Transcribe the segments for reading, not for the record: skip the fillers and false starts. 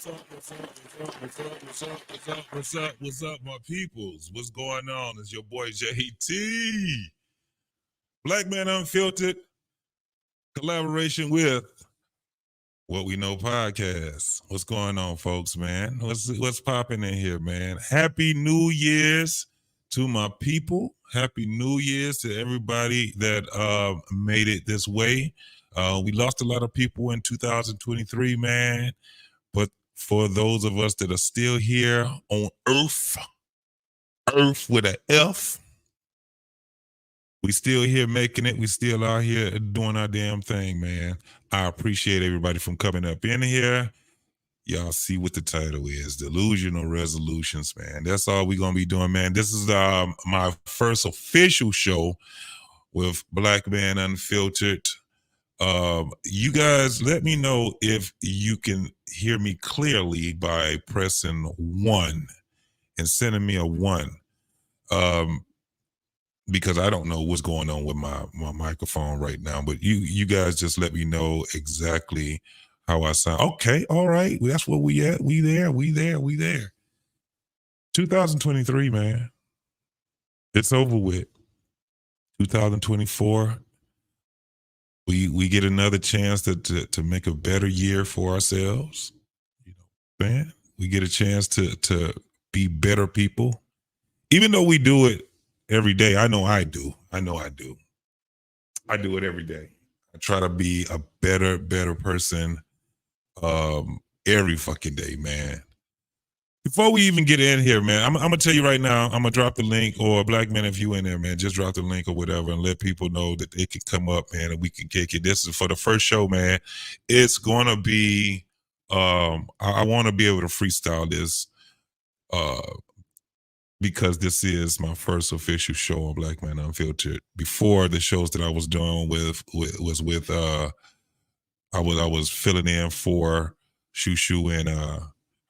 What's up, my peoples? What's going on? It's your boy JT. Black Man Unfiltered, collaboration with What We Know Podcast. What's going on, folks, man? What's popping in here, man? Happy New Year's to my people. Happy New Year's to everybody that made it this way. We lost a lot of people in 2023, man. But for those of us that are still here on Earth with an F, we still here making it. We still out here doing our damn thing, man. I appreciate everybody from coming up in here. Y'all see what the title is, Delusional Resolutions, man. That's all we're going to be doing, man. This is my first official show with Black Man Unfiltered. You guys, let me know if you can hear me clearly by pressing 1 and sending me a 1. Because I don't know what's going on with my microphone right now, but you guys just let me know exactly how I sound. Okay, all right. That's where we at. We there. 2023, man. It's over with. 2024. We get another chance to make a better year for ourselves. Man, we get a chance to be better people. Even though we do it every day. I know I do. I do it every day. I try to be a better person every fucking day, man. Before we even get in here, man, I'm gonna tell you right now, I'm gonna drop the link, or Black Man, if you in there, man, just drop the link or whatever and let people know that they can come up, man, and we can kick it. This is for the first show, man. It's gonna be I want to be able to freestyle this because this is my first official show on Black Man Unfiltered. Before, the shows that I was doing was with I was filling in for Shushu and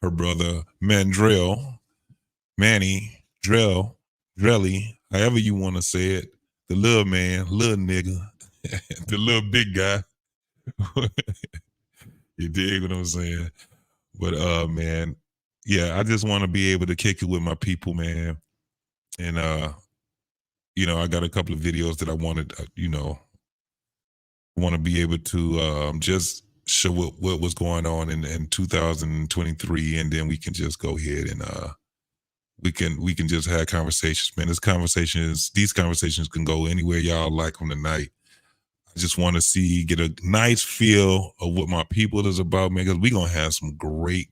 her brother Manny Drelly, however you want to say it, the little man, little nigga, the little big guy. You dig what I'm saying? But man, yeah, I just want to be able to kick it with my people, man. And I got a couple of videos that I wanted, want to be able to just show what was going on in 2023, and then we can just go ahead and we can just have conversations, man. These conversations can go anywhere y'all like them tonight. I just want to get a nice feel of what my people is about, man, because we're going to have some great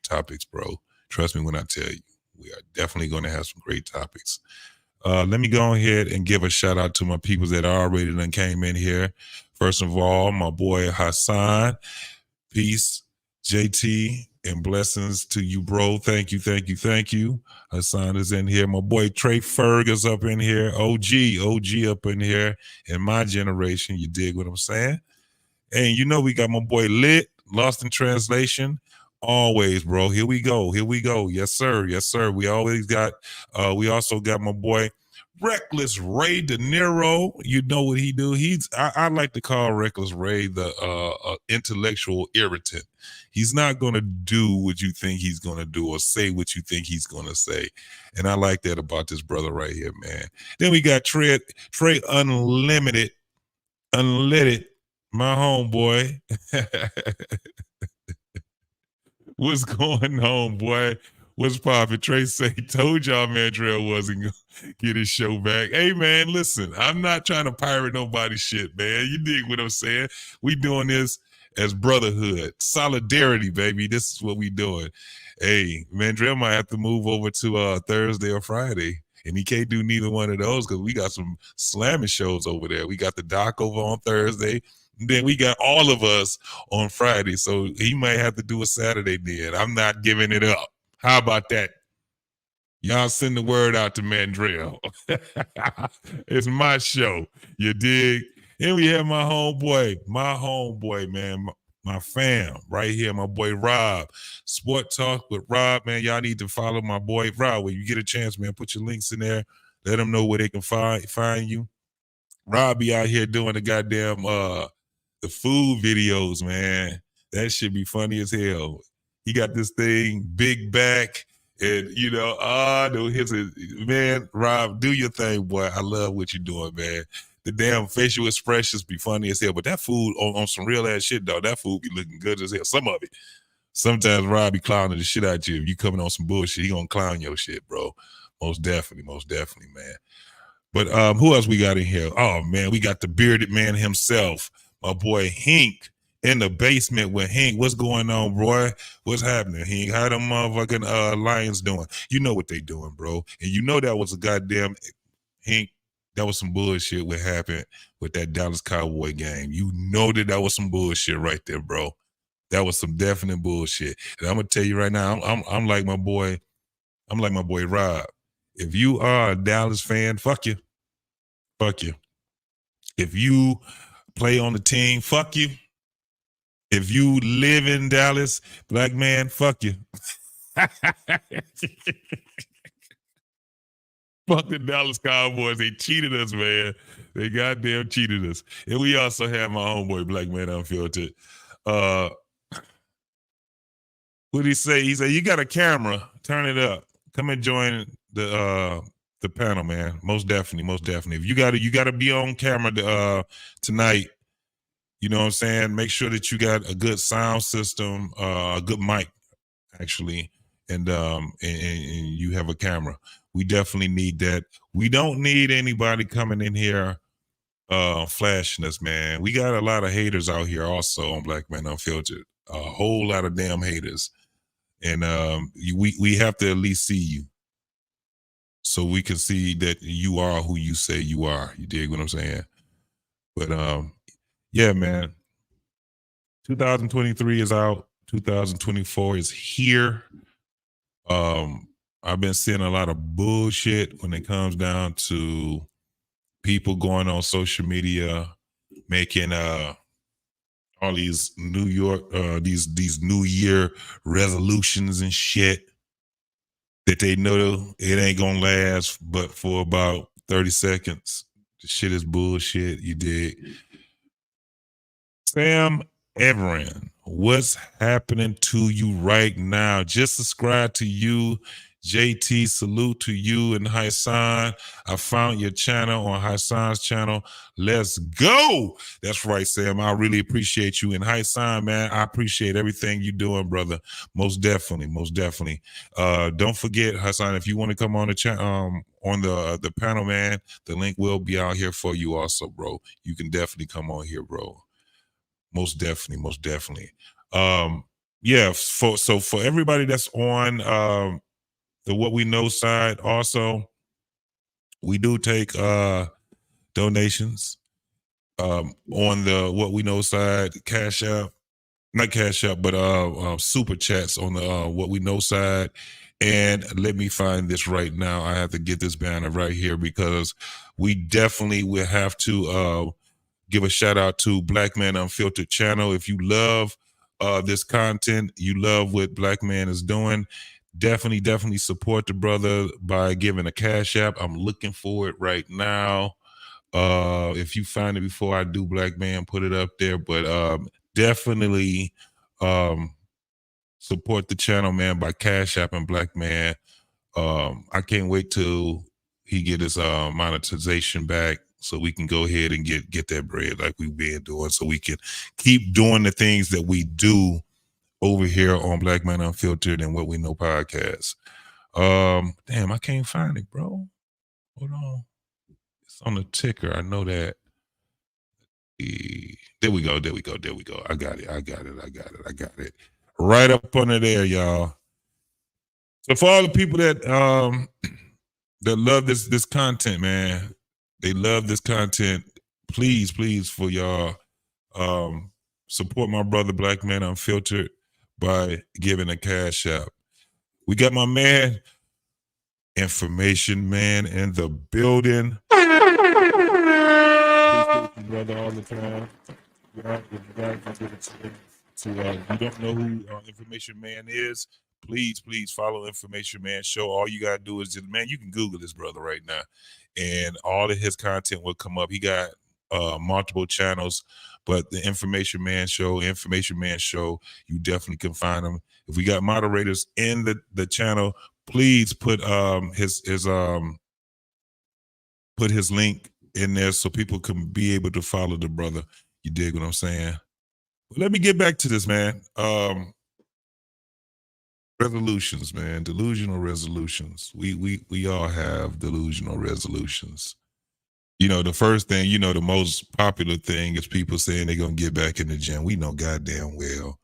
topics, bro. Trust me when I tell you, we are definitely going to have some great topics. Let me go ahead and give a shout out to my people that already done came in here. First of all, my boy Hassan, peace, JT, and blessings to you, bro. Thank you. Hassan is in here. My boy Trey Ferg is up in here. OG up in here. In my generation, you dig what I'm saying? And we got my boy Lit, Lost in Translation. Always, bro. Here we go. Yes, sir. We also got my boy Reckless Ray De Niro. You know what he do? I like to call Reckless Ray the intellectual irritant. He's not gonna do what you think he's gonna do or say what you think he's gonna say. And I like that about this brother right here, man. Then we got Trey Unleaded, my homeboy. What's going on, boy? What's poppin'? Trey say, told y'all Mandrell wasn't going to get his show back. Hey, man, listen, I'm not trying to pirate nobody's shit, man. You dig what I'm saying? We doing this as brotherhood. Solidarity, baby. This is what we doing. Hey, Mandrell might have to move over to Thursday or Friday. And he can't do neither one of those because we got some slamming shows over there. We got the doc over on Thursday. Then we got all of us on Friday. So he might have to do a Saturday then. I'm not giving it up. How about that? Y'all send the word out to Mandrell. It's my show. You dig? And we have my homeboy, man, my fam right here, my boy Rob. Sport Talk with Rob, man. Y'all need to follow my boy Rob. When you get a chance, man, put your links in there. Let them know where they can find you. Rob be out here doing the goddamn the food videos, man. That should be funny as hell. He got this thing, big back, and no, here's a man, Rob, do your thing, boy. I love what you're doing, man. The damn facial expressions be funny as hell, but that food on some real ass shit, dog. That food be looking good as hell. Some of it. Sometimes Rob be clowning the shit out you. If you coming on some bullshit, he gonna clown your shit, bro. Most definitely, man. But who else we got in here? Oh man, we got the bearded man himself, my boy Hink in the basement with Hink. What's going on, boy? What's happening, Hink? How them motherfucking Lions doing? You know what they doing, bro. And you know that was a goddamn Hink. That was some bullshit what happened with that Dallas Cowboy game. You know that was some bullshit right there, bro. That was some definite bullshit. And I'm gonna tell you right now, I'm like my boy. I'm like my boy Rob. If you are a Dallas fan, fuck you. Fuck you. If you play on the team, fuck you. If you live in Dallas, black man, fuck you. Fuck the Dallas Cowboys. They cheated us, man. They goddamn cheated us. And we also have my homeboy, Black Man Unfiltered. What did he say? He said, you got a camera. Turn it up. Come and join the panel, man. Most definitely. If you gotta be on camera tonight, you know what I'm saying? Make sure that you got a good sound system, a good mic, actually, and you have a camera. We definitely need that. We don't need anybody coming in here flashing us, man. We got a lot of haters out here also on Black Man Unfiltered. A whole lot of damn haters. And we have to at least see you, so we can see that you are who you say you are. You dig what I'm saying? But yeah, man. 2023 is out. 2024 is here. I've been seeing a lot of bullshit when it comes down to people going on social media making all these these New Year resolutions and shit that they know it ain't gonna last but for about 30 seconds. The shit is bullshit, you dig? Sam Everin, what's happening to you right now? Just subscribe to you. JT, salute to you and Hassan. I found your channel on Hassan's channel. Let's go. That's right, Sam. I really appreciate you. And Hassan, man, I appreciate everything you're doing, brother. Most definitely. Don't forget, Hassan, if you want to come on the on the panel, man, the link will be out here for you also, bro. You can definitely come on here, bro. Most definitely. Yeah, for everybody that's on the What We Know side, also, we do take donations on the What We Know side, Cash App, not Cash App, but super chats on the What We Know side. And let me find this right now. I have to get this banner right here because we definitely will have to give a shout out to Black Man Unfiltered channel. If you love this content, you love what Black Man is doing, definitely support the brother by giving a Cash App. I'm looking for it right now. If you find it before I do, Black Man, put it up there. But definitely support the channel, man, by Cash App and Black Man. I can't wait till he get his monetization back so we can go ahead and get that bread like we've been doing, so we can keep doing the things that we do over here on Black Man Unfiltered and What We Know podcast. Damn, I can't find it, bro. Hold on. It's on the ticker. I know that. There we go. I got it. Right up under there, y'all. So for all the people that that love this content, man, they love this content. Please, for y'all, support my brother Black Man Unfiltered by giving a Cash App. We got my man, Information Man, in the building. Appreciate you, brother, all the time. You don't know who Information Man is, please follow Information Man show. All you gotta do is just, man, you can Google this brother right now and all of his content will come up. He got multiple channels, but the Information Man show, you definitely can find him. If we got moderators in the channel, please put his link in there so people can be able to follow the brother. You dig what I'm saying? But let me get back to this, man. Resolutions, man. Delusional resolutions. We all have delusional resolutions. You know, the first thing, you know, the most popular thing is people saying they're gonna get back in the gym. We know goddamn well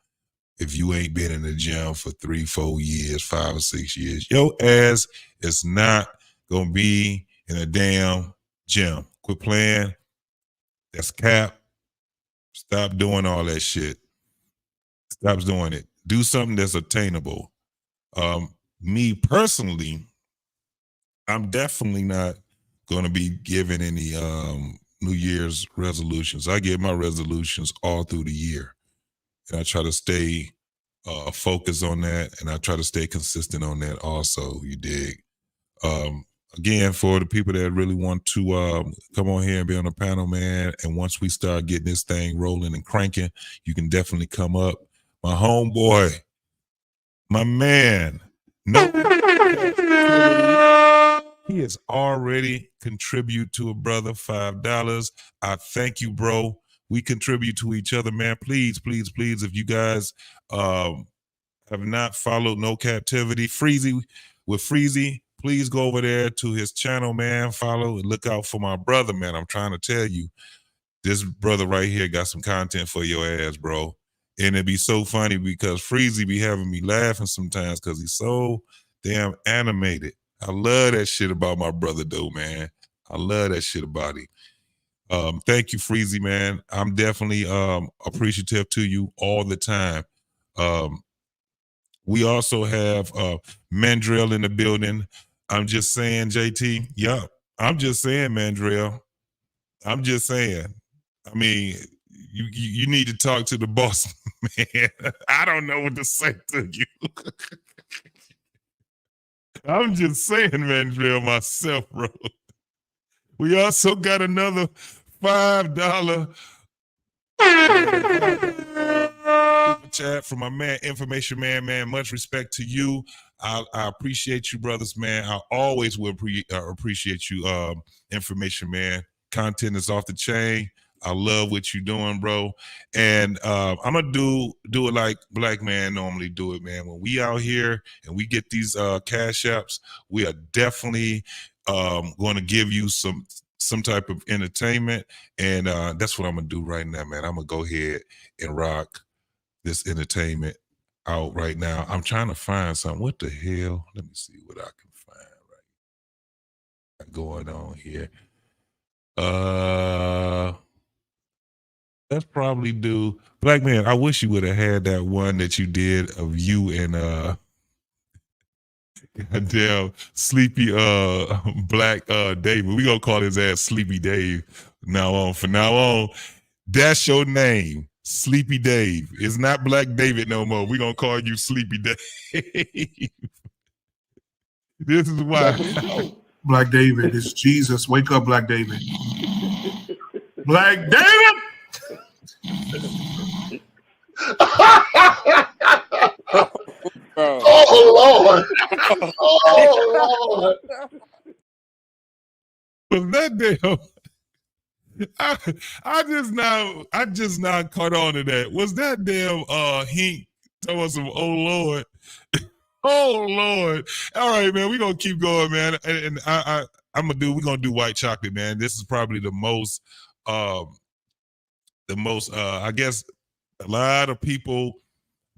if you ain't been in the gym for 3-4 years, 5 or 6 years, your ass is not gonna be in a damn gym. Quit playing. That's cap. Stop doing all that shit. Stop doing it. Do something that's attainable. Me personally, I'm definitely not going to be giving any New Year's resolutions. I give my resolutions all through the year, and I try to stay focused on that, and I try to stay consistent on that also. You dig? Again, for the people that really want to come on here and be on the panel, man, and once we start getting this thing rolling and cranking, you can definitely come up. My homeboy, my man, no, he has already contributed to a brother $5. I thank you, bro. We contribute to each other, man. Please, please, please, if you guys have not followed No Captivity, Freezy with Freezy, please go over there to his channel, man. Follow and look out for my brother, man. I'm trying to tell you, this brother right here got some content for your ass, bro. And it'd be so funny because Freezy be having me laughing sometimes because he's so damn animated. I love that shit about my brother, though, man. I love that shit about him. Thank you, Freezy, man. I'm definitely appreciative to you all the time. We also have Mandrell in the building. I'm just saying, JT. Yeah, I'm just saying, Mandrell. I'm just saying. I mean, you need to talk to the boss, man. I don't know what to say to you. I'm just saying, Mandrell, myself, bro. We also got another $5 chat from my man, Information Man. Much respect to you. I appreciate you, brothers, man. I always will appreciate you, Information Man. Content is off the chain. I love what you're doing, bro. And I'm gonna do it like Black Man normally do it, man. When we out here and we get these cash apps, we are definitely going to give you some type of entertainment, and that's what I'm gonna do right now, man. I'm gonna go ahead and rock this entertainment out right now. I'm trying to find something. What the hell? Let me see what I can find right going on here. Let's probably do Black Man. I wish you would have had that one that you did of you and damn sleepy Black David. We gonna call his ass Sleepy Dave from now on. That's your name, Sleepy Dave. It's not Black David no more. We gonna call you Sleepy Dave. This is why. Black David, it's Jesus. Wake up, Black David. Black David. Oh Lord! Oh Lord! Was that damn? I just now caught on to that. Was that damn Hink talking about some oh Lord? Oh Lord. All right, man. We're gonna keep going, man. And we're gonna do white chocolate, man. This is probably the most I guess a lot of people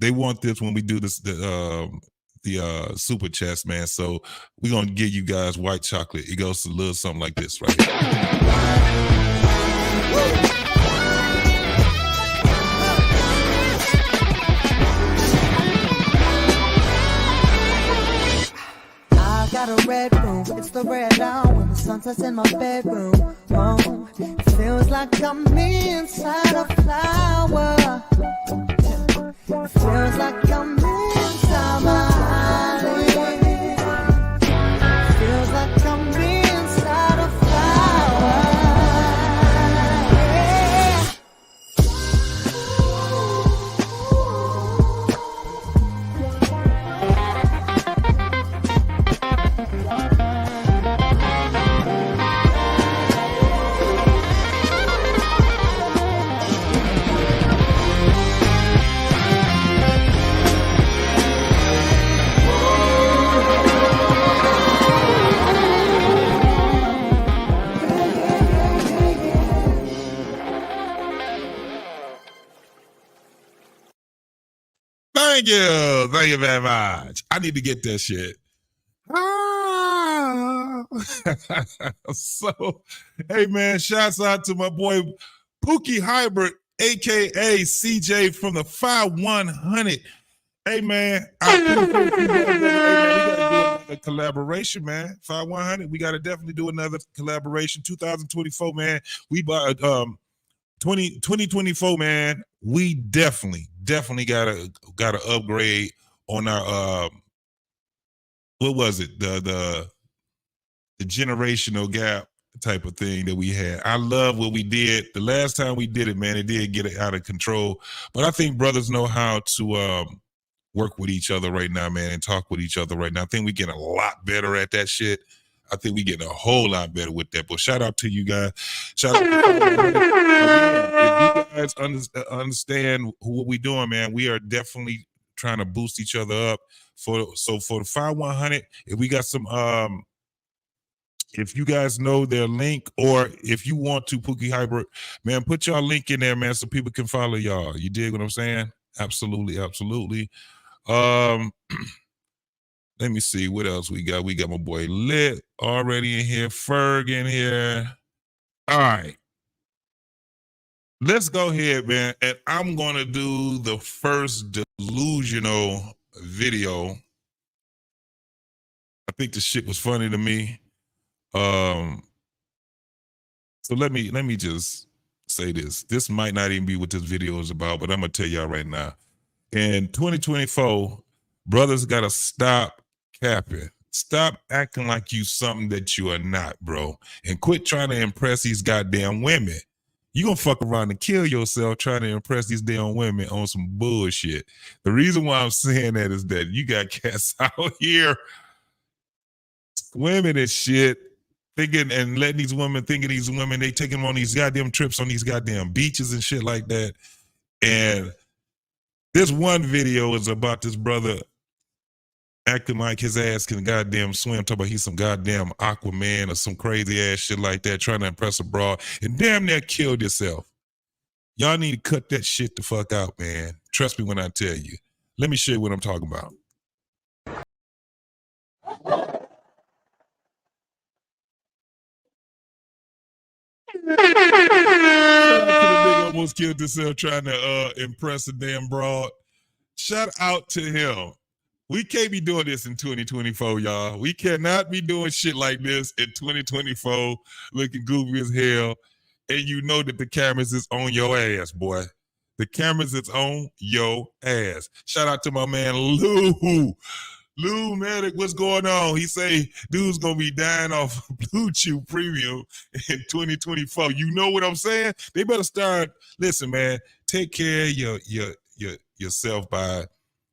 they want this when we do this the super chats, man. So we're gonna give you guys white chocolate. It goes a little something like this right here. I got a red room, it's the red now when the sun sets in my bedroom. Oh, it feels like I'm inside a flower. It feels like I'm inside my eyelid. It feels like I'm inside a flower. Yeah. Thank you very much. I need to get that shit. So, hey man, shouts out to my boy Pookie Hybrid, aka CJ from the 5100. Hey man, I appreciate you guys. Hey man, we gotta do another collaboration, man. 5100, we gotta definitely do another collaboration. 2024, man. We bought 2024, man. We definitely gotta upgrade on our what was it? The generational gap type of thing that we had. I love what we did. The last time we did it, man, it did get it out of control. But I think brothers know how to work with each other right now, man, and talk with each other right now. I think we get a lot better at that shit. I think we get a whole lot better with that. But shout out to you guys. Shout out to if you guys understand what we're doing, man, we are definitely trying to boost each other up. For the 5100, if we got some if you guys know their link, or if you want to, Pookie Hybrid, man, put y'all link in there, man, so people can follow y'all. You dig what I'm saying? Absolutely. Let me see what else we got. We got my boy Lit already in here, Ferg in here. All right. Let's go ahead, man. And I'm gonna do the first delusional video. I think the shit was funny to me. So let me just say this. This might not even be what this video is about, but I'm gonna tell y'all right now. In 2024, brothers gotta stop capping. Stop acting like you something that you are not, bro. And quit trying to impress these goddamn women. You gonna fuck around and kill yourself trying to impress these damn women on some bullshit. The reason why I'm saying that is that you got cats out here swimming and shit, thinking and letting these women thinking these women, they taking them on these goddamn trips on these goddamn beaches and shit like that. And this one video is about this brother acting like his ass can goddamn swim, talking about he's some goddamn Aquaman or some crazy ass shit like that, trying to impress a broad, and damn near killed yourself. Y'all need to cut that shit the fuck out, man. Trust me when I tell you. Let me show you what I'm talking about. Shout out to the nigga almost killed himself trying to impress a damn broad. Shout out to him. We can't be doing this in 2024, y'all. We cannot be doing shit like this in 2024, looking goofy as hell. And you know that the cameras is on your ass, boy. The cameras is on your ass. Shout out to my man Lou. Lou Medic, what's going on? He say dude's gonna be dying off Blue Chew Premium in 2024. You know what I'm saying? They better start. Listen, man. Take care of yourself by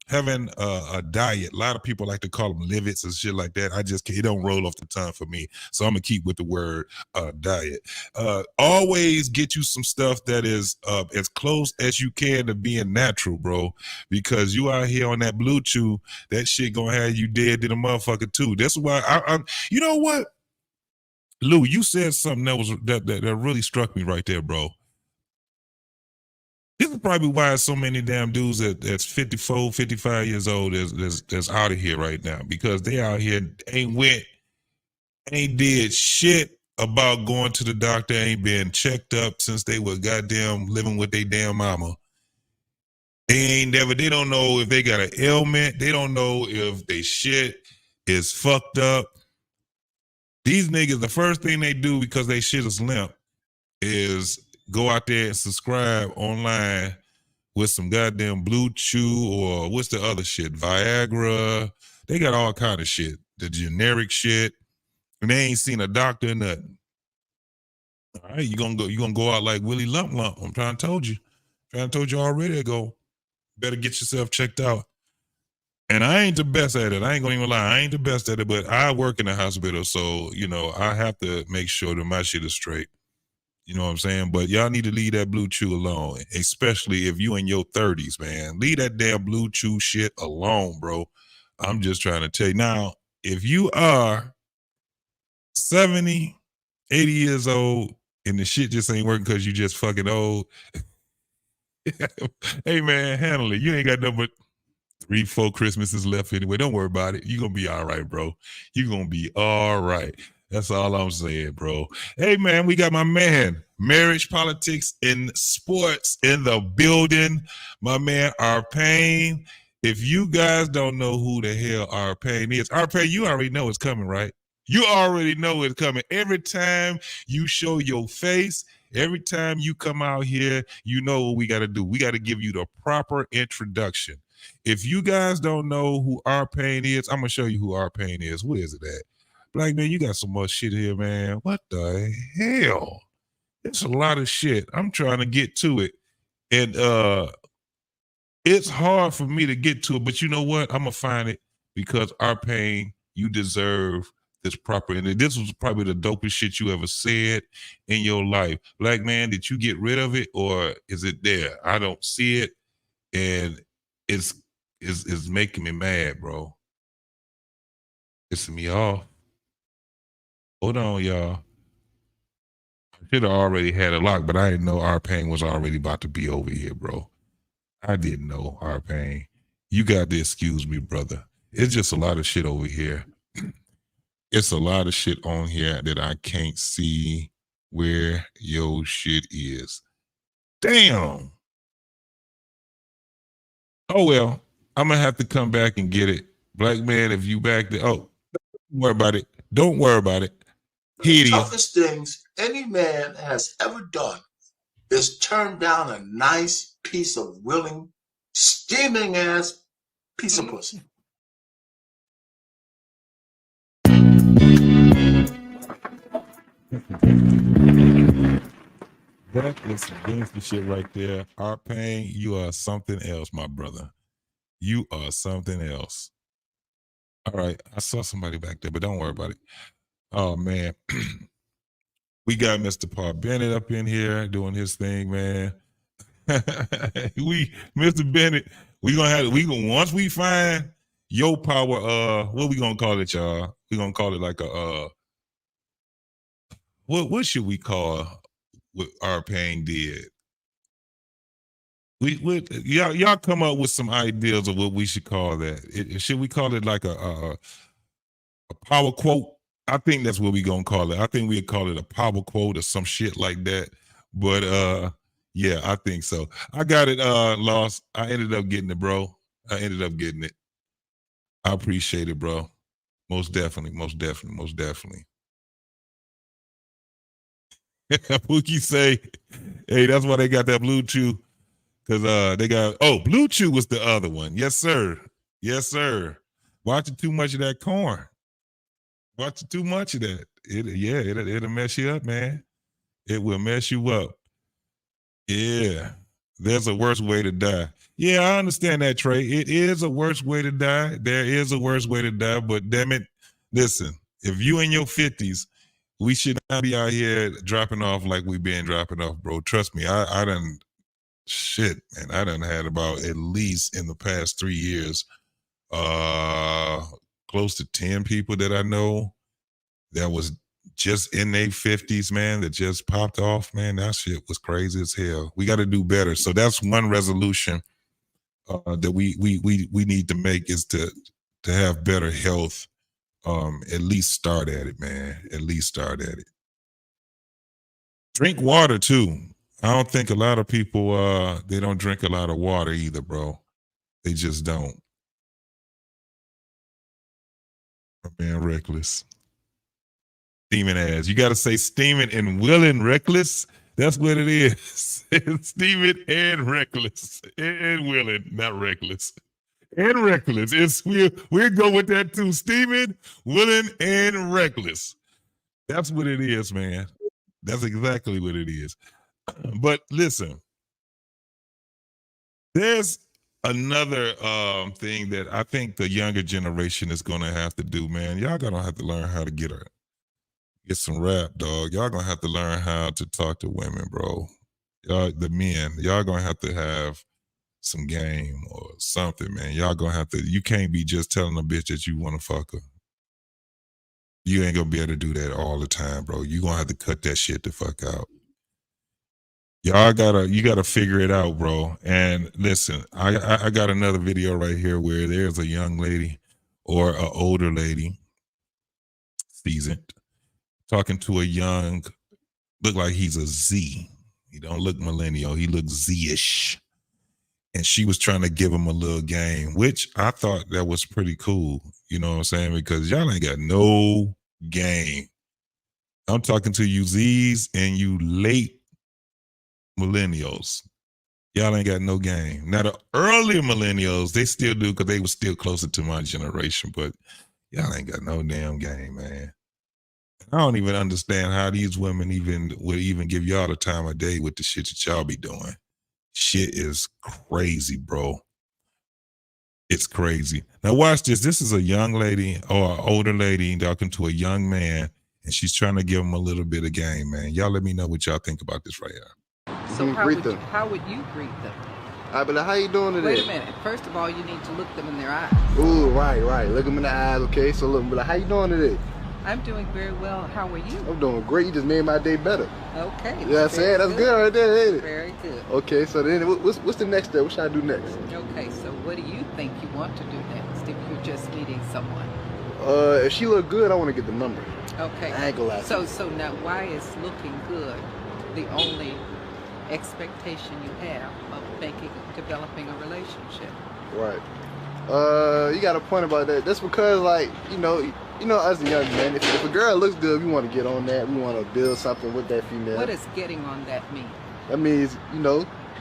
having a diet. A lot of people like to call them livets and shit like that. It don't roll off the tongue for me. So I'm gonna keep with the word diet. Always get you some stuff that is as close as you can to being natural, bro. Because you out here on that Blue Chew, that shit gonna have you dead to the motherfucker too. That's why I'm you know what? Lou, you said something that really struck me right there, bro. This is probably why so many damn dudes that's 54, 55 years old that's out of here right now, because they out here ain't did shit about going to the doctor, ain't been checked up since they were goddamn living with their damn mama. They don't know if they got an ailment. They don't know if they shit is fucked up. These niggas, the first thing they do because they shit is limp is go out there and subscribe online with some goddamn Blue Chew or what's the other shit? Viagra. They got all kind of shit. The generic shit. And they ain't seen a doctor or nothing. All right, you gonna go out like Willie Lump Lump. I'm trying to told you already ago. Better get yourself checked out. And I ain't the best at it. I ain't gonna even lie. I ain't the best at it, but I work in the hospital, so I have to make sure that my shit is straight. You know what I'm saying? But y'all need to leave that Blue Chew alone, especially if you in your 30s, man. Leave that damn Blue Chew shit alone, bro. I'm just trying to tell you. Now, if you are 70, 80 years old and the shit just ain't working because you just fucking old, hey, man, handle it. You ain't got nothing but 3-4 Christmases left anyway. Don't worry about it. You're gonna be all right, bro. You're gonna be all right. That's all I'm saying, bro. Hey man, we got my man, marriage, politics, and sports in the building. My man, R Payne. If you guys don't know who the hell R Payne is, R Payne, you already know it's coming, right? You already know it's coming. Every time you show your face, every time you come out here, you know what we got to do. We got to give you the proper introduction. If you guys don't know who R Payne is, I'm going to show you who R Payne is. Where is it at? Black man, you got so much shit here, man. What the hell? It's a lot of shit. I'm trying to get to it. And it's hard for me to get to it, but you know what? I'm going to find it because R Payne, you deserve this proper. And this was probably the dopest shit you ever said in your life. Black man, did you get rid of it or is it there? I don't see it. And it's making me mad, bro. Pissing me off. Hold on, y'all. I should have already had it locked, but I didn't know R Payne was already about to be over here, bro. I didn't know, R Payne. You got to excuse me, brother. It's just a lot of shit over here. It's a lot of shit on here that I can't see where your shit is. Damn. Oh, well, I'm going to have to come back and get it. Black man, if you back there. Oh, don't worry about it. Don't worry about it. The toughest things any man has ever done is turn down a nice piece of willing, steaming ass piece of pussy. That is some gangster shit right there. R Payne, you are something else, my brother. You are something else. All right. I saw somebody back there, but don't worry about it. Oh, man. We got Mr. Paul Bennett up in here doing his thing, man. Mr. Bennett, once we find your power, what we gonna call it, y'all? We gonna call it like a what should we call what R Payne did? Y'all come up with some ideas of what we should call that. Should we call it like a power quote? I think that's what we gonna call it. I think we'd call it a power quote or some shit like that. But yeah, I think so. I got it lost. I ended up getting it, bro. I ended up getting it. I appreciate it, bro. Most definitely, most definitely, most definitely. Pookie say, hey, that's why they got that Blue Chew. Because they got, Blue Chew was the other one. Yes, sir. Yes, sir. Watching too much of that corn. Watching too much of that. It'll mess you up, man. It will mess you up. Yeah. There's a worse way to die. Yeah, I understand that, Trey. It is a worse way to die. There is a worse way to die, but damn it, listen, if you in your 50s, we should not be out here dropping off like we've been dropping off, bro. Trust me, I done had about at least in the past 3 years, close to 10 people that I know that was just in their 50s, man, that just popped off, man. That shit was crazy as hell. We got to do better. So that's one resolution that we need to make is to have better health. At least start at it, man. At least start at it. Drink water too. I don't think a lot of people they don't drink a lot of water either, bro. They just don't. Man, reckless. Steaming ass. You got to say steaming and willing reckless. That's what it is. Steaming and reckless and willing, not reckless. And reckless. We'll go with that too. Steaming, willing, and reckless. That's what it is, man. That's exactly what it is. But listen, there's another thing that I think the younger generation is gonna have to do, man. Y'all gonna have to learn how to get some rap, dog. Y'all gonna have to learn how to talk to women, bro. Y'all, the men, y'all gonna have to have some game or something, man. Y'all gonna have to, you can't be just telling a bitch that you want to fuck her. You ain't gonna be able to do that all the time, bro. You gonna have to cut that shit the fuck out. you gotta figure it out, bro. And listen, I got another video right here where there's a young lady or an older lady, seasoned, talking to a young, look like he's a Z. He don't look millennial. He looks Z-ish. And she was trying to give him a little game, which I thought that was pretty cool. You know what I'm saying? Because y'all ain't got no game. I'm talking to you Z's and you late millennials. Y'all ain't got no game. Now the earlier millennials, they still do because they were still closer to my generation, but y'all ain't got no damn game, man. I don't even understand how these women would even give y'all the time of day with the shit that y'all be doing. Shit is crazy, bro. It's crazy. Now watch this. This is a young lady or an older lady talking to a young man, and she's trying to give him a little bit of game, man. Y'all let me know what y'all think about this right here. So how would you greet them? I'd be like, how you doing today? Wait a minute. First of all, you need to look them in their eyes. Ooh, right. Look them in the eyes, okay? So look, be like, how you doing today? I'm doing very well. How are you? I'm doing great. You just made my day better. Okay. You know what I'm saying? That's good right there, ain't it? Very good. Okay, so then what's the next step? What should I do next? Okay, so what do you think you want to do next if you're just meeting someone? If she look good, I want to get the number. Okay. I ain't gonna lie. So now why is looking good the only expectation you have of developing a relationship? Right. You got a point about that. That's because, like, you know, as a young man, if a girl looks good, we want to get on that. We want to build something with that female. What does getting on that mean? That means,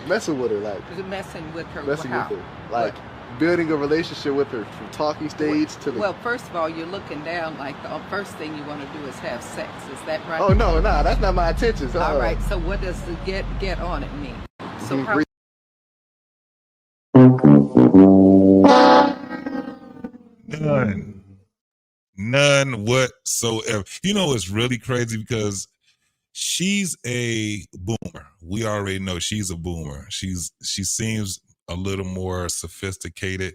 messing with her, like. Messing with her. Messing how? with her, like building a relationship with her from talking stage to the. Well, first of all, you're looking down like the first thing you want to do is have sex. Is that right? Oh no, that's not my intentions. All right. So what does the get on it mean? So how? None whatsoever. You know, it's really crazy because she's a boomer. We already know she's a boomer. She seems a little more sophisticated.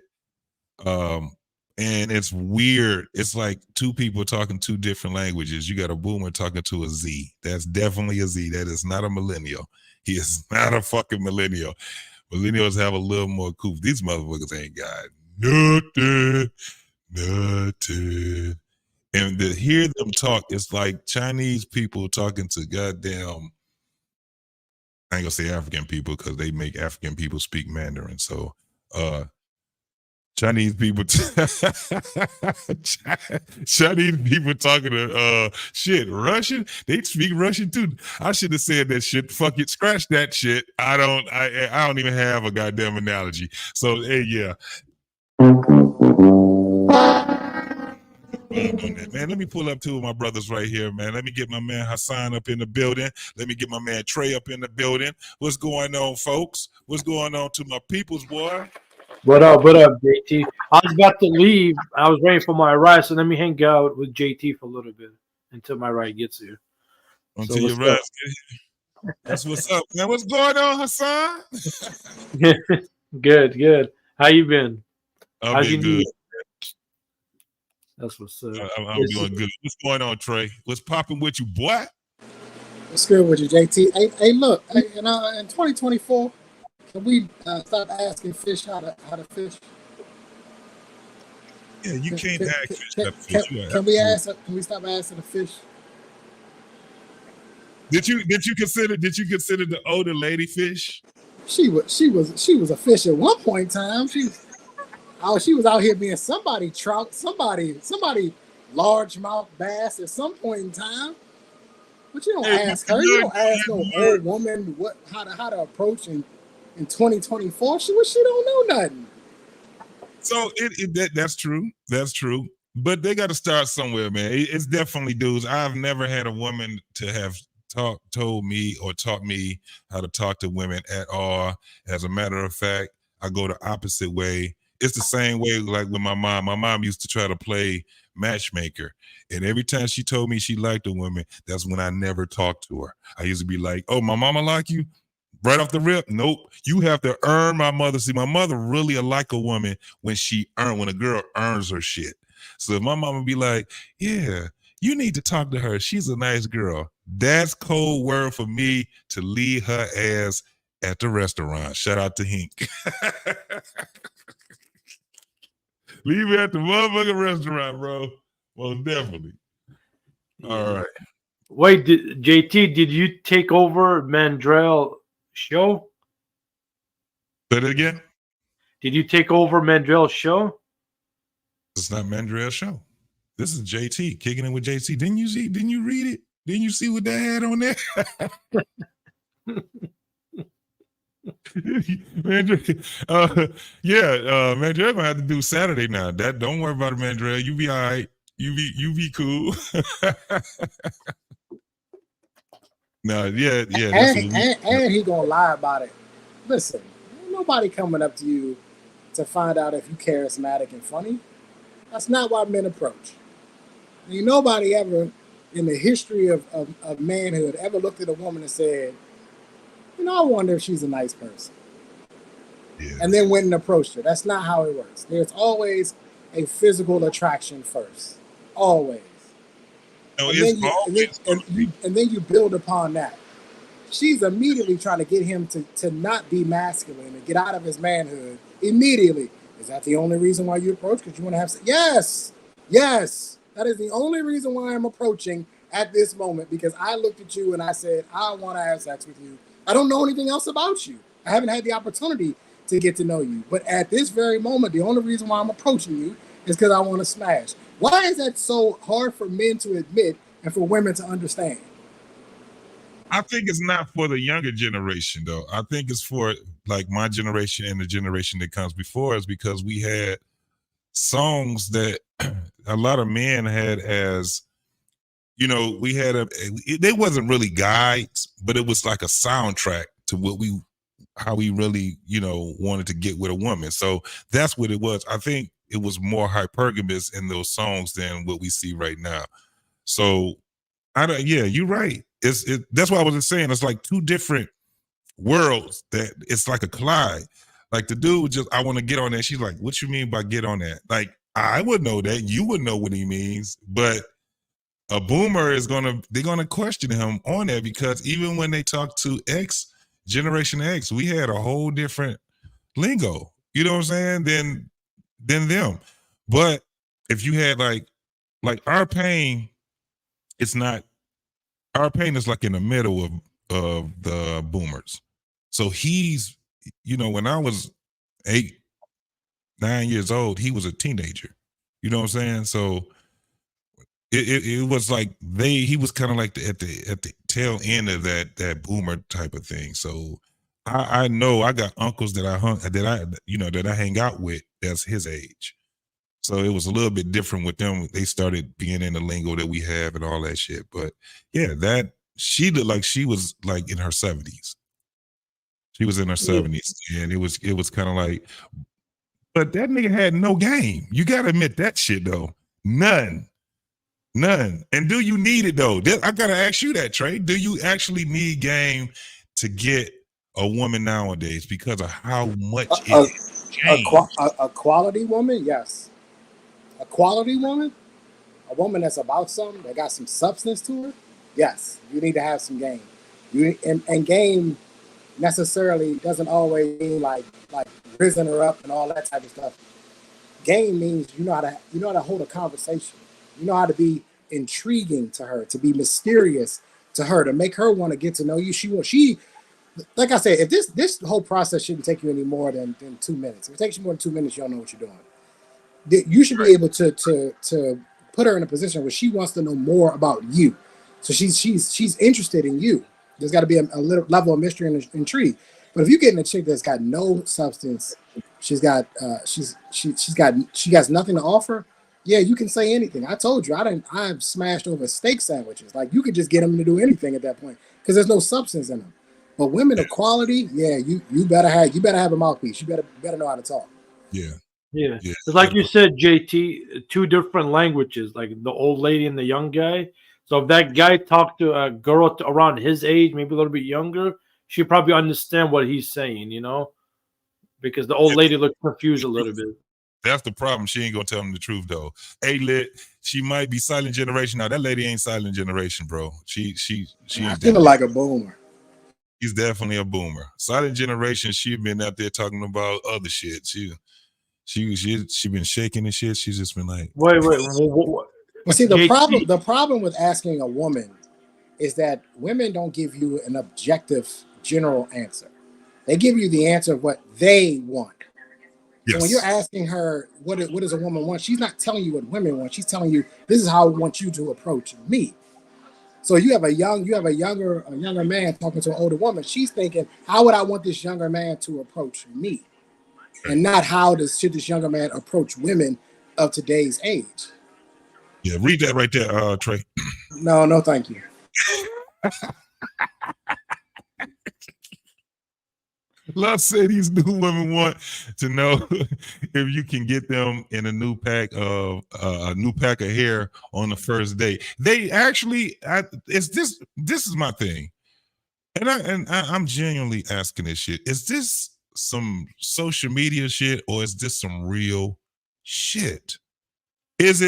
And it's weird. It's like two people talking two different languages. You got a boomer talking to a Z. That's definitely a Z. That is not a millennial. He is not a fucking millennial. Millennials have a little more cool. These motherfuckers ain't got nothing. And to hear them talk, it's like Chinese people talking to goddamn, I ain't gonna say African people because they make African people speak Mandarin. So Chinese people Chinese people talking to Russian. They speak Russian too. I should have said that shit. Fuck it, scratch that shit. I don't even have a goddamn analogy. So hey, yeah. Man, let me pull up two of my brothers right here, man. Let me get my man Hassan up in the building. Let me get my man Trey up in the building. What's going on, folks? What's going on to my peoples, boy? What up, JT? I was about to leave. I was waiting for my ride, so let me hang out with JT for a little bit until my ride gets here. Until your ride. That's what's up, man. What's going on, Hassan? Good. How you been? I've been good. That's what's up. I'm doing good. What's going on, Trey? What's popping with you, boy? What's good with you, JT? Hey, look, in 2024, can we stop asking fish how to fish? Yeah, you can't ask fish how to fish. Can we stop asking the fish? Did you consider the older lady fish? She was a fish at one point in time. She was out here being somebody trout, somebody largemouth bass at some point in time. But you don't ask her. You don't ask no old woman how to approach in 2024. She don't know nothing. So that's true. That's true. But they got to start somewhere, man. It's definitely dudes. I've never had a woman to have told me or taught me how to talk to women at all. As a matter of fact, I go the opposite way. It's the same way like with my mom. My mom used to try to play matchmaker. And every time she told me she liked a woman, that's when I never talked to her. I used to be like, oh, my mama like you? Right off the rip? Nope. You have to earn my mother. See, my mother really like a woman when a girl earns her shit. So if my mama be like, yeah, You need to talk to her. She's a nice girl. That's code word for me to leave her ass at the restaurant. Shout out to Hink. Leave her at the motherfucking restaurant, bro. Most definitely. All right. Wait, JT, did you take over Mandrell show? Say it again. Did you take over Mandrell's show? It's not Mandrell's show. This is JT kicking it with JT. Didn't you see? Didn't you read it? Didn't you see what that had on there? Mandrell gonna have to do Saturday now. That don't worry about it, Mandrell. You be all right. You be cool. No, yeah. And he gonna lie about it. Listen, ain't nobody coming up to you to find out if you charismatic and funny. That's not why men approach. Ain't nobody ever in the history of manhood ever looked at a woman and said, you know, I wonder if she's a nice person. Yeah. And then went and approached her. That's not how it works. There's always a physical attraction first. Always. No, and then you build upon that. She's immediately trying to get him to not be masculine and get out of his manhood immediately. Is that the only reason why you approach? Because you want to have sex? Yes. That is the only reason why I'm approaching at this moment, because I looked at you and I said, I want to have sex with you. I don't know anything else about you. I haven't had the opportunity to get to know you. But at this very moment, the only reason why I'm approaching you is because I want to smash. Why is that so hard for men to admit and for women to understand? I think it's not for the younger generation, though. I think it's for like my generation and the generation that comes before us, because we had songs that a lot of men had as, you know, we had they wasn't really guides, but it was like a soundtrack to how we really, you know, wanted to get with a woman. So that's what it was. I think it was more hypergamous in those songs than what we see right now. So you're right. That's why I was saying it's like two different worlds that it's like a collide. Like the dude just, I want to get on that. She's like, what you mean by get on that? Like, I would know that. You would know what he means. But a boomer they're gonna question him on that, because even when they talk to Generation X, we had a whole different lingo. You know what I'm saying? Than them. But if you had like our pain, our pain is like in the middle of the boomers. So he's, you know, when I was 8, 9 years old, he was a teenager. You know what I'm saying? So it was like he was kind of like at the tail end of that boomer type of thing. So I know I got uncles that I hang out with that's his age. So it was a little bit different with them. They started being in the lingo that we have and all that shit. But yeah, she looked like she was like in her 70s. She was in her 70s, and it was kind of like, but that nigga had no game. You gotta admit that shit though. None. And do you need it though? I gotta ask you that, Trey. Do you actually need game to get a woman nowadays because of how much a quality woman? Yes. A quality woman, a woman that's about something, that got some substance to her, yes, you need to have some game. And game necessarily doesn't always mean like risen her up and all that type of stuff. Game means you know how to hold a conversation. You know how to be intriguing to her, to be mysterious to her, to make her want to get to know you. She like I said, if this whole process shouldn't take you any more than 2 minutes. If it takes you more than 2 minutes, you don't know what you're doing. You should be able to put her in a position where she wants to know more about you. So she's interested in you. There's got to be a little level of mystery and intrigue. But if you're getting a chick that's got no substance, she has nothing to offer. Yeah, you can say anything. I told you, I've smashed over steak sandwiches. Like, you could just get them to do anything at that point because there's no substance in them. But women of quality, yeah, you better have a mouthpiece. You better know how to talk. Yeah. It's like you said, JT, two different languages, like the old lady and the young guy. So if that guy talked to a girl around his age, maybe a little bit younger, she'd probably understand what he's saying, you know, because the old lady looked confused a little bit. That's the problem. She ain't gonna tell them the truth though. Hey, lit. She might be silent generation. Now that lady ain't silent generation, bro. She I ain't feel that. like a boomer. She's definitely a boomer. Silent generation. She been out there talking about other shit. She been shaking and shit. She's just been like, Wait. Well, see, JT. the problem with asking a woman is that women don't give you an objective general answer. They give you the answer of what they want. So when you're yes, asking her what does a woman want, she's not telling you what women want. She's telling you this is how I want you to approach me. So you have a younger man talking to an older woman. She's thinking, how would I want this younger man to approach me, and not should this younger man approach women of today's age. yeah. Read that right there, Trey. No, thank you. Love said these new women want to know if you can get them in a new pack of hair on the first date. They actually, this is my thing, and I'm genuinely asking this shit. Is this some social media shit or is this some real shit? Is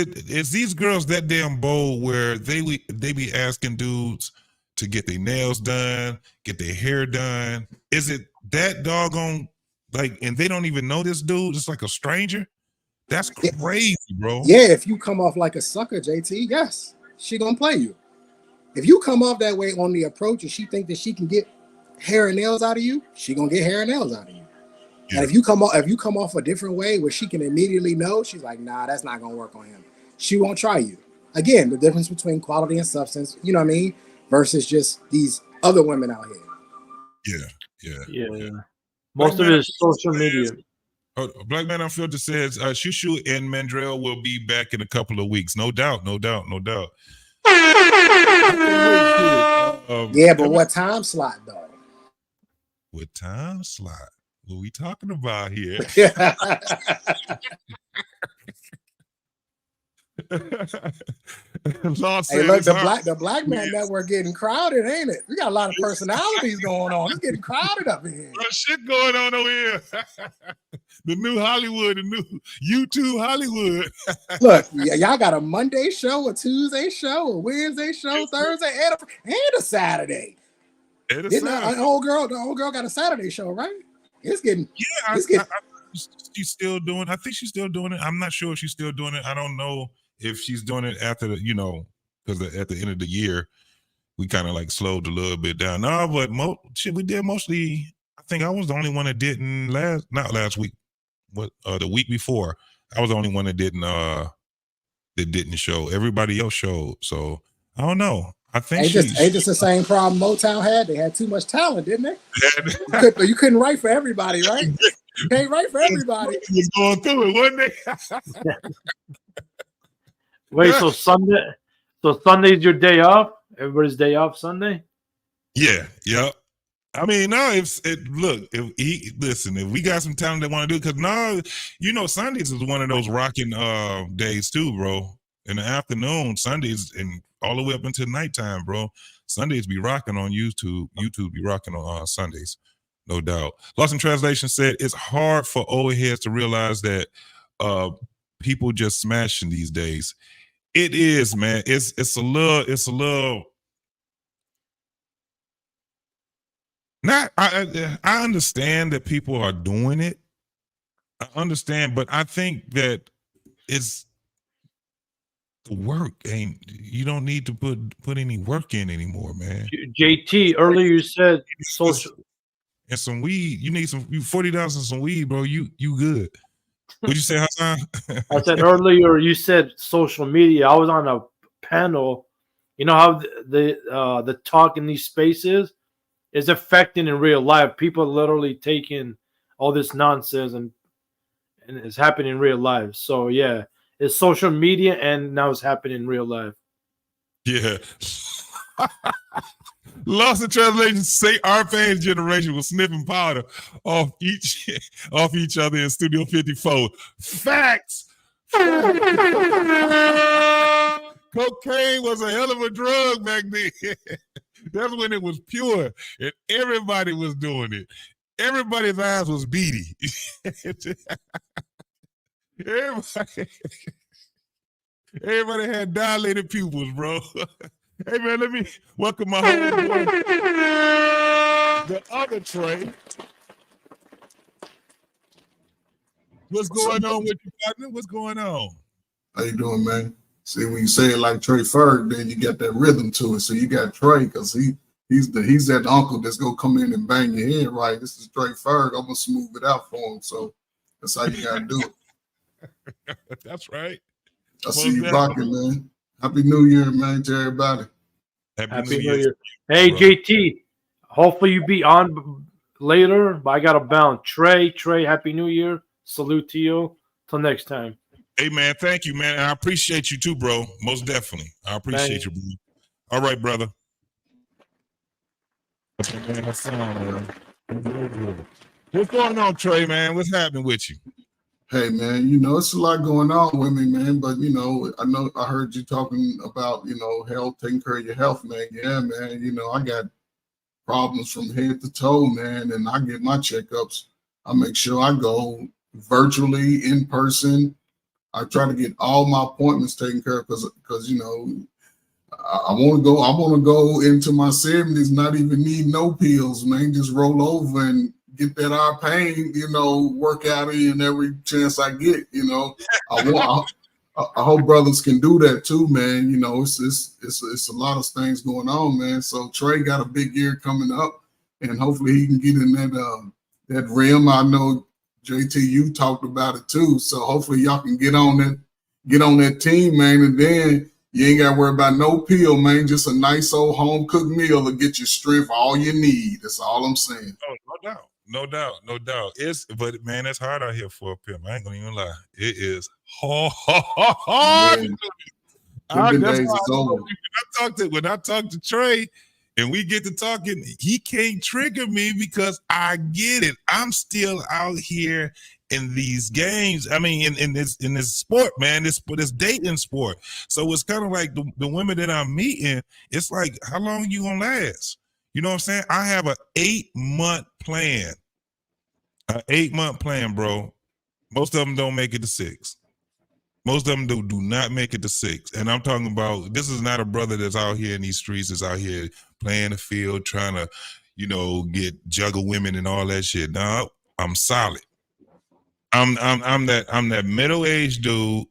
these girls that damn bold where they be asking dudes to get their nails done, get their hair done? Is it that doggone like, and they don't even know this dude? It's like a stranger. That's crazy, bro. Yeah, if you come off like a sucker, JT, yes, she gonna play you. If you come off that way on the approach and she think that she can get hair and nails out of you, she gonna get hair and nails out of you. Yeah. And if you come off a different way where she can immediately know, she's like, nah, that's not gonna work on him. She won't try you. Again, the difference between quality and substance, you know what I mean, versus just these other women out here. Yeah. Most of it is social media. Black Man Unfiltered says Shushu and Mandrell will be back in a couple of weeks. No doubt. Yeah, but what time slot though? What time slot? What we talking about here? Hey, look, the Black Man Network getting crowded, ain't it? We got a lot of personalities going on. It's getting crowded up in here. There's shit going on over here. The new Hollywood, the new YouTube Hollywood. Look, y'all got a Monday show, a Tuesday show, a Wednesday show, Thursday, and a Saturday. The old girl got a Saturday show, right? It's getting. She's still doing. I think she's still doing it. I'm not sure if she's still doing it. I don't know if she's doing it after because at the end of the year, we kind of like slowed a little bit down. No, but we did mostly. I think I was the only one that didn't not last week. The week before, I was the only one that didn't show. Everybody else showed. So I don't know. I think it's just the same problem Motown had. They had too much talent, didn't they? You couldn't write for everybody, right? You can't write for everybody. Was going through it, wasn't they? Wait, so Sunday's your day off? Everybody's day off Sunday? Yeah. I mean, no, if we got some talent that want to do it, because Sundays is one of those rocking days too, bro. In the afternoon, Sundays and all the way up until nighttime, bro. Sundays be rocking on YouTube. YouTube be rocking on Sundays, no doubt. Lost in Translation said it's hard for old heads to realize that people just smashing these days. It is, man. It's a little. I understand that people are doing it. I understand, but I think that it's the work you don't need to put any work in anymore, man. JT, earlier you said social and some weed. You need some $40 and some weed, bro. You good. What'd you say, Hassan? I said earlier you said social media. I was on a panel. You know how the talk in these spaces is affecting in real life. People literally taking all this nonsense and it's happening in real life. So yeah, it's social media and now it's happening in real life. Yeah. Lost in Translation say our fans generation was sniffing powder off each other in Studio 54. Facts. Cocaine was a hell of a drug back then. That's when it was pure and everybody was doing it. Everybody's eyes was beady. Everybody had dilated pupils, bro. Hey man, let me welcome my homeboy, the other Trey. What's going on with you, partner? What's going on? How you doing, man? See, when you say it like Trey Ferg, then you got that rhythm to it. So you got Trey, because he's that uncle that's gonna come in and bang your head right. This is Trey Ferg. I'm gonna smooth it out for him. So that's how you gotta do it. That's right. I see you rocking, man. Happy New Year, man, to everybody. Happy New Year. Hey, bro. JT, hopefully you be on later, but I got to bounce. Trey, Happy New Year. Salute to you. Till next time. Hey, man, thank you, man. I appreciate you too, bro. Most definitely. I appreciate you, bro. All right, brother. What's going on, Trey, man? What's happening with you? Hey, man, it's a lot going on with me, man. But, I heard you talking about, health, taking care of your health, man. Yeah, man. I got problems from head to toe, man. And I get my checkups. I make sure I go virtually, in person. I try to get all my appointments taken care of because I want to go into my 70s, not even need no pills, man. Just roll over and get that eye pain, work out in every chance I get. I hope brothers can do that too, man. It's a lot of things going on, man. So Trey got a big year coming up, and hopefully he can get in that rim. I know JT, you talked about it too. So hopefully y'all can get on that team, man, and then you ain't got to worry about no pill, man. Just a nice old home cooked meal to get your strength all you need. That's all I'm saying. Oh, no doubt. But man, it's hard out here for a pimp. I ain't gonna even lie. It is hard. When I talk to Trey and we get to talking, he can't trigger me because I get it. I'm still out here in these games. I mean, in this sport, man, this dating sport. So it's kind of like the women that I'm meeting. It's like, how long you gonna last? You know what I'm saying? I have an 8-month plan. An 8-month plan, bro. Most of them don't make it to 6. Most of them do not make it to 6. And I'm talking about, this is not a brother that's out here in these streets, that's out here playing the field, trying to, juggle women and all that shit. No, I'm solid. I'm that middle-aged dude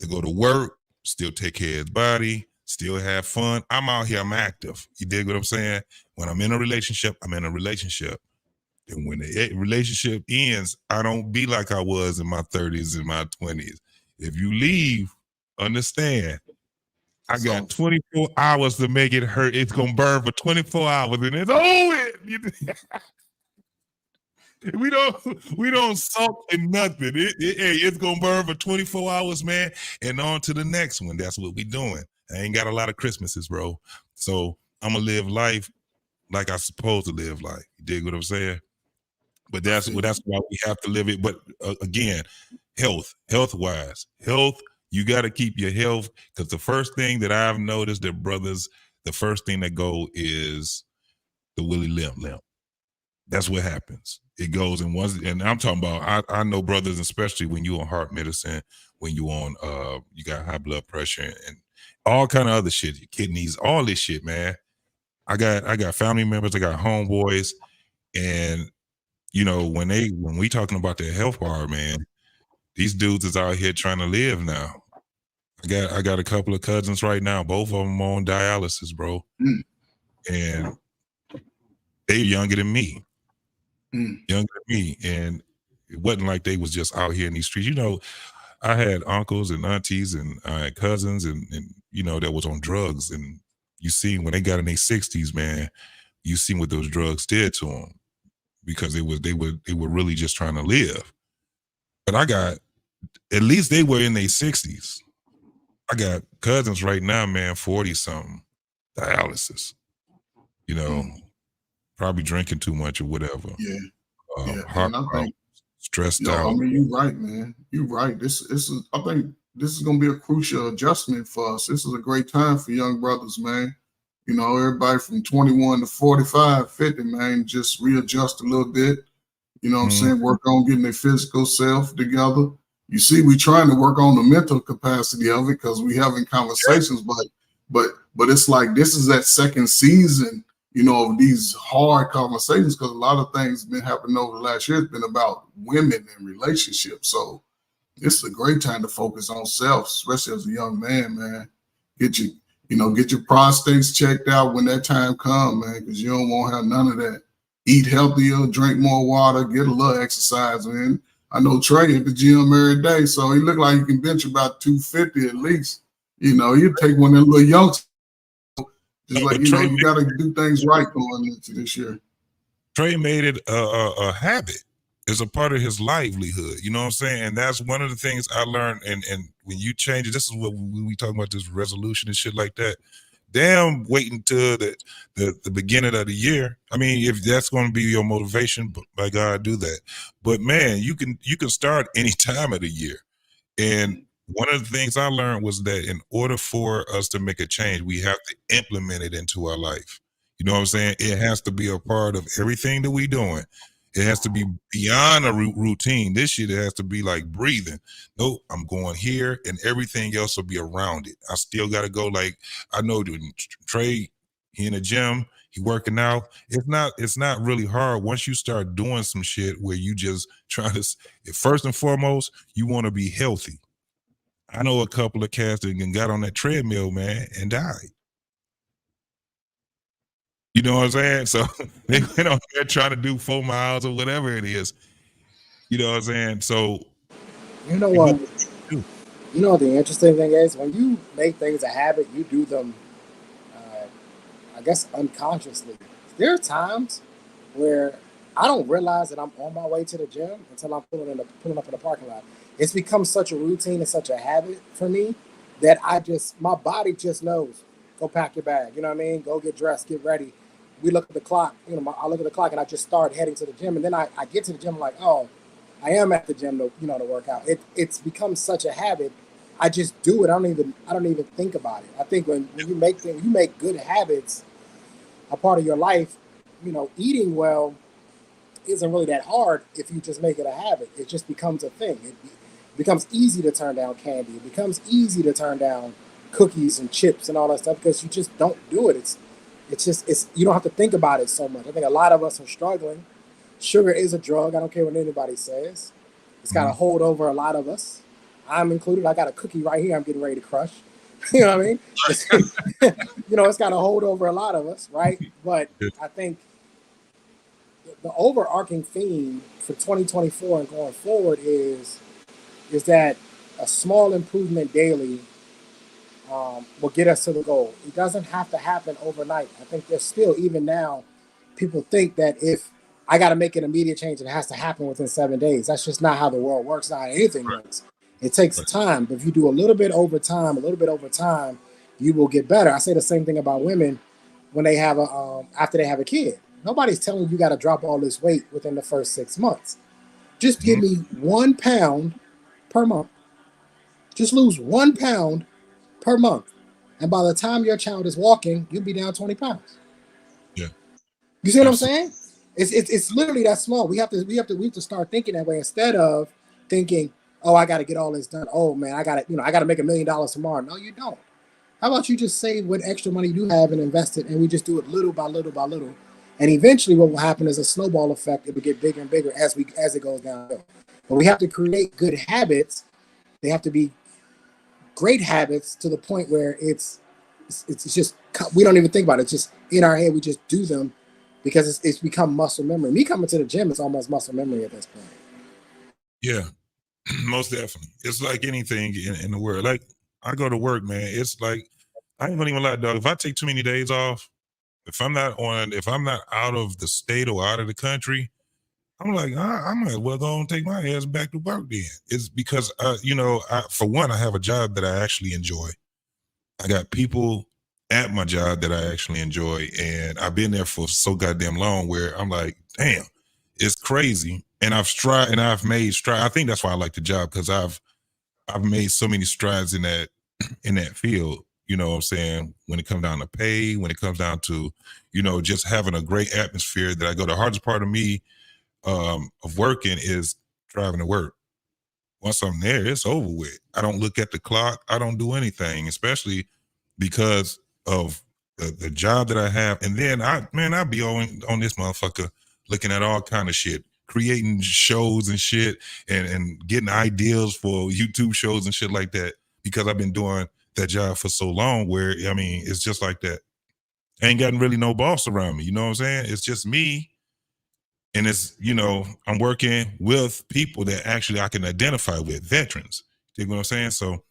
to go to work, still take care of his body, still have fun. I'm out here, I'm active. You dig what I'm saying? When I'm in a relationship, I'm in a relationship. And when the relationship ends, I don't be like I was in my 30s and my 20s. If you leave, understand, I got 24 hours to make it hurt. It's going to burn for 24 hours and it's over. We don't salt in nothing. It's going to burn for 24 hours, man, and on to the next one. That's what we doing. I ain't got a lot of Christmases, bro. So I'm going to live life like I'm supposed to live life. You dig what I'm saying? But that's why we have to live it. But again, health-wise, you got to keep your health, because the first thing that I've noticed that brothers, the first thing that go is the willy limp. That's what happens. It goes in one, and I'm talking about, I know brothers, especially when you on heart medicine, when you on, you got high blood pressure and all kind of other shit, your kidneys, all this shit, man. I got family members, I got homeboys, and when we talking about their health part, man, these dudes is out here trying to live now. I got a couple of cousins right now, both of them on dialysis, bro. And they're younger than me. And it wasn't like they was just out here in these streets. I had uncles and aunties and I had cousins and that was on drugs. And you see when they got in their 60s, man, you see what those drugs did to them, because they were really just trying to live. But at least they were in their 60s. I got cousins right now, man, 40-something, dialysis. Probably drinking too much or whatever. Heart, stressed out. I mean, you're right, man. You're right. I think this is going to be a crucial adjustment for us. This is a great time for young brothers, man. Everybody from 21 to 45, 50, man, just readjust a little bit. You know what I'm saying? Work on getting their physical self together. you see, we trying to work on the mental capacity of it because we having conversations, but it's like this is that second season, you know, of these hard conversations because a lot of things been happening over the last year. It's been about women and relationships. So this is a great time to focus on self, especially as a young man. Get your prostates checked out when that time comes, man, because you don't want to have none of that. Eat healthier, drink more water, get a little exercise, man. I know Trey at the gym every day, so he look like he can bench about 250 at least. You know, you take one of them little youngsters. Just like, you know, you got to do things right going into this year. Trey made it a habit. It's a part of his livelihood. You know what I'm saying? And that's one of the things I learned. And when you change it, this is what we talk about, this resolution and shit like that. Damn, waiting till the beginning of the year. I mean, if that's going to be your motivation, by God, do that. But man, you can start any time of the year. And one of the things I learned was that in order for us to make a change, we have to implement it into our life. You know what I'm saying? It has to be a part of everything that we're doing. It has to be beyond a routine. This year, it has to be like breathing. No, I'm going here, and everything else will be around it. I still got to go. Like, I know Trey, he in the gym, he working out. It's not really hard once you start doing some shit where you just try to. First and foremost, you want to be healthy. I know a couple of cats that got on that treadmill, man, and died. You know what I'm saying? So they went on there trying to do 4 miles or whatever it is. You know what I'm saying? So you know what? You know what the interesting thing is? When you make things a habit, you do them, I guess, unconsciously. There are times where I don't realize that I'm on my way to the gym until I'm pulling up in the parking lot. It's become such a routine and such a habit for me that my body just knows. Go pack your bag. You know what I mean? Go get dressed, get ready. We look at the clock. You know, I look at the clock and I just start heading to the gym. And then I get to the gym like, oh, I am at the gym to work out. It's become such a habit. I just do it. I don't even think about it. I think when you make good habits a part of your life, you know, eating well isn't really that hard if you just make it a habit. It just becomes a thing. It becomes easy to turn down candy. It becomes easy to turn down cookies and chips and all that stuff because you just don't do it. It's you don't have to think about it so much. I think a lot of us are struggling. Sugar is a drug. I don't care what anybody says. It's got a hold over a lot of us. I'm included. I got a cookie right here I'm getting ready to crush. You know what I mean? It's got a hold over a lot of us, right? But I think the overarching theme for 2024 and going forward is that a small improvement daily will get us to the goal. It doesn't have to happen overnight. I think there's still, even now, people think that if I got to make an immediate change, it has to happen within 7 days. That's just not how the world works, not how anything works. It takes time. But if you do a little bit over time, you will get better. I say the same thing about women when they have after they have a kid. Nobody's telling you got to drop all this weight within the first 6 months. Just give me 1 pound per month. Just lose 1 pound per month. And by the time your child is walking, you'll be down 20 pounds. Yeah. You see what I'm saying? It's literally that small. We have to start thinking that way instead of thinking, oh, I got to get all this done. Oh man, I got to make $1 million tomorrow. No, you don't. How about you just save what extra money you have and invest it, and we just do it little by little by little. And eventually what will happen is a snowball effect. It will get bigger and bigger as it goes downhill. But we have to create good habits. They have to be great habits to the point where it's just, we don't even think about it. It's just in our head. We just do them because it's become muscle memory. Me coming to the gym is almost muscle memory at this point. Yeah, most definitely. It's like anything in the world. Like I go to work, man. It's like, I ain't gonna even lie, dog. If I take too many days off, if I'm not out of the state or out of the country, I'm like, I might as well go and take my ass back to work then. It's because, for one, I have a job that I actually enjoy. I got people at my job that I actually enjoy. And I've been there for so goddamn long where I'm like, damn, it's crazy. And I've made strides. I think that's why I like the job, because I've made so many strides in that field. You know what I'm saying? When it comes down to pay, when it comes down to, just having a great atmosphere that I go. The hardest part of me of working is driving to work. once I'm there, it's over with. I don't look at the clock. I don't do anything, especially because of the job that I have. And then I be on this motherfucker looking at all kind of shit, creating shows and shit, and getting ideas for YouTube shows and shit like that, because I've been doing that job for so long, where, I mean, it's just like that. I ain't gotten really no boss around me. You know what I'm saying? It's just me. And it's, I'm working with people that actually I can identify with, veterans. You know what I'm saying? So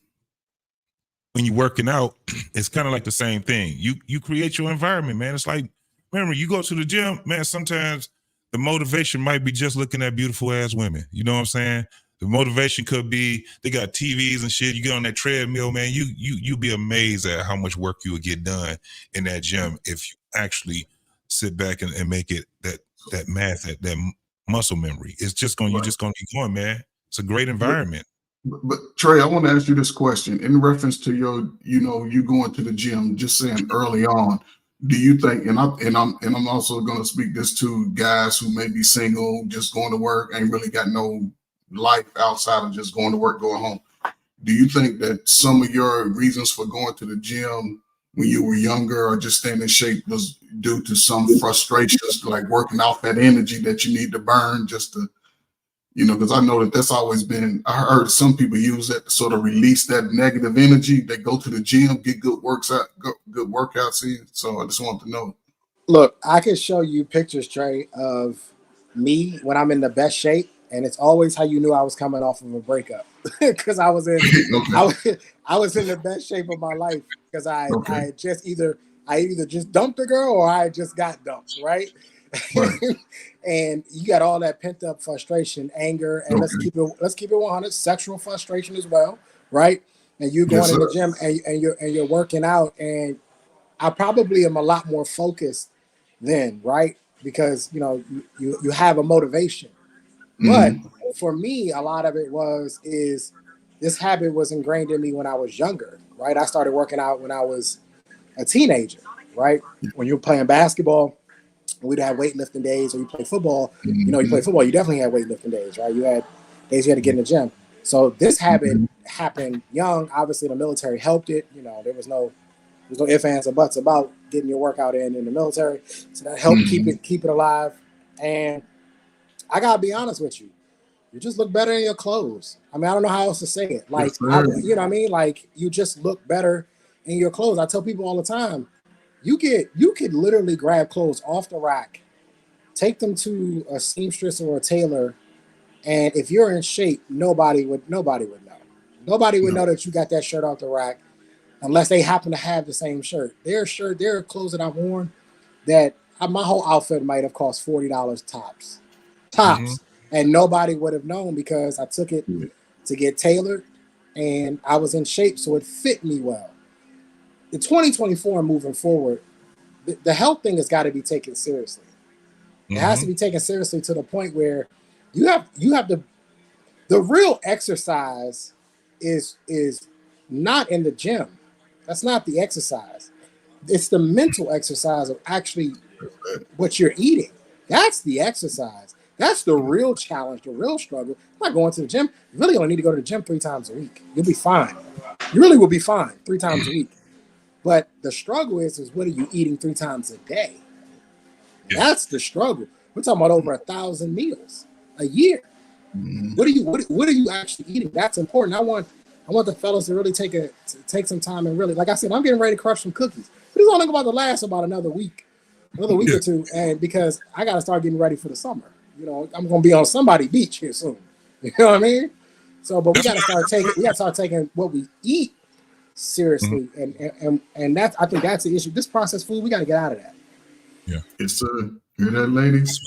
when you're working out, it's kind of like the same thing. You create your environment, man. It's like, remember, you go to the gym, man, sometimes the motivation might be just looking at beautiful ass women. You know what I'm saying? The motivation could be they got TVs and shit. You get on that treadmill, man. You be amazed at how much work you would get done in that gym if you actually sit back and make it that math, that muscle memory. It's just going, you're just going to keep going, man. It's a great environment. But Trey, I want to ask you this question in reference to your, you going to the gym. Just saying early on, do you think? And I'm also going to speak this to guys who may be single, just going to work, ain't really got no life outside of just going to work, going home. Do you think that some of your reasons for going to the gym when you were younger or just staying in shape was due to some frustrations, like working off that energy that you need to burn just to, because I know that's always been, I heard some people use that to sort of release that negative energy. They go to the gym, get good workouts in. So I just want to know. Look, I can show you pictures, Trey, of me when I'm in the best shape, and it's always how you knew I was coming off of a breakup, because I was in I was in the best shape of my life, because I either just dumped a girl or I just got dumped, right? And you got all that pent up frustration, anger, and let's keep it 100, sexual frustration as well, right? And you going in the gym and you're working out, and I probably am a lot more focused then, right? Because you have a motivation. But for me, a lot of it is this habit was ingrained in me when I was younger, right? I started working out when I was a teenager, right? When you were playing basketball, we'd have weightlifting days, or you play football. You play football, you definitely had weightlifting days, right? You had days you had to get in the gym. So this habit happened young. Obviously, the military helped it. There was no ifs, ands, or buts about getting your workout in the military. So that helped keep it alive. And I gotta be honest with you, you just look better in your clothes. I mean, I don't know how else to say it. Like, you know what I mean? Like, you just look better in your clothes. I tell people all the time, you could literally grab clothes off the rack, take them to a seamstress or a tailor, and if you're in shape, nobody would know. Nobody would know that you got that shirt off the rack unless they happen to have the same shirt. There are clothes that I've worn that my whole outfit might have cost $40 tops, and nobody would have known because I took it to get tailored, and I was in shape, so it fit me well. In 2024 moving forward, the health thing has got to be taken seriously. It has to be taken seriously to the point where you have the real exercise is not in the gym. That's not the exercise. It's the mental exercise of actually what you're eating. That's the exercise. That's the real challenge, the real struggle. I'm not going to the gym. You really only need to go to the gym 3 times a week. You'll be fine. You really will be fine 3 times a week. But the struggle is what are you eating 3 times a day? That's the struggle. We're talking about over 1,000 meals a year. What are you actually eating? That's important. I want the fellas to really take some time and really, like I said, I'm getting ready to crush some cookies. But it's only about to last about another week or 2, and because I got to start getting ready for the summer. I'm going to be on somebody beach here soon. You know what I mean? So, but we got to start taking what we eat seriously, and that's, I think that's the issue. This processed food, we got to get out of that. Yeah, it's hear that, ladies?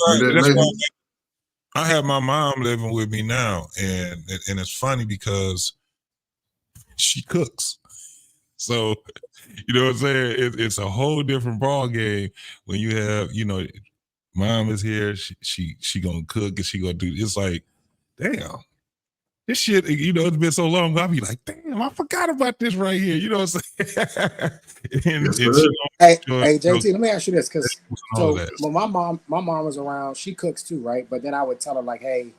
I have my mom living with me now, and it's funny because she cooks. So, you know what I'm saying? It's a whole different ball game when you have, mom is here. She gonna cook and she gonna do. It's like, damn, this shit. It's been so long. I'll be like, damn, I forgot about this right here. You know what I'm saying? Hey, JT, let me ask you this, because when my mom was around, she cooks too, right? But then I would tell her like, hey,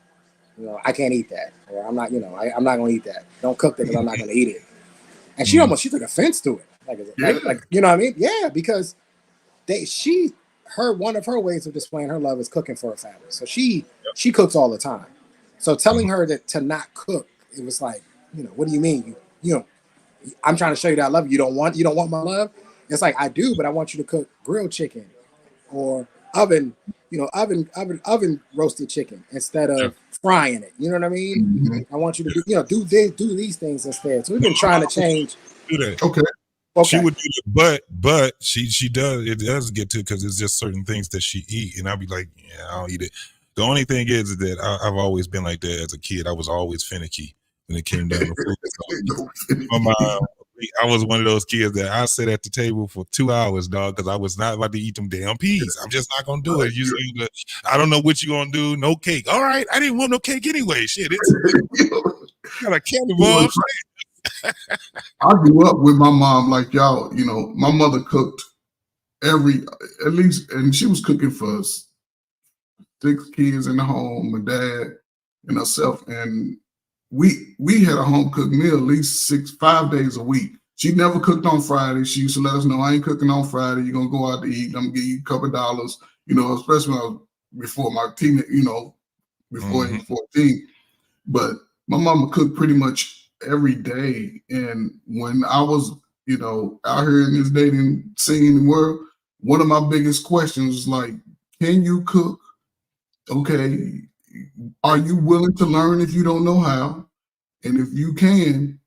You know, I can't eat that, or I'm not, you know, I'm not gonna eat that. Don't cook that because I'm not gonna eat it. And she took offense to it, like you know what I mean? Yeah, because one of her ways of displaying her love is cooking for her family. So she cooks all the time. So telling her that to not cook, it was like, you know, what do you mean? You know, I'm trying to show you that I love you. You don't want my love? It's like, I do, but I want you to cook grilled chicken or oven roasted chicken instead of frying it. You know what I mean? I want you to do these things instead. So we've been trying to change. Do that. Okay. She would do it, but she does. It does get to because it's just certain things that she eat, and I'll be like, yeah, I don't eat it. The only thing is that I've always been like that as a kid. I was always finicky when it came down to food. My mom, I was one of those kids that I sit at the table for 2 hours, dog, because I was not about to eat them damn peas. I'm just not gonna do it. I don't know what you're gonna do. No cake. All right, I didn't want no cake anyway. Shit, it's got a candy bar. I grew up with my mom like y'all. You know, my mother cooked at least, and she was cooking for us. 6 kids in the home, my dad and herself, and we had a home cooked meal at least 5 days a week. She never cooked on Friday. She used to let us know, I ain't cooking on Friday. You're gonna go out to eat. I'm gonna give you a couple of dollars. You know, especially when I was before my teen, you know, before I was 14. But my mama cooked pretty much every day. And when I was, you know, out here in this dating scene world, one of my biggest questions was like, can you cook? Okay, are you willing to learn if you don't know how? And if you can,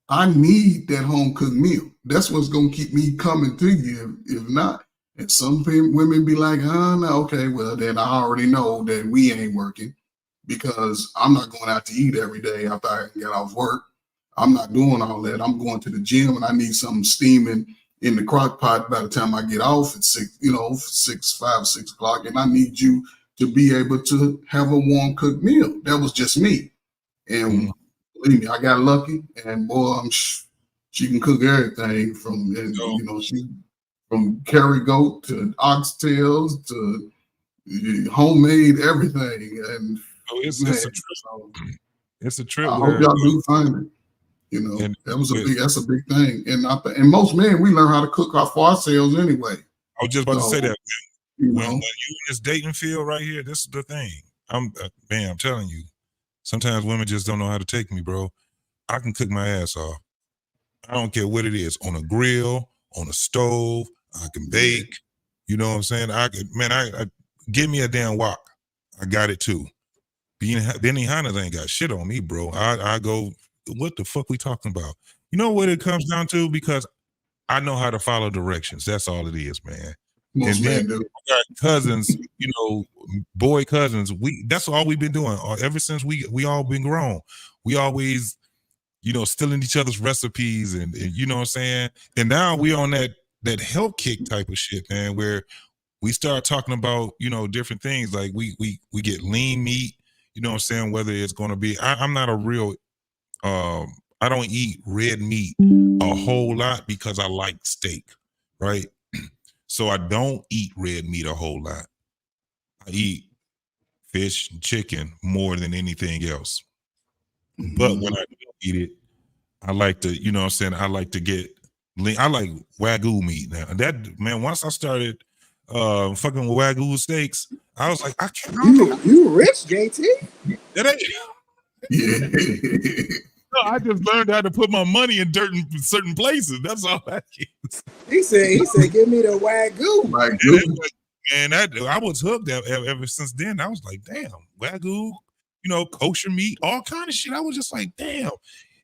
I need that home cooked meal. That's what's gonna keep me coming to you. If not, and some women be like, oh no, okay, well then I already know that we ain't working because I'm not going out to eat every day after I get off work. I'm not doing all that. I'm going to the gym and I need something steaming in the crock pot by the time I get off at 6 o'clock, and I need you to be able to have a warm cooked meal. That was just me. And believe me, I got lucky, and boy, she can cook everything from, you know, from curry goat to oxtails to homemade everything. And it's a trip. It's a trip. I hope y'all do find it. You know, and that's a big thing. And most men, we learn how to cook for ourselves anyway. I was just about to say that. You when you in this dating field right here, this is the thing. I'm telling you, sometimes women just don't know how to take me, bro. I can cook my ass off. I don't care what it is, on a grill, on a stove. I can bake. You know what I'm saying? I give me a damn wok. I got it too. Benihana's ain't got shit on me, bro. I go, what the fuck we talking about? You know what it comes down to? Because I know how to follow directions. That's all it is, man. Most men do. I got cousins, you know, boy cousins. That's all we've been doing ever since we all been grown. We always, you know, stealing each other's recipes and you know what I'm saying. And now we on that health kick type of shit, man, where we start talking about, you know, different things like we get lean meat. You know what I'm saying? Whether it's going to be, I'm not a real, I don't eat red meat a whole lot because I like steak, right? So I don't eat red meat a whole lot. I eat fish and chicken more than anything else. But when I do eat it, I like to, you know what I'm saying? I like to get, I like Wagyu meat now. And that, man, once I started fucking with Wagyu steaks, I was like, I can't. You rich, JT? That ain't. Yeah. No, I just learned how to put my money in certain places. That's all that is. He said, give me the Wagyu. And I was hooked ever since then. I was like, damn, Wagyu, you know, kosher meat, all kind of shit. I was just like, damn,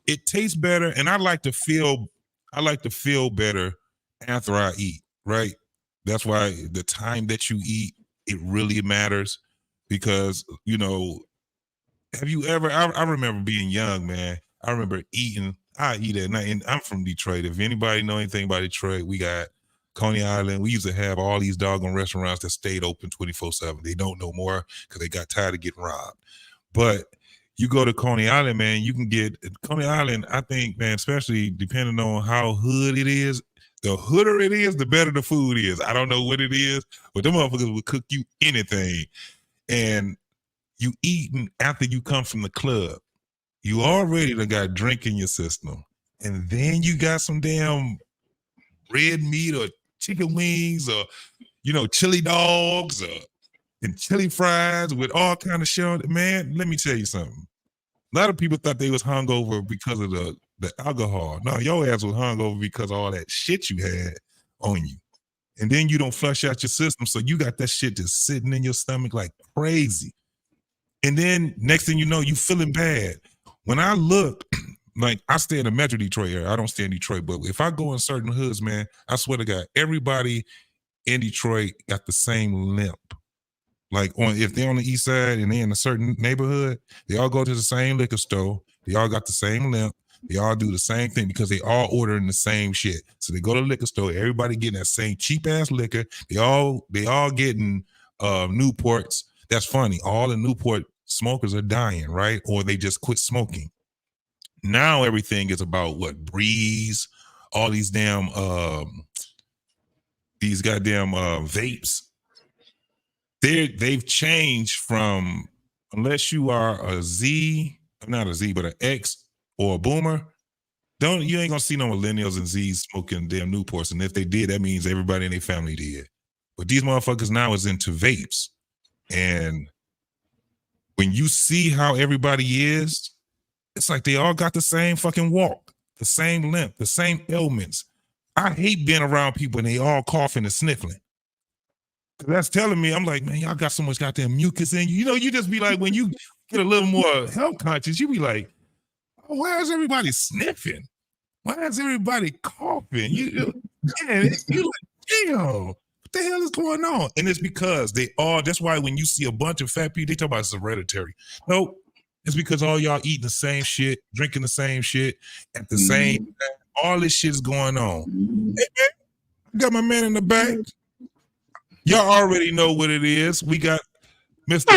it tastes better. And I like to feel better after I eat, right? That's why the time that you eat, it really matters because, you know, have you ever, I remember being young, man. I remember I eat at night, and I'm from Detroit. If anybody know anything about Detroit, we got Coney Island. We used to have all these doggone restaurants that stayed open 24/7. They don't no more because they got tired of getting robbed. But you go to Coney Island, man, you can get Coney Island, I think, man, especially depending on how hood it is, the hooder it is, the better the food is. I don't know what it is, but them motherfuckers will cook you anything. And you eating after you come from the club. You already done got drink in your system. And then you got some damn red meat or chicken wings or, chili dogs and chili fries with all kind of shit on it. Man, let me tell you something. A lot of people thought they was hungover because of the alcohol. No, your ass was hungover because of all that shit you had on you. And then you don't flush out your system. So you got that shit just sitting in your stomach like crazy. And then next thing you know, you feeling bad. When I look, like I stay in the Metro Detroit area. I don't stay in Detroit, but if I go in certain hoods, man, I swear to God, everybody in Detroit got the same limp. Like if they're on the east side and they're in a certain neighborhood, they all go to the same liquor store. They all got the same limp. They all do the same thing because they all ordering the same shit. So they go to the liquor store. Everybody getting that same cheap ass liquor. They all getting Newports. That's funny. All the Newport smokers are dying, right? Or they just quit smoking. Now everything is about what? Breeze, all these damn these goddamn vapes. They've changed from, unless you are a Z, not a Z, but an X or a boomer, you ain't gonna see no millennials and Z's smoking damn Newports. And if they did, that means everybody in their family did. But these motherfuckers now is into vapes. And when you see how everybody is, it's like they all got the same fucking walk, the same limp, the same ailments. I hate being around people and they all coughing and sniffling. That's telling me, I'm like, man, y'all got so much goddamn mucus in you. You just be like, when you get a little more health conscious, you be like, oh, why is everybody sniffing? Why is everybody coughing? You're like, damn, what the hell is going on? And it's because that's why when you see a bunch of fat people, they talk about it's hereditary. Nope. It's because all y'all eating the same shit, drinking the same shit at the same time. All this shit is going on. Hey, man, I got my man in the back. Y'all already know what it is. We got Mr.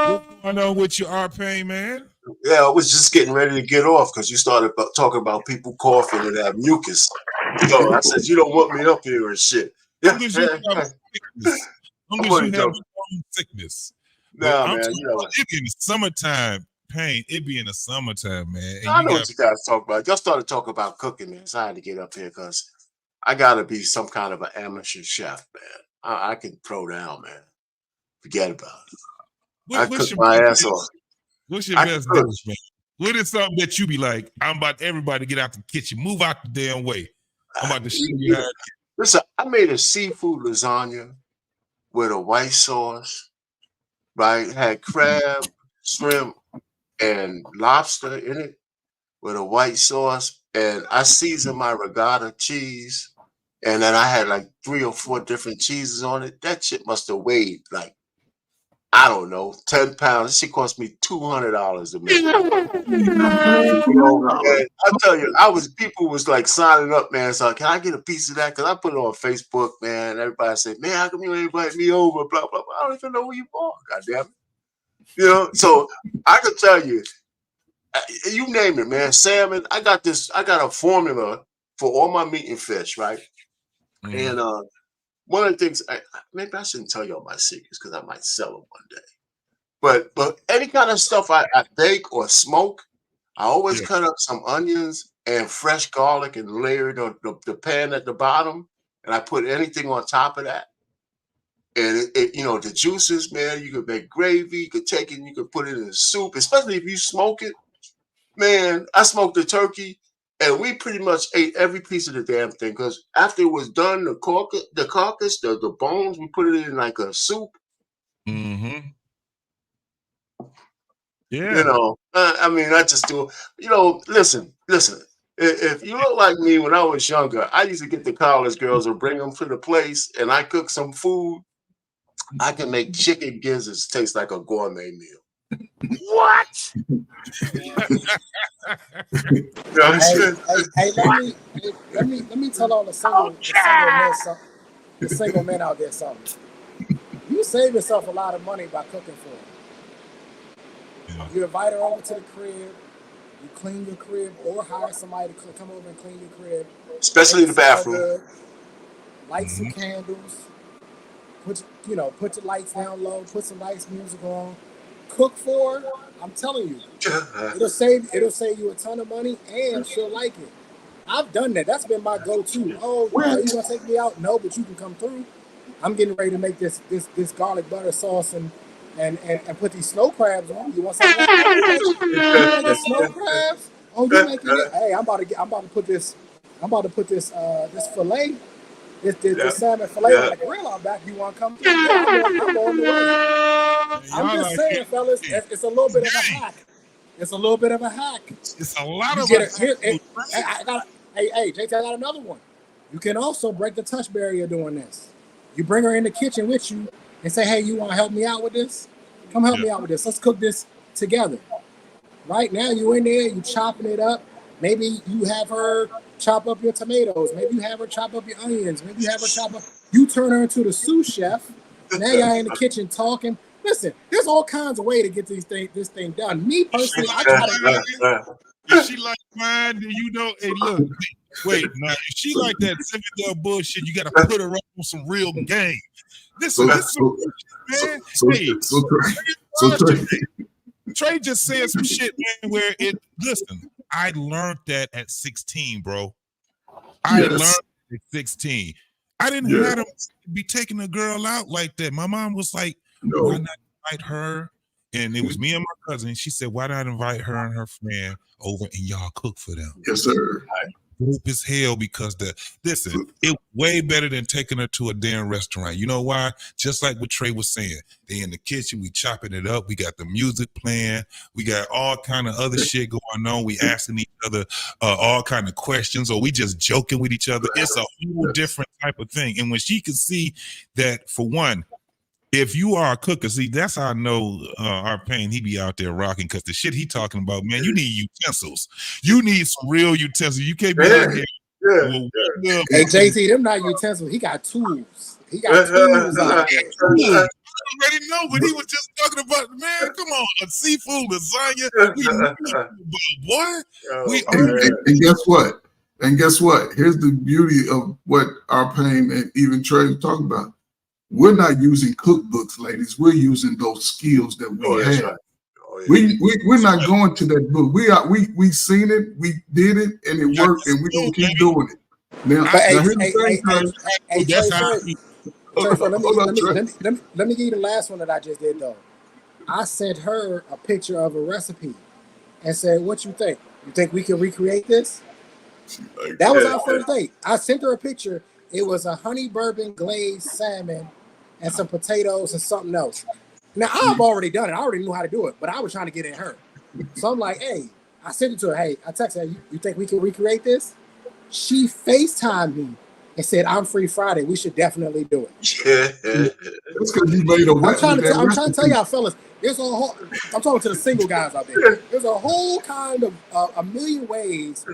What's going on with your R-Pain, man? Yeah, I was just getting ready to get off because you started talking about people coughing and have mucus. I said, you don't want me up here and shit. Yeah. You have sickness. Nah, man, it be in the summertime, Pain. It be in the summertime, man. And I know what you guys talk about. Y'all started talking about cooking, man. So I had to get up here because I gotta be some kind of an amateur chef, man. I can throw down, man. Forget about it. I cook my ass off. What's your best dish, man? What is something that you be like, I'm about everybody to get out the kitchen, move out the damn way. I'm about to show you how. Listen, I made a seafood lasagna with a white sauce, right? Had crab, shrimp, and lobster in it with a white sauce. And I seasoned my regatta cheese. And then I had like 3 or 4 different cheeses on it. That shit must have weighed like, I don't know, 10 pounds. This shit cost me $200 to make. I tell you, people was like signing up, man. So can I get a piece of that? Because I put it on Facebook, man. Everybody said, man, how come you ain't invite me over? Blah, blah, blah. I don't even know who you are, goddamn it. So I can tell you, you name it, man. Salmon. I got a formula for all my meat and fish, right? And one of the things, maybe I shouldn't tell y'all my secrets because I might sell them one day. But any kind of stuff I bake or smoke, I always cut up some onions and fresh garlic and layer it on the pan at the bottom, and I put anything on top of that. And the juices, man, you could make gravy, you could take it, and you could put it in a soup, especially if you smoke it. Man, I smoked the turkey. And we pretty much ate every piece of the damn thing because after it was done, the carcass, the bones, we put it in like a soup. Mm-hmm. Yeah. I mean, I just do. Listen. If you look like me when I was younger, I used to get the college girls and bring them to the place, and I cook some food. I can make chicken gizzards taste like a gourmet meal. What? Hey, let me tell all the single men out there something. You save yourself a lot of money by cooking for them. Yeah. You invite her over to the crib, you clean your crib, or hire somebody to come over and clean your crib. Especially the bathroom. Light some candles, put the lights down low, put some nice music on, cook for her. I'm telling you, it'll save you a ton of money, and she'll like it. I've done that. That's been my go-to. Oh, are you gonna take me out? No, but you can come through. I'm getting ready to make this garlic butter sauce and put these snow crabs on. You want something like that? You making snow crabs? Oh, you making it? Hey, I'm about to put this fillet, this salmon fillet on the grill out back. You want to come through? Yeah, I'm on the way. I'm just saying, fellas, it's a little bit of a hack. It's a little bit of a hack. It's a lot of Hey, JT, I got another one. You can also break the touch barrier doing this. You bring her in the kitchen with you and say, hey, you want to help me out with this? Come help me out with this. Let's cook this together. Right now, you're in there, you chopping it up. Maybe you have her chop up your tomatoes. Maybe you have her chop up your onions. Maybe you have her chop up. You turn her into the sous chef. Now y'all in the kitchen talking. Listen, there's all kinds of ways to get this thing done. Me personally, I try to. If she like mine, then you know, hey, look, wait, now if she like that Zinfandel bullshit, you got to put her up on some real game. This is man. Trey just said some shit, man, where listen, I learned that at 16, bro. I learned at 16. I didn't have to be taking a girl out like that. My mom was like, why not invite her? And it was me and my cousin. She said, why not invite her and her friend over and y'all cook for them? Yes, sir. Dope as hell, because listen, it's way better than taking her to a damn restaurant. You know why? Just like what Trey was saying, they in the kitchen, we chopping it up, we got the music playing, we got all kind of other shit going on, we asking each other all kind of questions, or we just joking with each other. It's a whole different type of thing. And when she can see that, for one, if you are a cooker, see, that's how I know our Pain, he be out there rocking, because the shit he talking about, man, you need utensils. You need some real utensils. You can't be out here. Hey, JT, them not utensils. He got tools. He got tools out there. I already know, but he was just talking about, man, come on, a seafood lasagna. And guess what? And guess what? Here's the beauty of what our Pain and even Trey was talking about. We're not using cookbooks, ladies. We're using those skills that we have. Right. We're not going to that book. We seen it, we did it, and it worked, and we're gonna keep doing it. Now, let me give you the last one that I just did though. I sent her a picture of a recipe and said, "What you think? You think we can recreate this?" That was our first date. I sent her a picture. It was a honey bourbon glazed salmon and some potatoes and something else. Now, I've already done it. I already knew how to do it, but I was trying to get at her. So I'm like, hey, I sent it to her. Hey, I texted her, you think we can recreate this? She FaceTimed me and said, I'm free Friday. We should definitely do it. That's because you made I'm trying to tell y'all fellas, there's a whole, I'm talking to the single guys out there. There's a whole kind of a million ways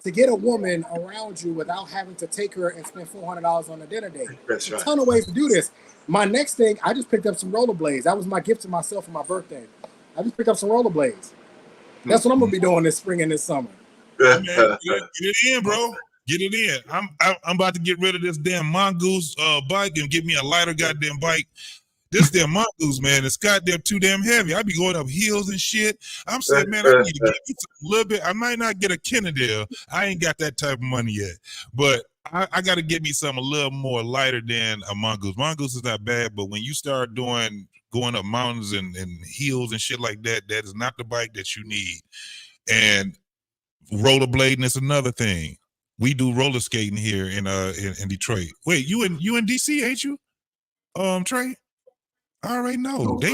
to get a woman around you without having to take her and spend $400 on a dinner date. There's a ton of ways to do this. My next thing, I just picked up some rollerblades. That was my gift to myself for my birthday. I just picked up some rollerblades. That's what I'm gonna be doing this spring and this summer. Man, get it in, bro. Get it in. I'm about to get rid of this damn mongoose bike and get me a lighter goddamn bike. This damn mongoose, man, it's goddamn too damn heavy. I be going up hills and shit. I'm saying, man, I need to get a little bit. I might not get a Kennedale. I ain't got that type of money yet, but I got to get me something a little more lighter than a mongoose. Mongoose is not bad, but when you start going up mountains and hills and shit like that, that is not the bike that you need. And rollerblading is another thing. We do roller skating here in Detroit. Wait, you in DC, ain't you? Trey? I already know. They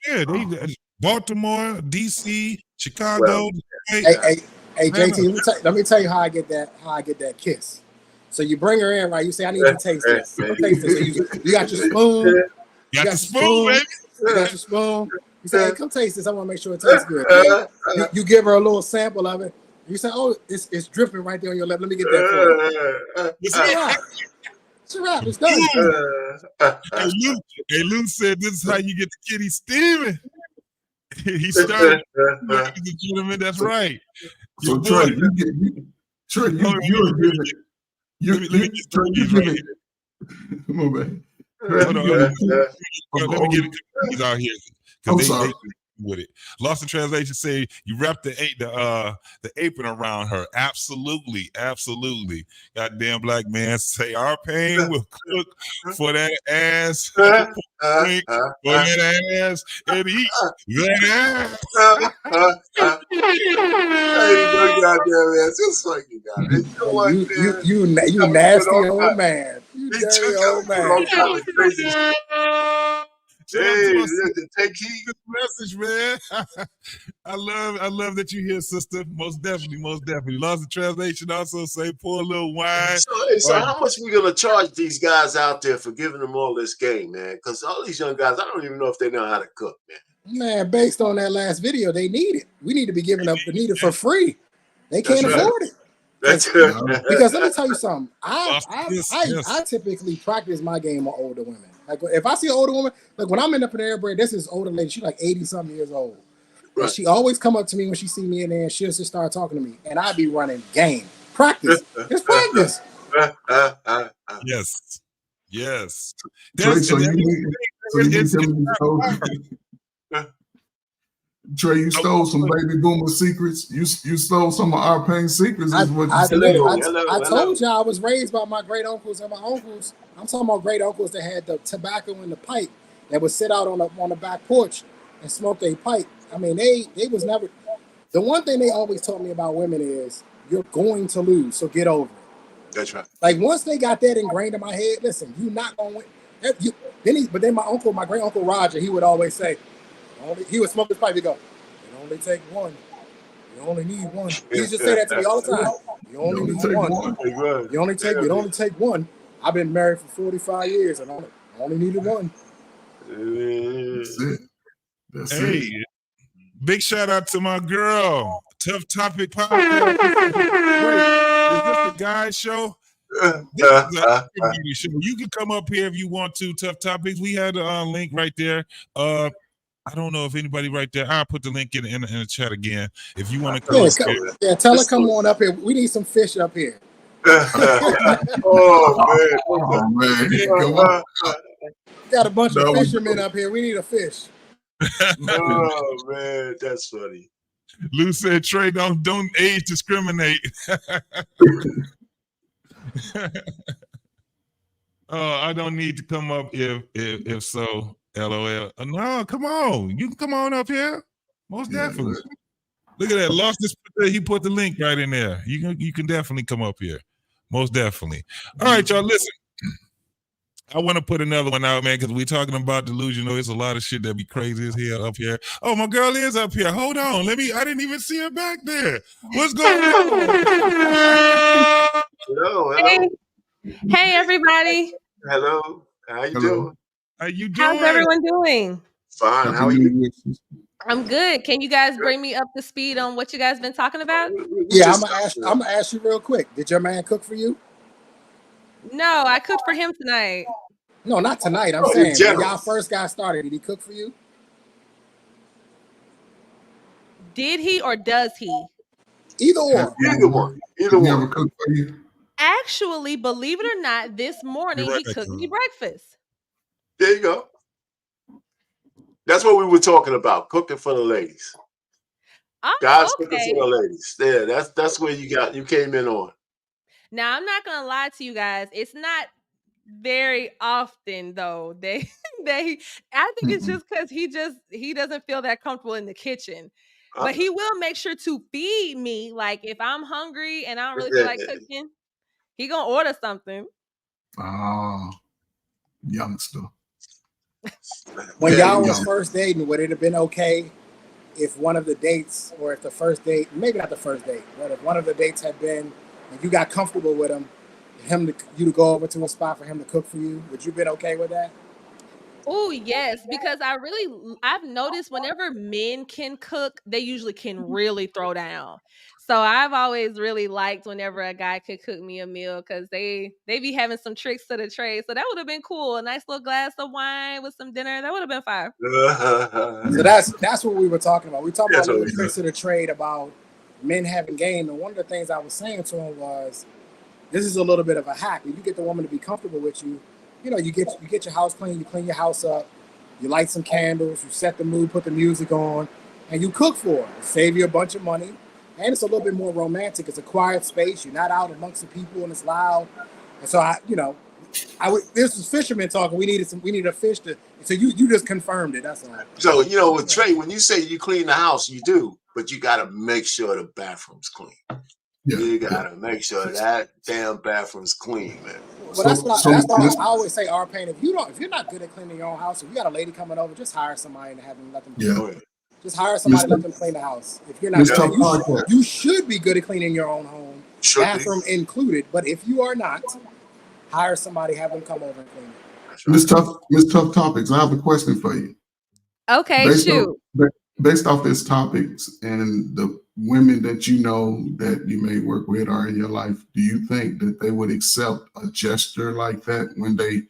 there. They Baltimore, DC, Chicago. Hey, JT, let me tell you how I get that kiss. So you bring her in, right? You say, I need to taste this. So you got your spoon. You got the spoon, baby. You got your spoon. You say, hey, come taste this. I want to make sure it tastes good. You give her a little sample of it. You say, oh, it's dripping right there on your lip. Let me get that for you. It's a wrap. It's a wrap. It's done. Hey, Luke said this is how you get the kitty steaming. He started, ladies and gentlemen, that's right. So Trey, Trey, you're giving. Come on, man. Hold on, let me get it out here I'm because sorry. they with it. Lost in translation say you wrap the apron around her. Absolutely. Goddamn black man say our pain will cook for that ass. Drink for that ass and eat that ass. Hey, you goddamn ass. Just like you got it. You know what, man? You nasty old man. You dirty old man. All kind of crazy shit. Shout out to Hey, my listen, take heed. good message, man. I love that you here, sister. Most definitely. Lost in translation also say pour a little wine. So how much we gonna charge these guys out there for giving them all this game, man? Because all these young guys, I don't even know if they know how to cook, man. Man, based on that last video, they need it. We need to be giving up the need it for free. They can't afford it. Because let me tell you something. I typically practice my game on older women. Like if I see an older woman, like when I'm in the Panera Bread, this is older lady. She's like 80-something years old. Right. And she always come up to me when she see me in there and she'll just start talking to me. And I be running game. Practice. It's practice. Yes. Trey, so you need Trey, you stole some baby boomer secrets. You stole some of our pain secrets. Is what you said. I told you I was raised by my great uncles and my uncles. I'm talking about great uncles that had the tobacco in the pipe that would sit out on the back porch and smoke a pipe. I mean, they was never. The one thing they always taught me about women is you're going to lose, so get over it. That's right. Like once they got that ingrained in my head, listen, you're not gonna win. Then my great uncle Roger, he would always say. He would smoke his pipe. He'd go, "It only take one. You only need one." He used to say that to me all the time. You only need one. You only take one. I've been married for 45 years and I only needed one. That's it. Big shout out to my girl. Tough Topic Podcast. Is this the guy show? You can come up here if you want to. Tough Topics. We had a link right there. I don't know if anybody right there. I'll put the link in the chat again. If you want to come up here. Tell her come on up here. We need some fish up here. Oh man. Got a bunch of fishermen up here. We need a fish. Oh man, that's funny. Lou said, Trey, don't age discriminate. I don't need to come up if so. LOL. No, come on. You can come on up here. Most definitely. Look at that. Lost this. He put the link right in there. You can definitely come up here. Most definitely. All right, y'all. Listen. I want to put another one out, man, because we're talking about delusional. There's a lot of shit that be crazy as hell up here. Oh, my girl is up here. Hold on. I didn't even see her back there. What's going on? Hello. Hey, everybody. Hello. How you doing? How you doing? How's everyone doing? Fine. How are you? I'm good. Can you guys bring me up to speed on what you guys been talking about? Yeah, I'm gonna ask you real quick. Did your man cook for you? No, I cooked for him tonight. No, not tonight. I'm saying when y'all first got started, did he cook for you? Did he or does he? Either or. Either one. Never cooked for you. Actually, believe it or not, this morning he cooked me breakfast. There you go. That's what we were talking about, cooking for the ladies. Oh, Guys okay. cooking for the ladies. Yeah, that's where you came in on. Now, I'm not gonna lie to you guys. It's not very often though. I think it's just because he doesn't feel that comfortable in the kitchen. But he will make sure to feed me. Like if I'm hungry and I don't really feel like cooking, he gonna order something. Oh, youngster. When y'all was first dating, would it have been okay if one of the dates, or if the first date, maybe not the first date, but if one of the dates had been, and you got comfortable with you to go over to a spot for him to cook for you, would you been okay with that? Oh, yes, because I've noticed whenever men can cook, they usually can really throw down. So I've always really liked whenever a guy could cook me a meal because they be having some tricks to the trade. So that would have been cool. A nice little glass of wine with some dinner. That would have been fine. So that's what we were talking about. We talked about little tricks to the trade about men having game. And one of the things I was saying to him was, this is a little bit of a hack. If you get the woman to be comfortable with you, you get your house clean, you clean your house up, you light some candles, you set the mood, put the music on, and you cook for her. Save you a bunch of money, and it's a little bit more romantic. It's a quiet space. You're not out amongst the people, and it's loud. And so this was fishermen talking. We needed a fish to. So you just confirmed it. That's all. So with Trey, when you say you clean the house, you do, but you got to make sure the bathroom's clean. Yeah, you got to make sure that damn bathroom's clean, man. Well, that's why I always say, R-Pain, if you're not good at cleaning your own house, if you got a lady coming over, just hire somebody and have them let them. Yeah. Just hire somebody and let them clean the house. If you're not, you should be good at cleaning your own home, bathroom included. But if you are not, hire somebody, have them come over and clean it. Miss Tough Topics, I have a question for you. Okay, shoot. Based off this topics and the women that you know that you may work with or in your life, do you think that they would accept a gesture like that when they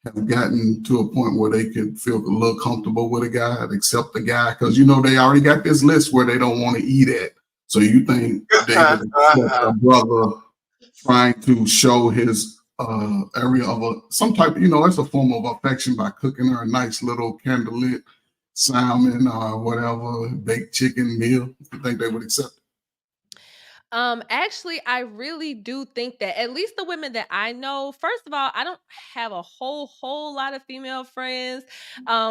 have gotten to a point where they could feel a little comfortable with a guy, accept the guy? Because they already got this list where they don't want to eat at. So you think they would accept a brother trying to show his area of some type, that's a form of affection by cooking her a nice little candlelit salmon or whatever, baked chicken meal? You think they would accept it? Actually, I really do think that at least the women that I know, first of all, I don't have a whole lot of female friends,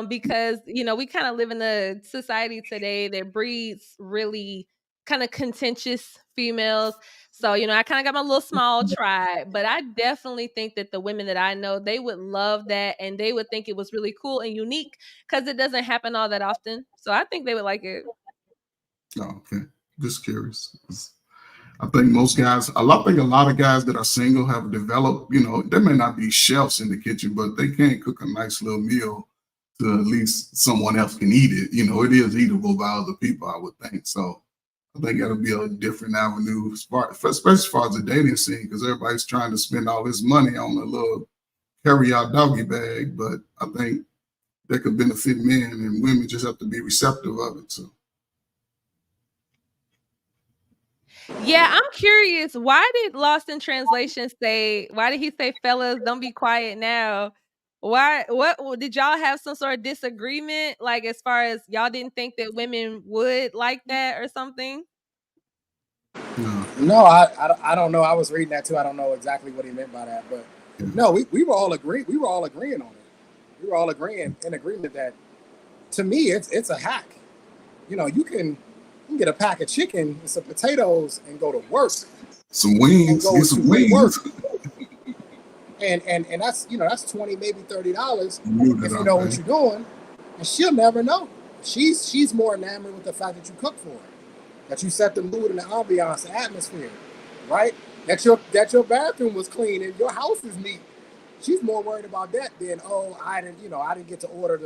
because, we kind of live in a society today that breeds really kind of contentious females. So, I kind of got my little small tribe, but I definitely think that the women that I know, they would love that, and they would think it was really cool and unique because it doesn't happen all that often. So I think they would like it. Oh, okay. Just curious. I think a lot of guys that are single have developed, there may not be chefs in the kitchen, but they can cook a nice little meal to at least someone else can eat it. It is eatable by other people, I would think. So I think that'll be a different avenue, especially as far as the dating scene, because everybody's trying to spend all this money on a little carry-out doggy bag. But I think that could benefit men, and women just have to be receptive of it. So. Yeah, I'm curious. Why did Lost in Translation why did he say, fellas, don't be quiet now? Why, what did y'all have some sort of disagreement? Like, as far as y'all didn't think that women would like that or something? No, I don't know. I was reading that too. I don't know exactly what he meant by that, but no, we were all agreeing. We were all agreeing on it. We were all agreeing in agreement that, to me, it's a hack. You can get a pack of chicken and some potatoes and go to work. Some wings. Get some wings. And that's that's $20, maybe $30 if you know what you're doing. And she'll never know. She's more enamored with the fact that you cook for her, that you set the mood and the ambiance, the atmosphere, right? That your bathroom was clean and your house is neat. She's more worried about that than, I didn't get to order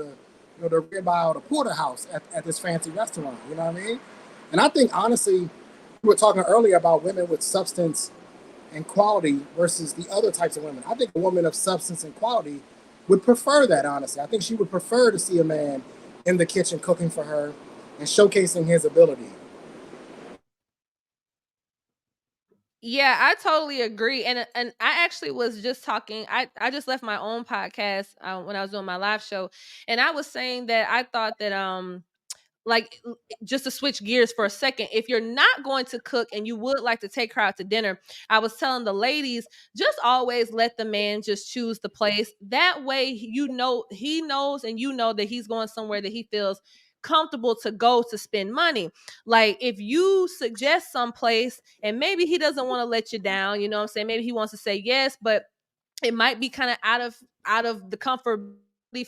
the ribeye or the porterhouse at this fancy restaurant. You know what I mean? And I think, honestly, we were talking earlier about women with substance and quality versus the other types of women. I think a woman of substance and quality would prefer that, honestly. I think she would prefer to see a man in the kitchen cooking for her and showcasing his ability. Yeah, I totally agree. And I actually was just talking. I just left my own podcast when I was doing my live show, and I was saying that I thought that like, just to switch gears for a second, if you're not going to cook and you would like to take her out to dinner, I was telling the ladies, just always let the man just choose the place. That way, he knows, and that he's going somewhere that he feels comfortable to go to spend money. Like, if you suggest some place and maybe he doesn't want to let you down, you know what I'm saying? Maybe he wants to say yes, but it might be kind of out of the comfort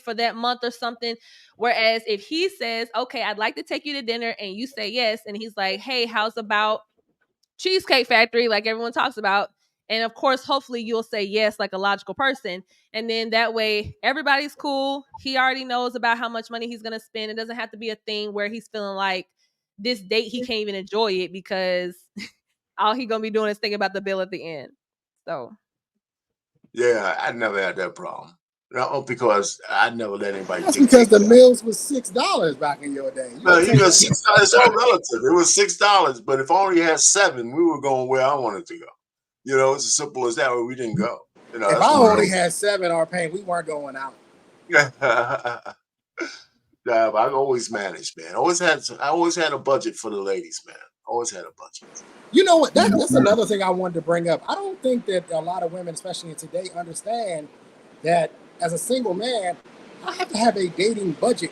for that month or something. Whereas if he says, okay, I'd like to take you to dinner, and you say yes, and he's like, hey, how's about Cheesecake Factory, like everyone talks about? And of course, hopefully you'll say yes, like a logical person. And then that way everybody's cool. He already knows about how much money he's going to spend. It doesn't have to be a thing where he's feeling like this date, he can't even enjoy it because all he's going to be doing is thinking about the bill at the end. So. Yeah, I never had that problem. No, because I never let anybody. That's because the meals was $6 back in your day. No, $6. It's all relative. It was $6, but if I only had 7, we were going where I wanted to go. It's as simple as that. Where we didn't go. You know, If that's I one of only those. had 7 or paying, we weren't going out. Yeah, but I've always managed, man. I always had a budget for the ladies, man. Always had a budget. You know what? That's another thing I wanted to bring up. I don't think that a lot of women, especially in today, understand that as a single man, I have to have a dating budget.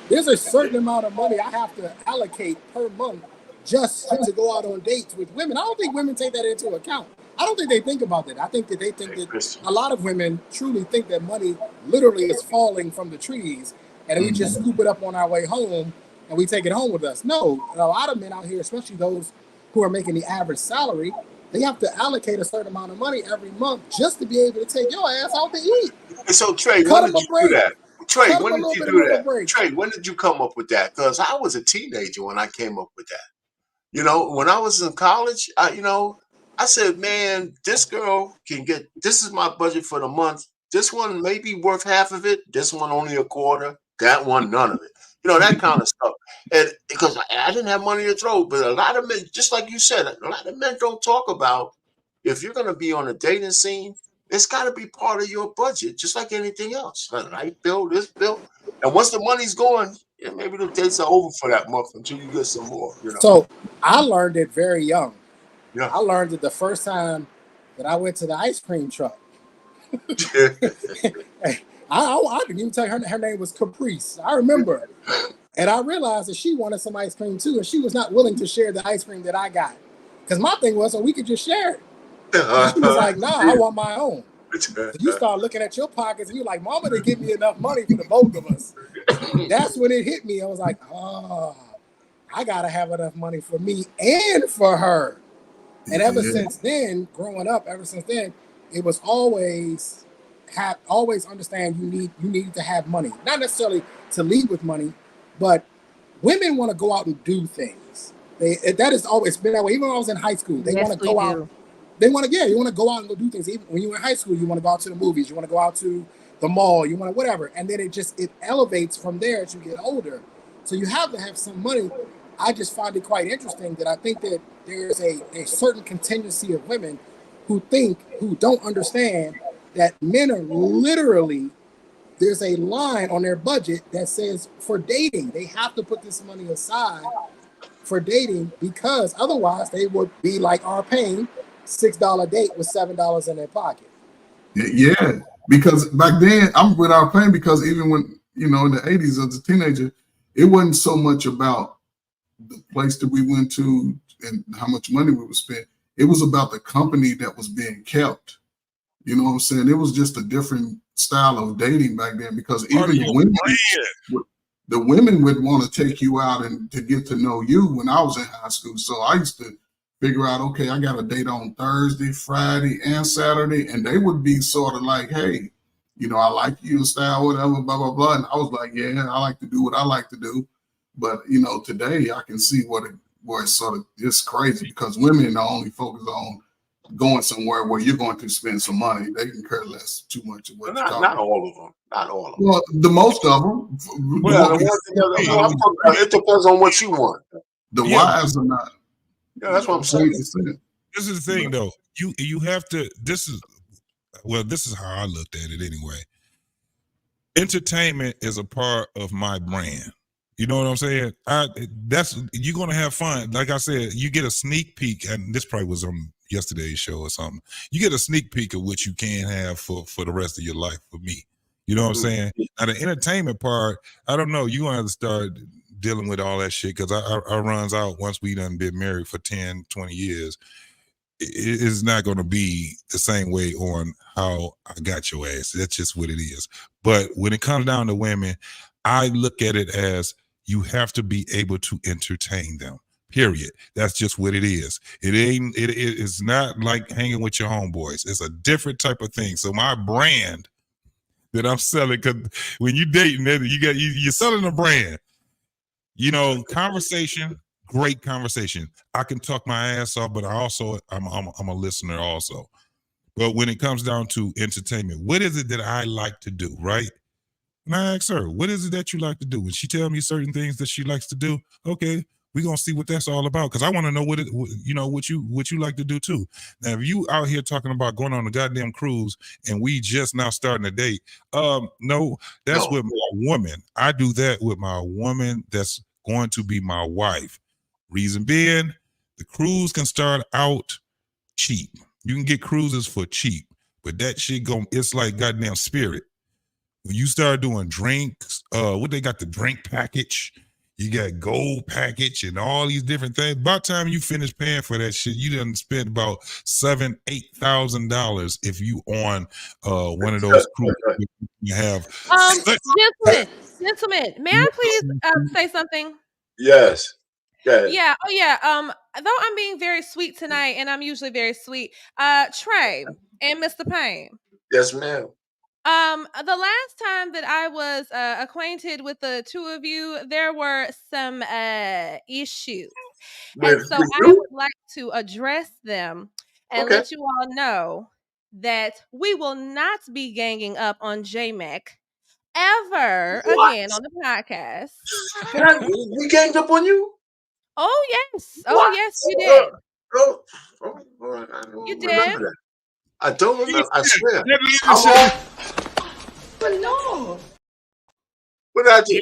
There's a certain amount of money I have to allocate per month just to go out on dates with women. I don't think women take that into account. I don't think they think about that. I think that they think that a lot of women truly think that money literally is falling from the trees and we just scoop it up on our way home and we take it home with us. No, a lot of men out here, especially those who are making the average salary, they have to allocate a certain amount of money every month just to be able to take your ass out to eat. And so, Trey, Cut when them did a you do break. that? Trey, Cut them when a did little you bit do of a that? break. Trey, when did you come up with that? Because I was a teenager when I came up with that. You know, when I was in college, I said, man, this girl can get, this is my budget for the month. This one may be worth half of it. This one only a quarter. That one, none of it. You know, that kind of stuff. And because I didn't have money to throw, but a lot of men, just like you said, a lot of men don't talk about if you're going to be on a dating scene, it's got to be part of your budget, just like anything else. A light bill, this bill. And once the money's gone, yeah, maybe the dates are over for that month until you get some more, you know. So I learned it very young. Yeah. I learned it the first time that I went to the ice cream truck. I didn't even tell you her name was Caprice. I remember. And I realized that she wanted some ice cream too, and she was not willing to share the ice cream that I got. Because my thing was, we could just share it. And she was like, nah, I want my own. So you start looking at your pockets and you're like, Mama didn't give me enough money for the both of us. That's when it hit me. I was like, oh, I gotta have enough money for me and for her. And ever since then, growing up, it was always understand you need to have money. Not necessarily to lead with money, but women want to go out and do things. That has always been that way. Even when I was in high school, they want to go out. They want to, you want to go out and go do things. Even when you were in high school, you want to go out to the movies, you want to go out to the mall, you want to whatever. And then it elevates from there as you get older. So you have to have some money. I just find it quite interesting that I think that there's a certain contingency of women who don't understand that men are literally, there's a line on their budget that says for dating, they have to put this money aside for dating because otherwise they would be like our Payne, $6 date with $7 in their pocket. Yeah, because back then I'm with our Payne because even when, in the 80s as a teenager, it wasn't so much about the place that we went to and how much money we would spend. It was about the company that was being kept. You know what I'm saying? It was just a different style of dating back then because even the women would want to take you out and to get to know you when I was in high school. So I used to figure out, okay, I got a date on Thursday, Friday, and Saturday. And they would be sort of like, hey, I like your style, whatever, blah, blah, blah. And I was like, yeah, I like to do what I like to do. But, today I can see where it's sort of just crazy because women are only focused on going somewhere where you're going to spend some money. They can care less too much of what you're talking not about. all of them. Not all of them. Well, the most of them. Well, it depends on what you want. The wives are not. Yeah, that's what I'm saying. This is the thing, though. You have to. This is how I looked at it anyway. Entertainment is a part of my brand. You know what I'm saying? You're gonna have fun. Like I said, you get a sneak peek, and this probably was on yesterday's show or something. You get a sneak peek of what you can have for the rest of your life. For me, you know what I'm saying? Now the entertainment part, I don't know. You're gonna have to start dealing with all that shit because I runs out once we done been married for 10, 20 years. It is not going to be the same way on how I got your ass. That's just what it is. But when it comes down to women, I look at it as you have to be able to entertain them. Period. That's just what it is. It is not like hanging with your homeboys. It's a different type of thing. So my brand that I'm selling, because when you dating, you're selling a brand. Conversation. Great conversation. I can talk my ass off, but I'm a listener also. But when it comes down to entertainment, what is it that I like to do, right? And I ask her, what is it that you like to do? And she tell me certain things that she likes to do. Okay, We're gonna see what that's all about, because I want to know what you like to do too. Now, if you out here talking about going on a goddamn cruise and we just now starting a date, no, that's with my woman. I do that with my woman that's going to be my wife. Reason being, the cruise can start out cheap. You can get cruises for cheap, but that shit it's like goddamn Spirit. When you start doing drinks, what they got, the drink package, you got gold package and all these different things. By the time you finish paying for that shit, you done spent about $7,000-8,000 if you on one of those cruises. You have gentlemen, may I please say something? Yes. Okay. Yeah. Oh yeah. Though I'm being very sweet tonight, and I'm usually very sweet. Trey and Mr. Payne. Yes, ma'am. The last time that I was acquainted with the two of you, there were some issues. And so I would like to address them and let you all know that we will not be ganging up on J-Mac ever again on the podcast. We ganged up on you? Oh, yes. Oh, yes, you did. I You did? remember that. I don't remember. I swear. But no. What did I do?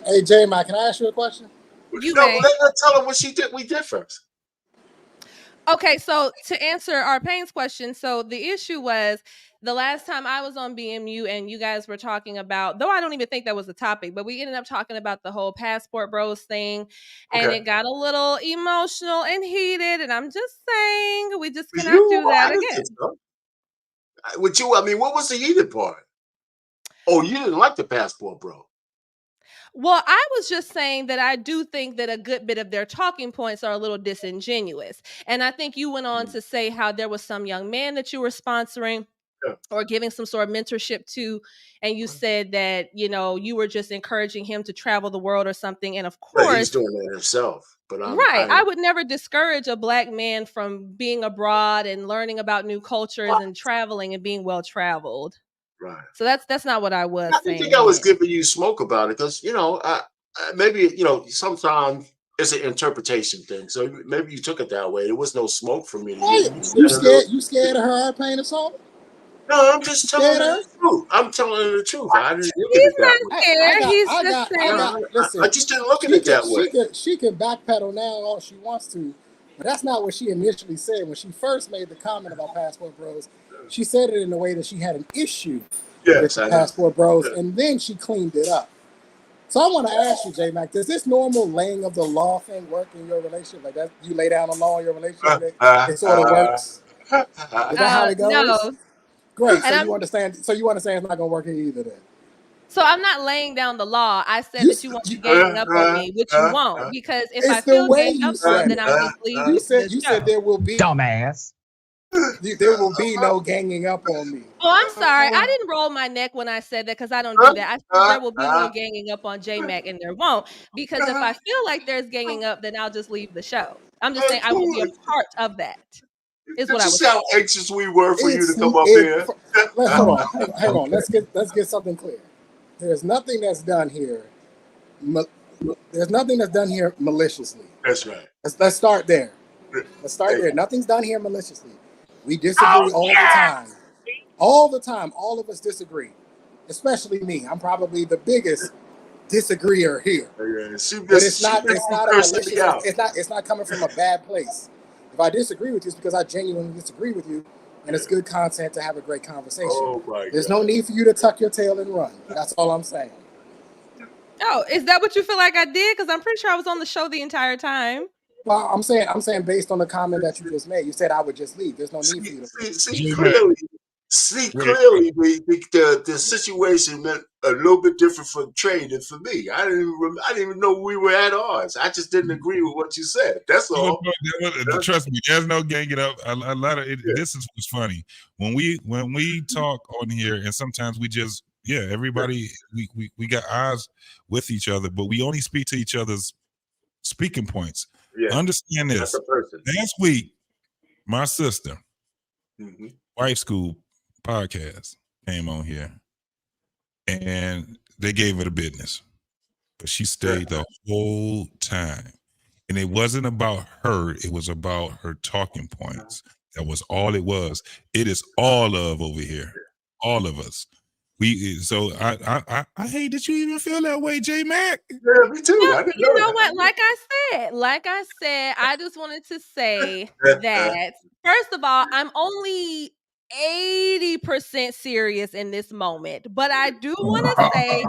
Hey, J-Mac, can I ask you a question? Let's tell her what she did. We did first. Okay, so to answer our Payne's question, so the issue was the last time I was on BMU and you guys were talking about, though I don't even think that was the topic, but we ended up talking about the whole Passport Bros thing, and it got a little emotional and heated, and I'm just saying we just cannot do that again. With you, I mean, what was the heated part? Oh, you didn't like the Passport Bro. Well, I was just saying that I do think that a good bit of their talking points are a little disingenuous. And I think you went on to say how there was some young man that you were sponsoring or giving some sort of mentorship to. And you said that, you were just encouraging him to travel the world or something. And of course, he's doing that himself. But I would never discourage a black man from being abroad and learning about new cultures and traveling and being well traveled. Right. So that's not what I was saying. I think I was giving you smoke about it because maybe sometimes it's an interpretation thing. So maybe you took it that way. There was no smoke for me. You scared of her pain or something? No, I'm just telling her the truth. I'm telling her the truth. I didn't look at it that way. Listen, I just didn't look at it that way. She can backpedal now all she wants to, but that's not what she initially said when she first made the comment about Passport Bros. She said it in a way that she had an issue with the Passport Bros, and then she cleaned it up. So I want to ask you, J-Mac, does this normal laying of the law thing work in your relationship? Like that, you lay down the law in your relationship, it sort of works. Is that how it goes? No. Great. So you understand. So you understand it's not going to work either then. So I'm not laying down the law. I said that you won't be ganging up on me, which you won't, because if I feel ganged up on, then I'll just leave. You said there will be dumbass. There will be no ganging up on me. Oh, I'm sorry. I didn't roll my neck when I said that because I don't do that. I said there will be no ganging up on J-Mac, and there won't. Because if I feel like there's ganging up, then I'll just leave the show. I'm just saying I will be a part of that. Is what I was saying. How anxious we were for you to come up here. Hold on. Let's get something clear. There's nothing that's done here. There's nothing that's done here maliciously. That's right. Let's start there. Let's start there. Nothing's done here maliciously. We disagree all the time. All the time. All of us disagree. Especially me. I'm probably the biggest disagreeer here. But it's not malicious. It's not coming from a bad place. If I disagree with you, it's because I genuinely disagree with you, and it's good content to have a great conversation. There's no need for you to tuck your tail and run. That's all I'm saying. Oh, is that what you feel like I did? Because I'm pretty sure I was on the show the entire time. Well, I'm saying based on the comment that you just made, you said I would just leave. There's no need for you to clearly the situation meant a little bit different for Trey than for me. I didn't even know we were at odds. I just didn't agree with what you said. That's all. Trust me, there's no ganging up. A lot of it. This is what's funny when we talk on here, and sometimes we just everybody we got eyes with each other, but we only speak to each other's speaking points. Yeah. Understand this. Last week, my sister, Wife School podcast, came on here, and they gave her the business. but she stayed the whole time. And it wasn't about her, it was about her talking points. That was all it was. It is all love over here. All of us. I hate that you even feel that way, J Mac. Yeah, me too. Well, I didn't you know know what? Like I said, I just wanted to say that first of all, I'm only 80% serious in this moment, but I do want to say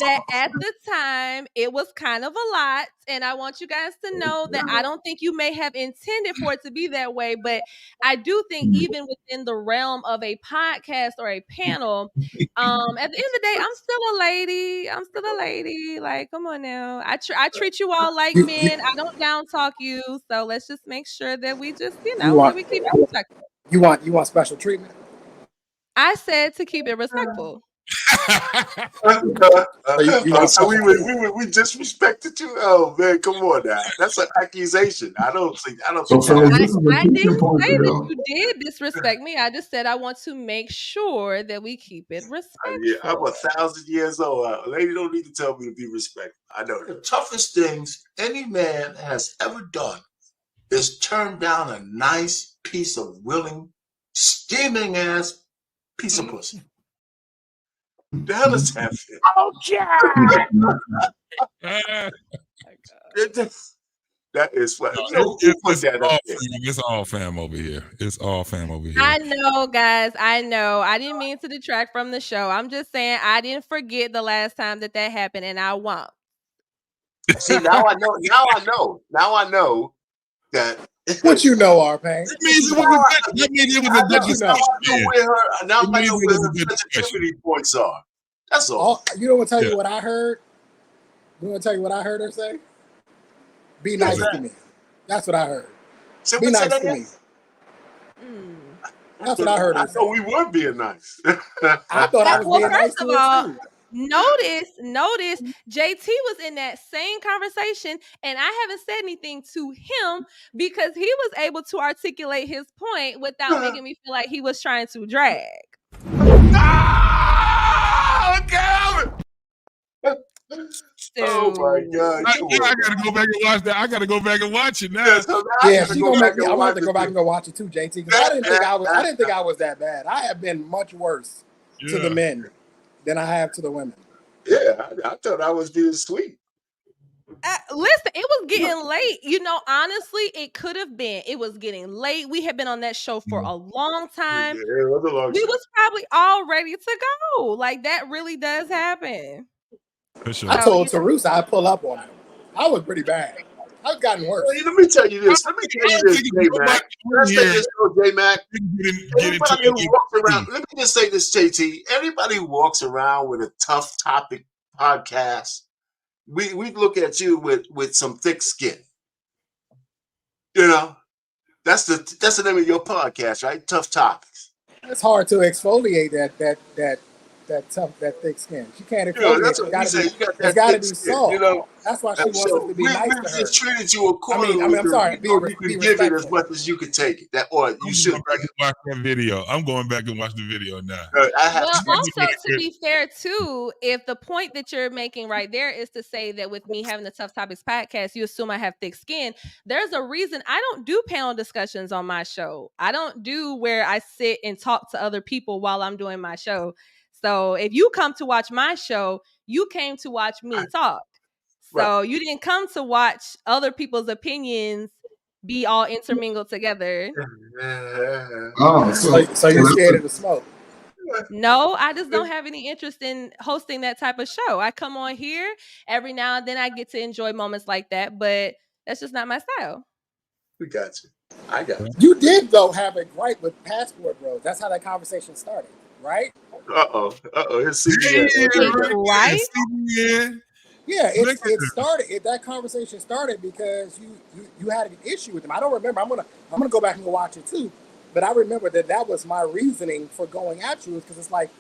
that at the time it was kind of a lot, and I want you guys to know that I don't think you may have intended for it to be that way, but I do think even within the realm of a podcast or a panel, at the end of the day, I'm still a lady. I'm still a lady. Like, come on now. I treat you all like men. I don't down talk you. So let's just make sure that we just, You want that we keep it respectful. you want special treatment? I said to keep it respectful. So we disrespected you? Oh man, come on now. That's an accusation. I don't think So that. this is a I teaching didn't point say for that them. you did disrespect me. I just said I want to make sure that we keep it respectful. Yeah, I'm 1,000 years old. A lady don't need to tell me to be respectful. I know. The toughest things any man has ever done is turn down a nice piece of willing, steaming ass piece of pussy. The hell is that? Oh, yeah. That is what It's all fam over here. It's all fam over here. I know, guys. I know. I didn't mean to detract from the show. I'm just saying I didn't forget the last time that happened, and I won't. See, now I know. Now I know that. What you know, R-Pain? That means it was a good discussion. Now I know where her sensitivity points are. That's all. You know what? Tell you what I heard. You want to tell you what I heard her say? Be nice to me. That's what I heard. Be nice to me. That's what I heard her say. I thought we were being nice. I thought I was being nice to her too. Notice JT was in that same conversation, and I haven't said anything to him because he was able to articulate his point without making me feel like he was trying to drag. Oh my God! I gotta go back and watch that. I gotta go back and watch it now. Yeah, she gonna make me. I'm gonna have to go back and go watch it too, JT. Because I didn't think I was that bad. I have been much worse to the men than I have to the women. Yeah, I thought I was being sweet. Listen, it was getting late. Honestly, it could have been. It was getting late. We had been on that show for a long time. Yeah, it was a long time. We was probably all ready to go. Like, that really does happen. Sure. I told Teresa I'd pull up on him. I was pretty bad. I've gotten worse. Let me tell you this, J-Mac. J-Mac. Anybody who walks around, let me just say this, JT. Anybody who walks around with a tough topic podcast, we look at you with some thick skin. That's the name of your podcast, right? Tough Topics. It's hard to exfoliate that thick skin. She can't exfoliate. It's got to be soft. That's why she wants us to be nice to her. We just treated you accordingly. I'm sorry. You can give it as much as you can take it. You should watch that video. I'm going back and watch the video now. Also, to be fair, too, if the point that you're making right there is to say that with me having the Tough Topics podcast, you assume I have thick skin. There's a reason I don't do panel discussions on my show. I don't do where I sit and talk to other people while I'm doing my show. So if you come to watch my show, you came to watch me talk. So you didn't come to watch other people's opinions be all intermingled together. So you're scared of the smoke? No, I just don't have any interest in hosting that type of show. I come on here every now and then. I get to enjoy moments like that, but that's just not my style. We got you. I got you. You did, though, have a gripe with Passport Bros. That's how that conversation started, right? It's CBN. Right? Yeah, it started. That conversation started because you had an issue with them. I don't remember. I'm gonna go back and go watch it too. But I remember that was my reasoning for going at you, because it's like,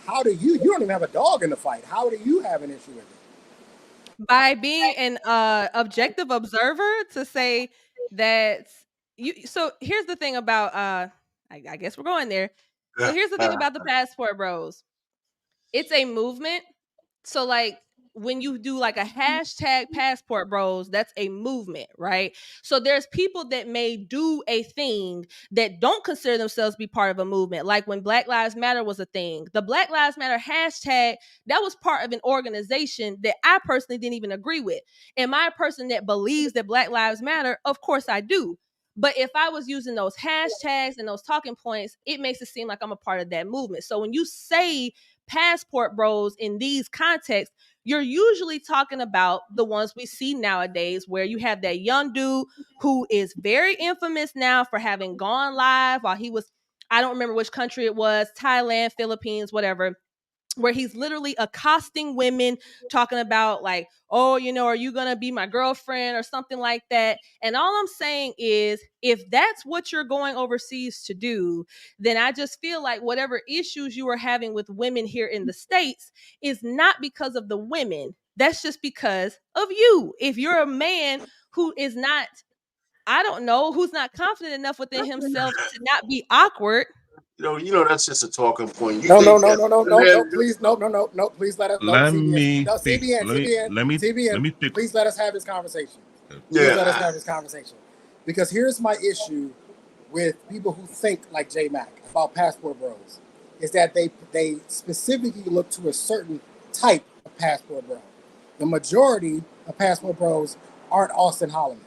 how do you don't even have a dog in the fight? How do you have an issue with it? By being an objective observer to say that you. So here's the thing about I guess we're going there. So here's the thing about the Passport Bros. It's a movement. So like when you do like a hashtag passport bros, that's a movement, right? So there's people that may do a thing that don't consider themselves to be part of a movement. Like when Black Lives Matter was a thing, the Black Lives Matter hashtag, that was part of an organization that I personally didn't even agree with. Am I a person that believes that Black Lives Matter? Of course I do. But if I was using those hashtags and those talking points, it makes it seem like I'm a part of that movement. So when you say passport bros in these contexts, you're usually talking about the ones we see nowadays, where you have that young dude who is very infamous now for having gone live while he was, I don't remember which country it was, Thailand, Philippines, whatever, where he's literally accosting women, talking about like, oh, you know, are you going to be my girlfriend or something like that? And all I'm saying is, if that's what you're going overseas to do, then I just feel like whatever issues you are having with women here in the States is not because of the women. That's just because of you. If you're a man who is not, I don't know, who's not confident enough within himself to not be awkward. You know, that's just a talking point. You No, think that please, no, please let us, no, Let CBN, me no, think. Let me think. please let us have this conversation. Please Yeah. let us have this conversation. Because here's my issue with people who think like J Mac about passport bros, is that they specifically look to a certain type of passport bro. The majority of passport bros aren't Austin Holloman,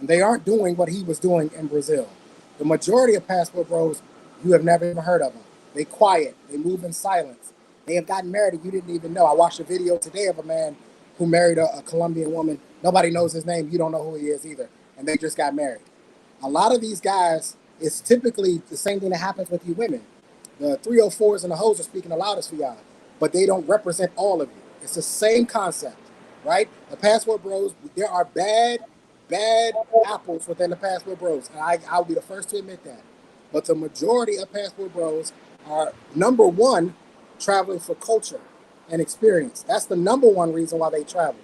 and they aren't doing what he was doing in Brazil. The majority of passport bros, you have never even heard of them. They quiet. They move in silence. They have gotten married and you didn't even know. I watched a video today of a man who married a Colombian woman. Nobody knows his name. You don't know who he is either. And they just got married. A lot of these guys, it's typically the same thing that happens with you women. The 304s and the hoes are speaking the loudest for y'all, but they don't represent all of you. It's the same concept, right? The passport bros, there are bad apples within the passport bros. And I'll be the first to admit that. But the majority of passport bros are, number one, traveling for culture and experience. That's the number one reason why they travel.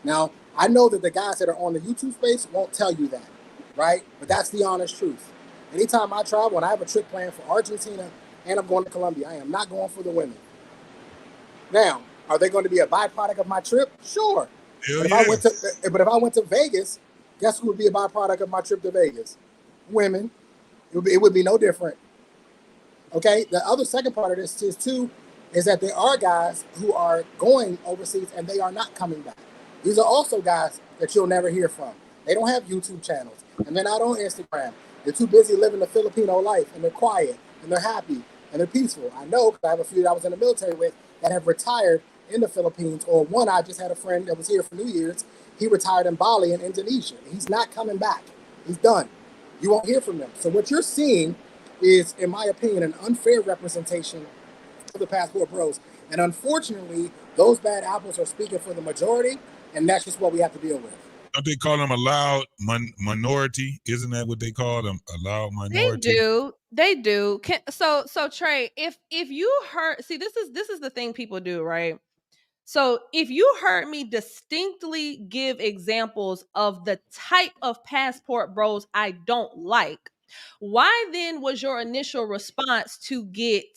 Now, I know that the guys that are on the YouTube space won't tell you that, right? But that's the honest truth. Anytime I travel and I have a trip planned for Argentina and I'm going to Colombia, I am not going for the women. Now, are they going to be a byproduct of my trip? Sure. But if I went to Vegas, guess who would be a byproduct of my trip to Vegas? Women. It would be no different. Okay? The other second part of this is too, is that there are guys who are going overseas and they are not coming back. These are also guys that you'll never hear from. They don't have YouTube channels and they're not on Instagram. They're too busy living the Filipino life and they're quiet and they're happy and they're peaceful. I know because I have a few that I was in the military with that have retired in the Philippines, or one, I just had a friend that was here for New Year's. He retired in Bali in Indonesia. He's not coming back. He's done. You won't hear from them. So what you're seeing is, in my opinion, an unfair representation of the passport bros. And unfortunately, those bad apples are speaking for the majority, and that's just what we have to deal with. Don't they call them a loud minority? Isn't that what they call them? A loud minority? They do. So Trey, if you heard, see, this is the thing people do, right? So if you heard me distinctly give examples of the type of passport bros I don't like, why then was your initial response to get,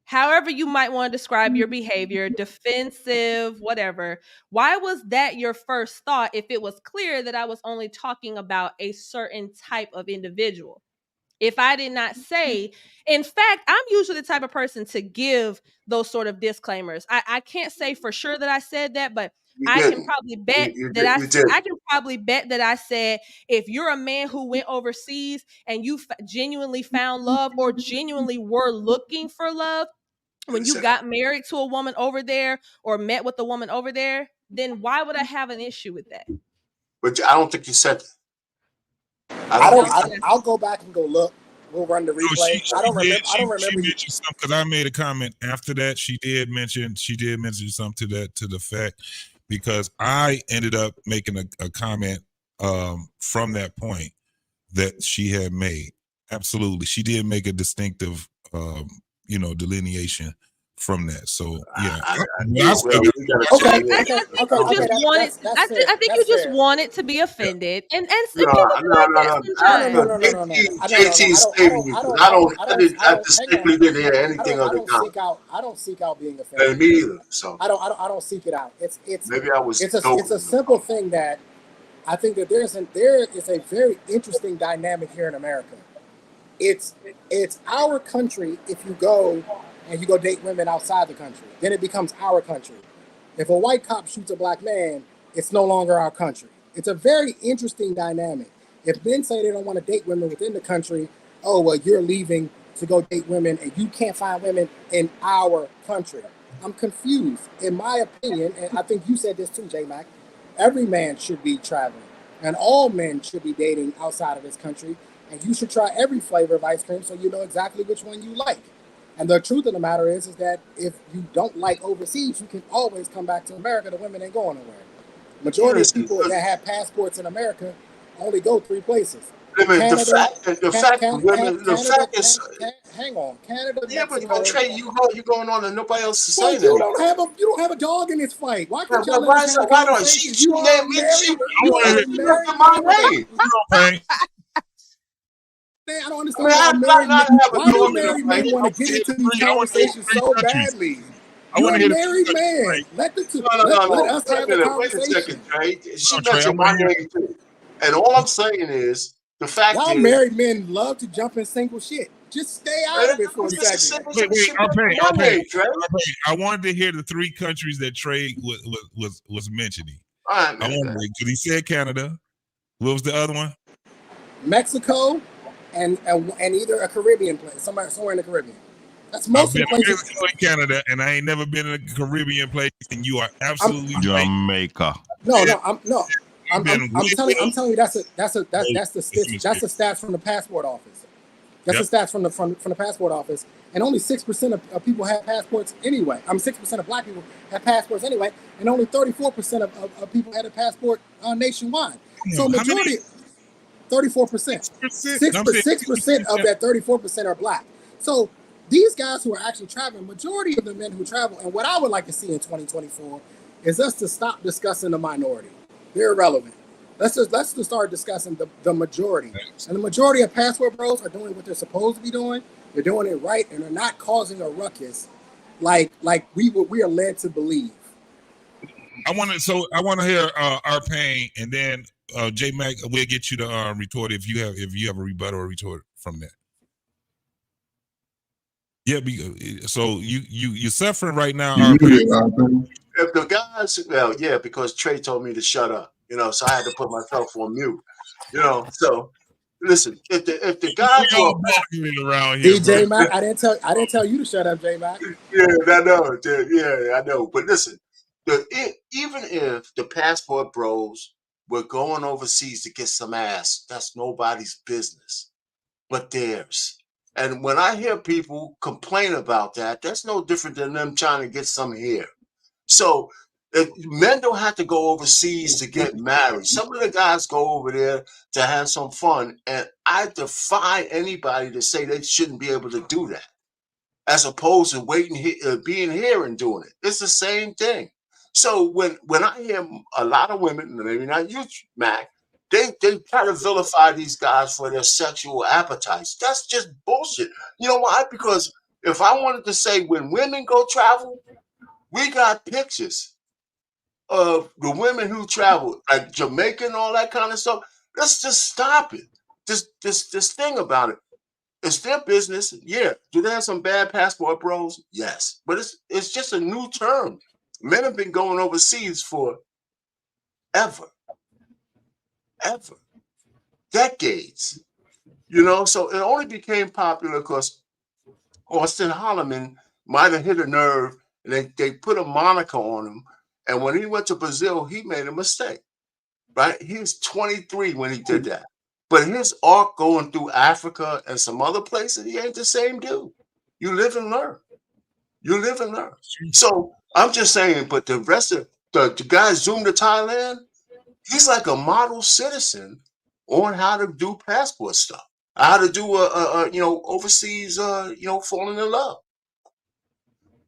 however you might want to describe your behavior, defensive, whatever? Why was that your first thought if it was clear that I was only talking about a certain type of individual? If I did not say, in fact, I'm usually the type of person to give those sort of disclaimers. I can't say for sure that I said that, but I can probably bet I can probably bet that I said, if you're a man who went overseas and you genuinely found love or genuinely were looking for love, when you got married to a woman over there or met with a woman over there, then why would I have an issue with that? But I don't think you said that. I'll go back and go look. We'll run the replay. I don't remember. She mentioned something because I made a comment after that. She did mention something to the fact, because I ended up making a comment from that point that she had made. Absolutely, she did make a distinctive delineation from that. So yeah, I I still got I think you just wanted. I think you just wanted to be offended, and people be like that sometimes. JT's statement. I distinctly didn't hear anything of the kind. I don't seek out being offended. Me either. So I don't seek it out. It's maybe I was. It's a simple thing that I think that there is a very interesting dynamic here in America. It's our country if you go and you go date women outside the country. Then it becomes our country. If a white cop shoots a black man, it's no longer our country. It's a very interesting dynamic. If men say they don't want to date women within the country, oh, well, you're leaving to go date women and you can't find women in our country. I'm confused. In my opinion, and I think you said this too, J-Mac, every man should be traveling and all men should be dating outside of this country. And you should try every flavor of ice cream so you know exactly which one you like. And the truth of the matter is that if you don't like overseas, you can always come back to America. The women ain't going nowhere. Majority of people that have passports in America only go 3 places. The fact is, hang on, Canada. Yeah, Mexico, but Trey, you going on and nobody else is saying you that. You don't have a dog in this fight. Why can't y'all why don't she named me? Man, I don't understand why do married men want to get into these conversations so badly. You're a married man. Let us have the conversation. Wait a second, Trey. She mentioned my name too. And all I'm saying is the fact y'all married men love to jump in single shit. Just stay out of it for a second. I wanted to hear the 3 countries that Trey was mentioning. All right, I wanted to, because he said Canada. What was the other one? Mexico. And either a Caribbean place, somewhere in the Caribbean. That's most of the places. I've been in Canada, and I ain't never been in a Caribbean place. And you are absolutely Jamaica. I'm telling you that's the stats from the passport office. That's the stats from the passport office. And only 6% of people have passports anyway. 6% of black people have passports anyway, and only 34% of people had a passport nationwide. So majority. 34%. 6% of that 34% are black. So these guys who are actually traveling, majority of the men who travel, and what I would like to see in 2024 is us to stop discussing the minority. They're irrelevant. Let's just start discussing the majority. And the majority of passport bros are doing what they're supposed to be doing. They're doing it right, and they're not causing a ruckus like we are led to believe. I want to hear our pain, and then J Mac, we'll get you to retort if you have a rebuttal or retort from that. Yeah, so you're suffering right now. If the guys, because Trey told me to shut up, so I had to put myself on mute, So listen, if the guys were around here, DJ Mac, I didn't tell you to shut up, J Mac. Yeah, I know. Yeah, I know. But listen, even if the passport bros were going overseas to get some ass, that's nobody's business but theirs. And when I hear people complain about that, that's no different than them trying to get some here. So men don't have to go overseas to get married. Some of the guys go over there to have some fun, and I defy anybody to say they shouldn't be able to do that, as opposed to being here and doing it. It's the same thing. So when I hear a lot of women, maybe not you, Mac, they try to vilify these guys for their sexual appetites. That's just bullshit. You know why? Because if I wanted to say when women go travel, we got pictures of the women who travel, like Jamaica and all that kind of stuff. Let's just stop it. This thing about it. It's their business. Yeah. Do they have some bad passport bros? Yes. But it's just a new term. Men have been going overseas for ever. Decades. So it only became popular because Austin Holloman might have hit a nerve, and they put a moniker on him. And when he went to Brazil, he made a mistake. Right? He was 23 when he did that. But his arc going through Africa and some other places, he ain't the same dude. You live and learn. So I'm just saying, but the rest of the guy Zoom to Thailand, he's like a model citizen on how to do passport stuff, how to do overseas, falling in love.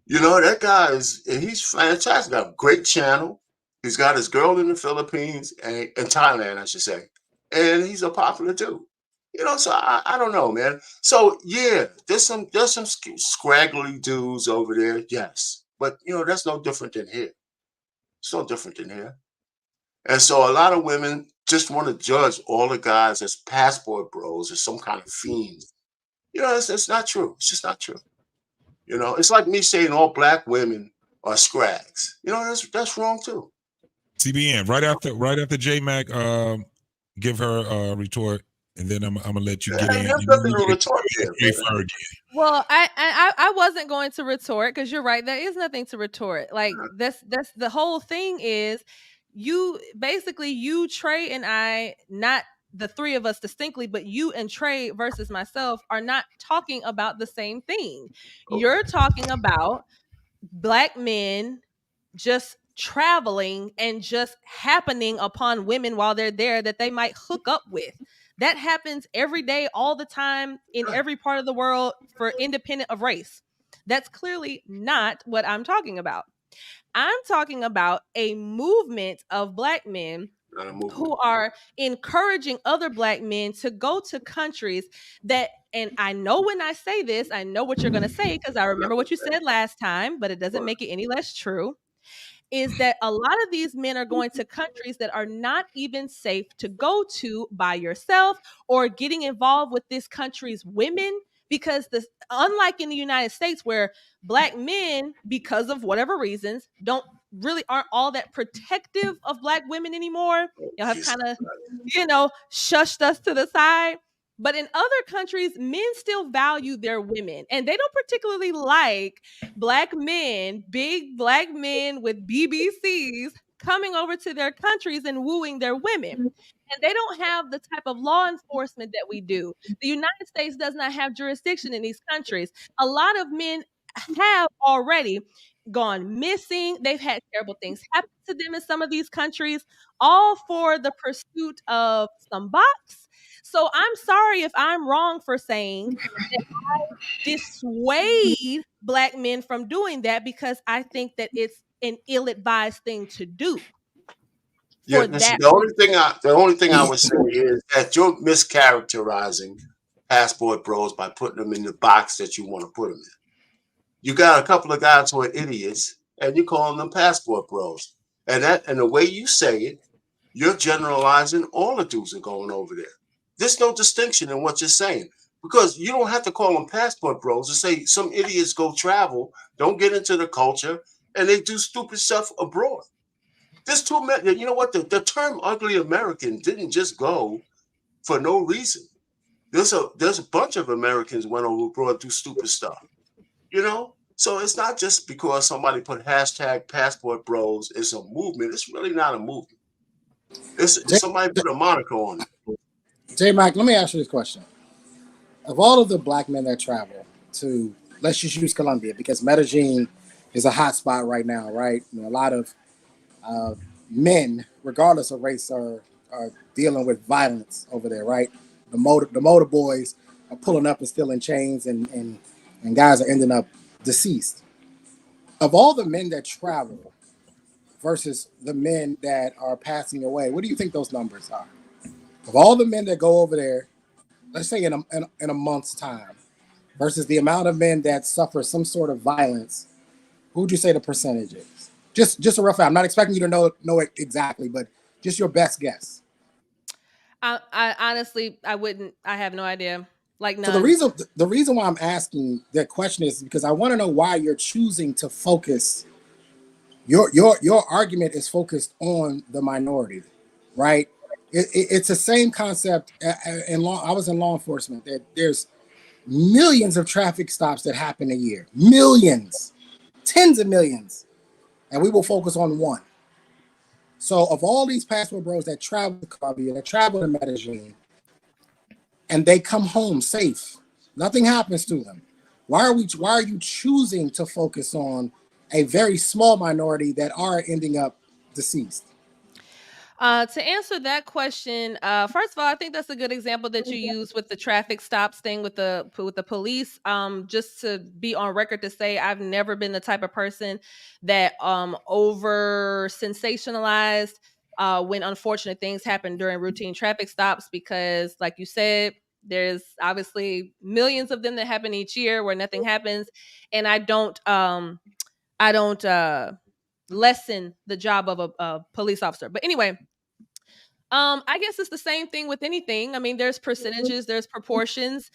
You know, that guy he's fantastic. Got a great channel. He's got his girl in the Philippines and in Thailand, I should say. And he's a popular dude. You know, so I don't know, man. So yeah, there's some scraggly dudes over there, yes. But you know, that's no different than here. It's no different than here. And so a lot of women just want to judge all the guys as passport bros or some kind of fiends. You know, it's not true. It's just not true. You know, it's like me saying all black women are scrags. You know, that's wrong too. CBN, right after J Mac, give her a retort, and then I'm gonna let you get in. There's nothing to retort there. Well, I wasn't going to retort because you're right. There is nothing to retort. Like that's the whole thing is you Trey and I, not the three of us distinctly, but you and Trey versus myself are not talking about the same thing. You're talking about black men just traveling and just happening upon women while they're there that they might hook up with. That happens every day, all the time, in every part of the world, for independent of race. That's clearly not what I'm talking about. I'm talking about a movement of black men who are encouraging other black men to go to countries that, and I know when I say this, I know what you're going to say because I remember what you said last time, but it doesn't make it any less true, is that a lot of these men are going to countries that are not even safe to go to by yourself or getting involved with this country's women, because unlike in the United States where black men, because of whatever reasons, aren't all that protective of black women anymore. Y'all have kind of, shushed us to the side. But in other countries, men still value their women, and they don't particularly like black men, big black men with BBCs coming over to their countries and wooing their women. And they don't have the type of law enforcement that we do. The United States does not have jurisdiction in these countries. A lot of men have already gone missing. They've had terrible things happen to them in some of these countries, all for the pursuit of some box. So I'm sorry if I'm wrong for saying that I dissuade black men from doing that, because I think that it's an ill-advised thing to do. Yeah, the only thing I would say is that you're mischaracterizing passport bros by putting them in the box that you want to put them in. You got a couple of guys who are idiots, and you're calling them passport bros. And the way you say it, you're generalizing all the dudes are going over there. There's no distinction in what you're saying, because you don't have to call them passport bros to say some idiots go travel, don't get into the culture, and they do stupid stuff abroad. There's too many. You know what? The term ugly American didn't just go for no reason. There's a bunch of Americans went over abroad, do stupid stuff. You know? So it's not just because somebody put hashtag passport bros, it's a movement. It's really not a movement. It's somebody put a moniker on it. J Mike, let me ask you this question. Of all of the black men that travel to, let's just use Colombia, because Medellin is a hot spot right now, right? And a lot of men, regardless of race, are dealing with violence over there, right? The motor boys are pulling up and stealing chains, and guys are ending up deceased. Of all the men that travel versus the men that are passing away, what do you think those numbers are? Of all the men that go over there, let's say in a month's time, versus the amount of men that suffer some sort of violence, who would you say the percentage is? Just a rough. I'm not expecting you to know it exactly, but just your best guess. I honestly, I wouldn't. I have no idea. Like, none. So the reason why I'm asking that question is because I want to know why you're choosing to focus. Your argument is focused on the minority, right? It's the same concept. I was in law enforcement. There's millions of traffic stops that happen a year. Millions, tens of millions. And we will focus on one. So of all these passport bros that travel to Colombia, that travel to Medellin, and they come home safe, nothing happens to them. Why are you choosing to focus on a very small minority that are ending up deceased? To answer that question, first of all, I think that's a good example that you use with the traffic stops thing with the police. Just to be on record to say, I've never been the type of person that over sensationalized when unfortunate things happen during routine traffic stops, because, like you said, there's obviously millions of them that happen each year where nothing happens, and I don't lessen the job of a police officer. But anyway, I guess it's the same thing with anything. I mean, there's percentages, there's proportions.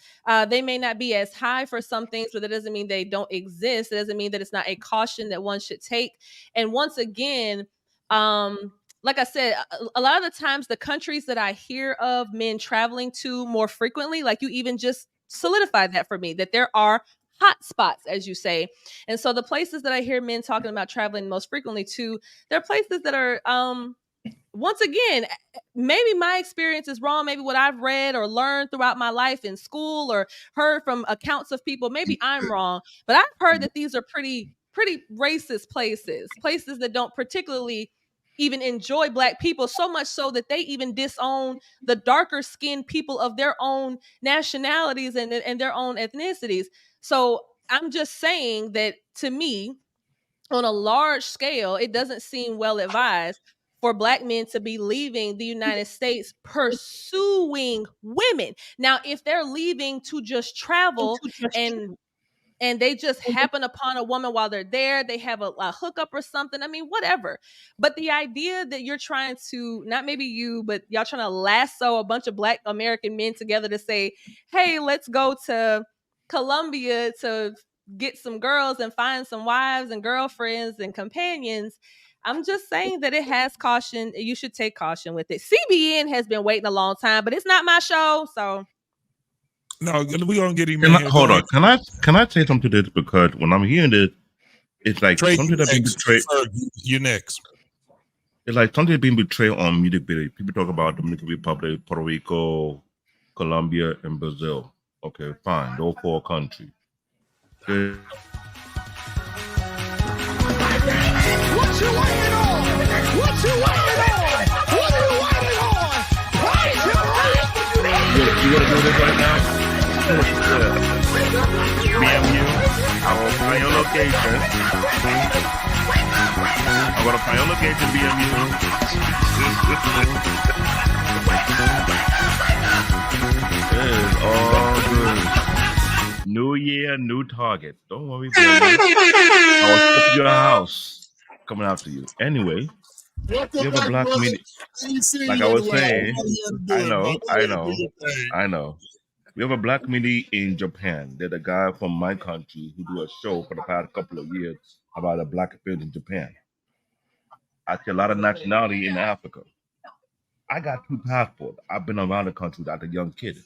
They may not be as high for some things, but that doesn't mean they don't exist. It doesn't mean that it's not a caution that one should take. And once again, like I said, a lot of the times the countries that I hear of men traveling to more frequently, like you even just solidified that for me, that there are hot spots, as you say. And so the places that I hear men talking about traveling most frequently to, they're places that are once again, maybe my experience is wrong. Maybe what I've read or learned throughout my life in school or heard from accounts of people, maybe I'm wrong, but I've heard that these are pretty racist places that don't particularly even enjoy Black people, so much so that they even disown the darker skinned people of their own nationalities and their own ethnicities. So I'm just saying that, to me, on a large scale, it doesn't seem well advised for Black men to be leaving the United States pursuing women. Now, if they're leaving to just travel and they just happen upon a woman while they're there, they have a hookup or something, I mean, whatever. But the idea that you're trying to, not maybe you, but y'all trying to lasso a bunch of Black American men together to say, hey, let's go to Colombia to get some girls and find some wives and girlfriends and companions. I'm just saying that it has caution. You should take caution with it. CBN has been waiting a long time, but it's not my show, so. No, we gonna get him in here. Hold on. Can I say something to this? Because when I'm hearing this, it's like Trey, something that's being betrayed. You're next. It's like something being betrayed on music video. People talk about Dominican Republic, Puerto Rico, Colombia, and Brazil. Okay, fine. Those 4 countries. Good. What you waiting on? What you waiting on? What you waiting on? Praise him, right? You want to do this right now? BMU, I will find your location. I'm going to find your location, BMU. It is all good. New year, new target. Don't worry, BMU. I will flip your house coming after you. Anyway, you have a Black community. Like I was saying, I know. We have a Black community in Japan. There's a guy from my country who do a show for the past couple of years about a Black affair in Japan. I see a lot of nationality in Africa. I got 2 passports. I've been around the country as a young kid.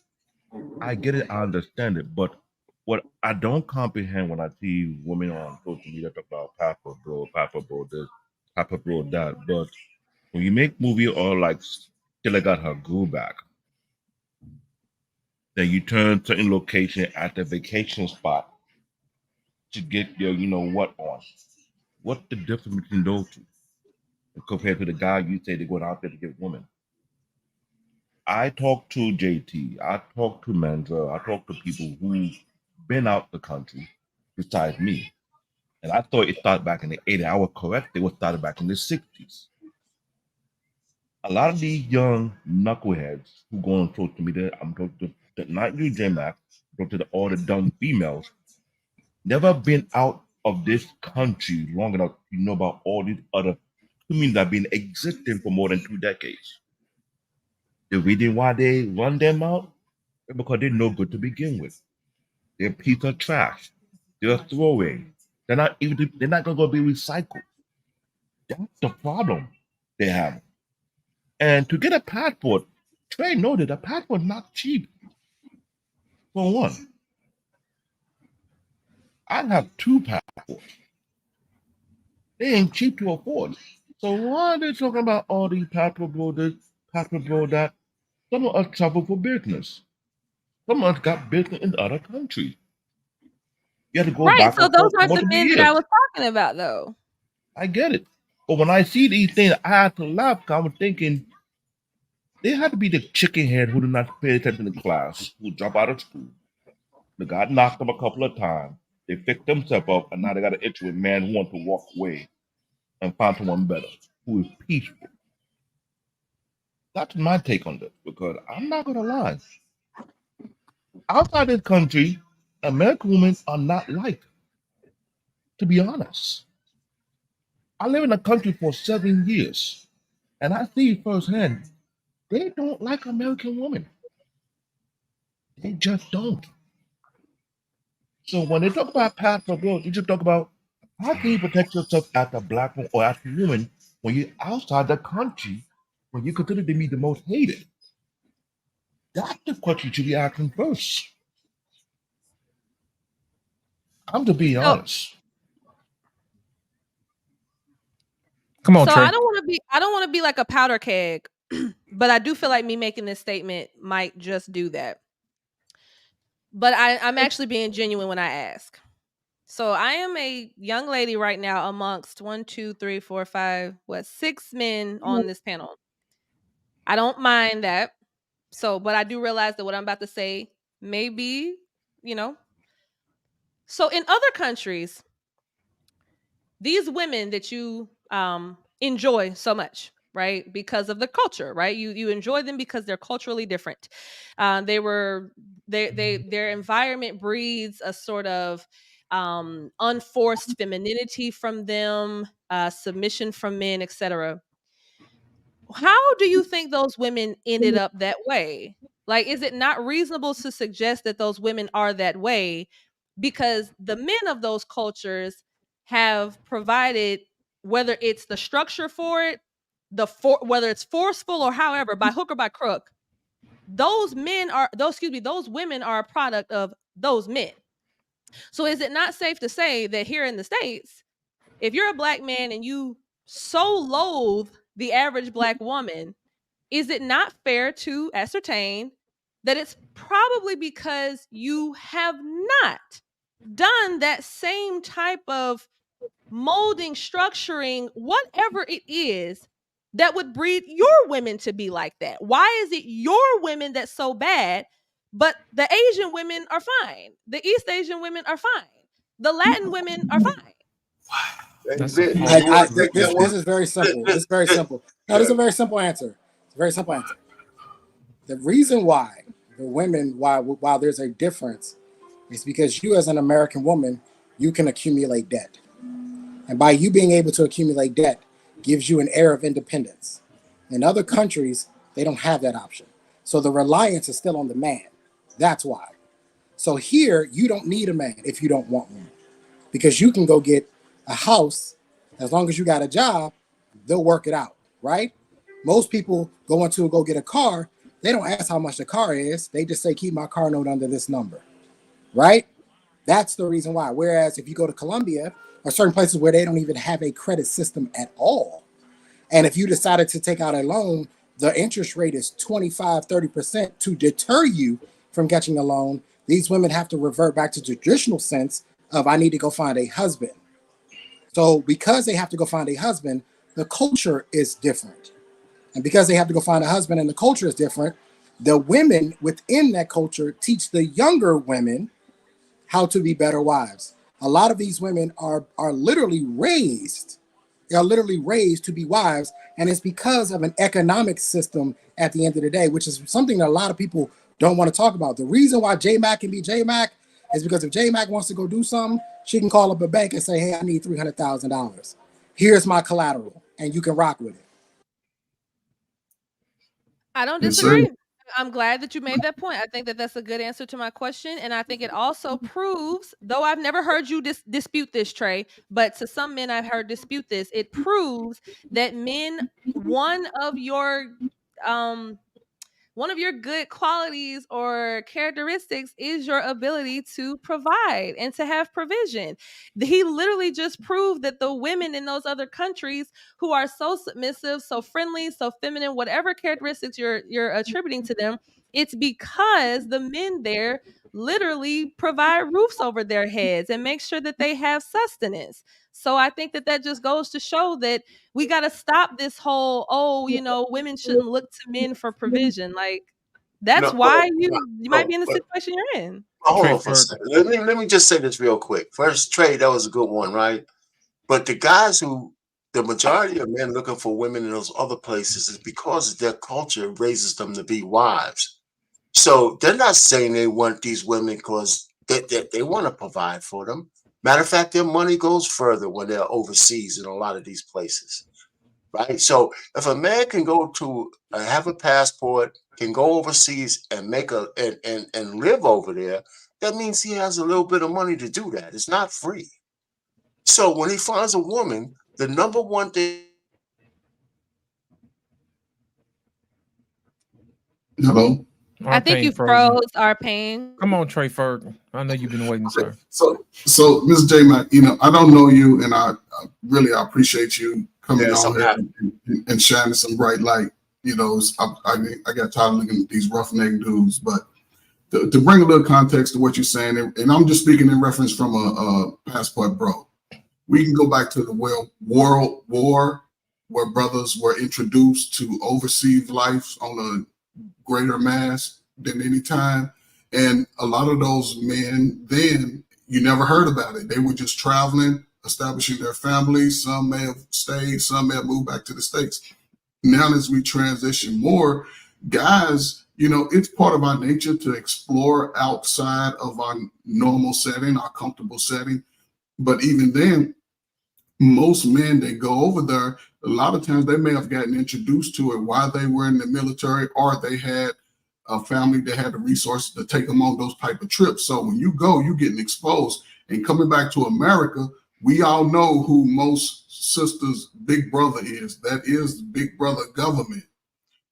I get it, I understand it, but what I don't comprehend when I see women on social media talk about passport bro this, passport bro that, but when you make movie or like Killer got her groove back, then you turn certain location at the vacation spot to get your what on. What's the difference between those two compared to the guy you say they're going out there to get women? I talk to JT, I talk to Manza, I talk to people who've been out the country besides me. And I thought it started back in the 80s. I was correct, it was started back in the 60s. A lot of these young knuckleheads who go on social media, I'm talking to not you, J-Mac, I'm talking to all the dumb females, never been out of this country long enough to know about all these other communities that have been existing for more than 2 decades. The reason why they run them out is because they're no good to begin with. They're a piece of trash. They're a throwaway. They're not gonna go be recycled. That's the problem they have. And to get a passport, Trey noted a passport is not cheap. For one, I have 2 passports. They ain't cheap to afford. So why are they talking about all these passport bro this, passport bro that? Some of us travel for business. Some of us got business in other countries. You have to go back. So those aren't the men that I was talking about, though. I get it. But when I see these things, I have to laugh because I'm thinking They had to be the chicken head who did not pay attention to class, who dropped out of school. They got knocked up a couple of times. They picked themselves up, and now they got an issue with man who want to walk away and find someone better, who is peaceful. That's my take on this, because I'm not gonna lie. Outside this country, American women are not like, to be honest. I live in the country for 7 years, and I see firsthand they don't like American women. They just don't. So when they talk about path for growth, you just talk about how can you protect yourself as a black woman or as a woman when you're outside the country, when you consider to be the most hated. That's the question you should be asking first. I'm to be So, honest. Come on, so Trey. I don't want to be like a powder keg, but I do feel like me making this statement might just do that. But I'm actually being genuine when I ask. So I am a young lady right now amongst 1, 2, 3, 4, 5, 6 men on this panel. I don't mind that. So, but I do realize that what I'm about to say may be, you know. So in other countries, these women that you enjoy so much, right, because of the culture, right, you enjoy them because they're culturally different. Their environment breeds a sort of unforced femininity from them, submission from men, etc. How do you think those women ended up that way? Like, is it not reasonable to suggest that those women are that way because the men of those cultures have provided, whether it's the structure for it, whether it's forceful or however, by hook or by crook, those women are a product of those men. So is it not safe to say that here in the States, if you're a black man and you so loathe the average black woman, is it not fair to ascertain that it's probably because you have not done that same type of molding, structuring, whatever it is that would breed your women to be like that? Why is it your women that's so bad, but the Asian women are fine? The East Asian women are fine. The Latin women are fine. That's a false This is very simple. This is very simple. No, this is a very simple answer. It's a very simple answer. The reason why the women, while there's a difference, is because you, as an American woman, you can accumulate debt. And by you being able to accumulate debt gives you an air of independence. In other countries, they don't have that option. So the reliance is still on the man. That's why. So here, you don't need a man if you don't want one, because you can go get a house. As long as you got a job, they'll work it out, right? Most people go get a car. They don't ask how much the car is. They just say, keep my car note under this number, right? That's the reason why. Whereas if you go to Colombia or certain places where they don't even have a credit system at all, and if you decided to take out a loan, the interest rate is 25, 30% to deter you from getting a loan. These women have to revert back to the traditional sense of, I need to go find a husband. So because they have to go find a husband, the culture is different. And because they have to go find a husband and the culture is different, the women within that culture teach the younger women how to be better wives. A lot of these women are literally raised. They are literally raised to be wives. And it's because of an economic system at the end of the day, which is something that a lot of people don't want to talk about. The reason why J-Mac can be J-Mac is because if J-Mac wants to go do something, she can call up a bank and say, hey, I need $300,000. Here's my collateral, and you can rock with it. I don't Yes, sir. disagree. I'm glad that you made that point. I think that that's a good answer to my question. And I think it also proves, though I've never heard you dispute this, Trey, but to some men I've heard dispute this, it proves that men, one of your good qualities or characteristics is your ability to provide and to have provision. He literally just proved that the women in those other countries who are so submissive, so friendly, so feminine, whatever characteristics you're attributing to them, It's because the men there literally provide roofs over their heads and make sure that they have sustenance. So I think that that just goes to show that we got to stop this whole, oh, you know, women shouldn't look to men for provision. Like, that's No, but, why you might be in the but situation you're in. hold Trey on for a Ferg. second. Let me just say this real quick. First, Trey, that was a good one, right? But the guys who, the majority of men looking for women in those other places is because their culture raises them to be wives. So they're not saying they want these women because they want to provide for them. Matter of fact, their money goes further when they're overseas in a lot of these places, right? So if a man can go to have a passport, can go overseas and make a and live over there, that means he has a little bit of money to do that. It's not free. So when he finds a woman, the number one thing. Hello. I Our think pain you frozen. froze our pain. Come on, Trey Ferg. I know you've been waiting, sir. So Ms. J Mac, you know, I don't know you, and I really appreciate you coming Yes, on I'm here happy. and shining some bright light. You know, I got tired of looking at these roughneck dudes, but to bring a little context to what you're saying, and I'm just speaking in reference from a passport bro. We can go back to the World War, where brothers were introduced to overseas life on a greater mass than any time. And a lot of those men then, you never heard about it. They were just traveling, establishing their families. Some may have stayed, some may have moved back to the States. Now, as we transition more, guys, you know, it's part of our nature to explore outside of our normal setting, our comfortable setting. But even then, most men that go over there, a lot of times they may have gotten introduced to it while they were in the military, or they had a family that had the resources to take them on those type of trips. So when you go, you're getting exposed. And coming back to America, we all know who most sisters' big brother is. That is big brother government,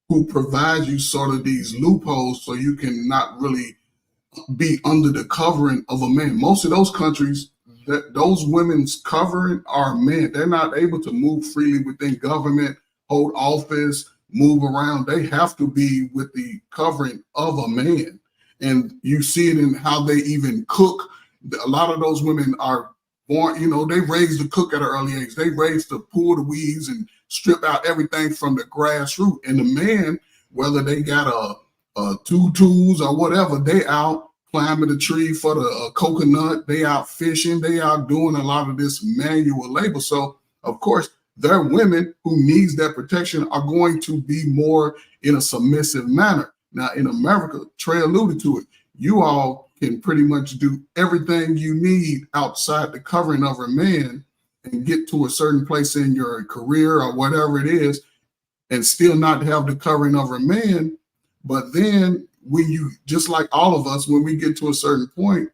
who provides you sort of these loopholes so you can not really be under the covering of a man. Most of those countries, that those women's covering are men. They're not able to move freely within government, hold office, move around. They have to be with the covering of a man. And you see it in how they even cook. A lot of those women are born, you know, they raised to cook at an early age. They raised to pull the weeds and strip out everything from the grassroots. And the man, whether they got two tools or whatever, they out climbing the tree for the coconut, they out fishing, they out doing a lot of this manual labor. So of course, their women who needs that protection are going to be more in a submissive manner. Now in America, Trey alluded to it, you all can pretty much do everything you need outside the covering of a man and get to a certain place in your career or whatever it is and still not have the covering of a man. But then when you, just like all of us, when we get to a certain point,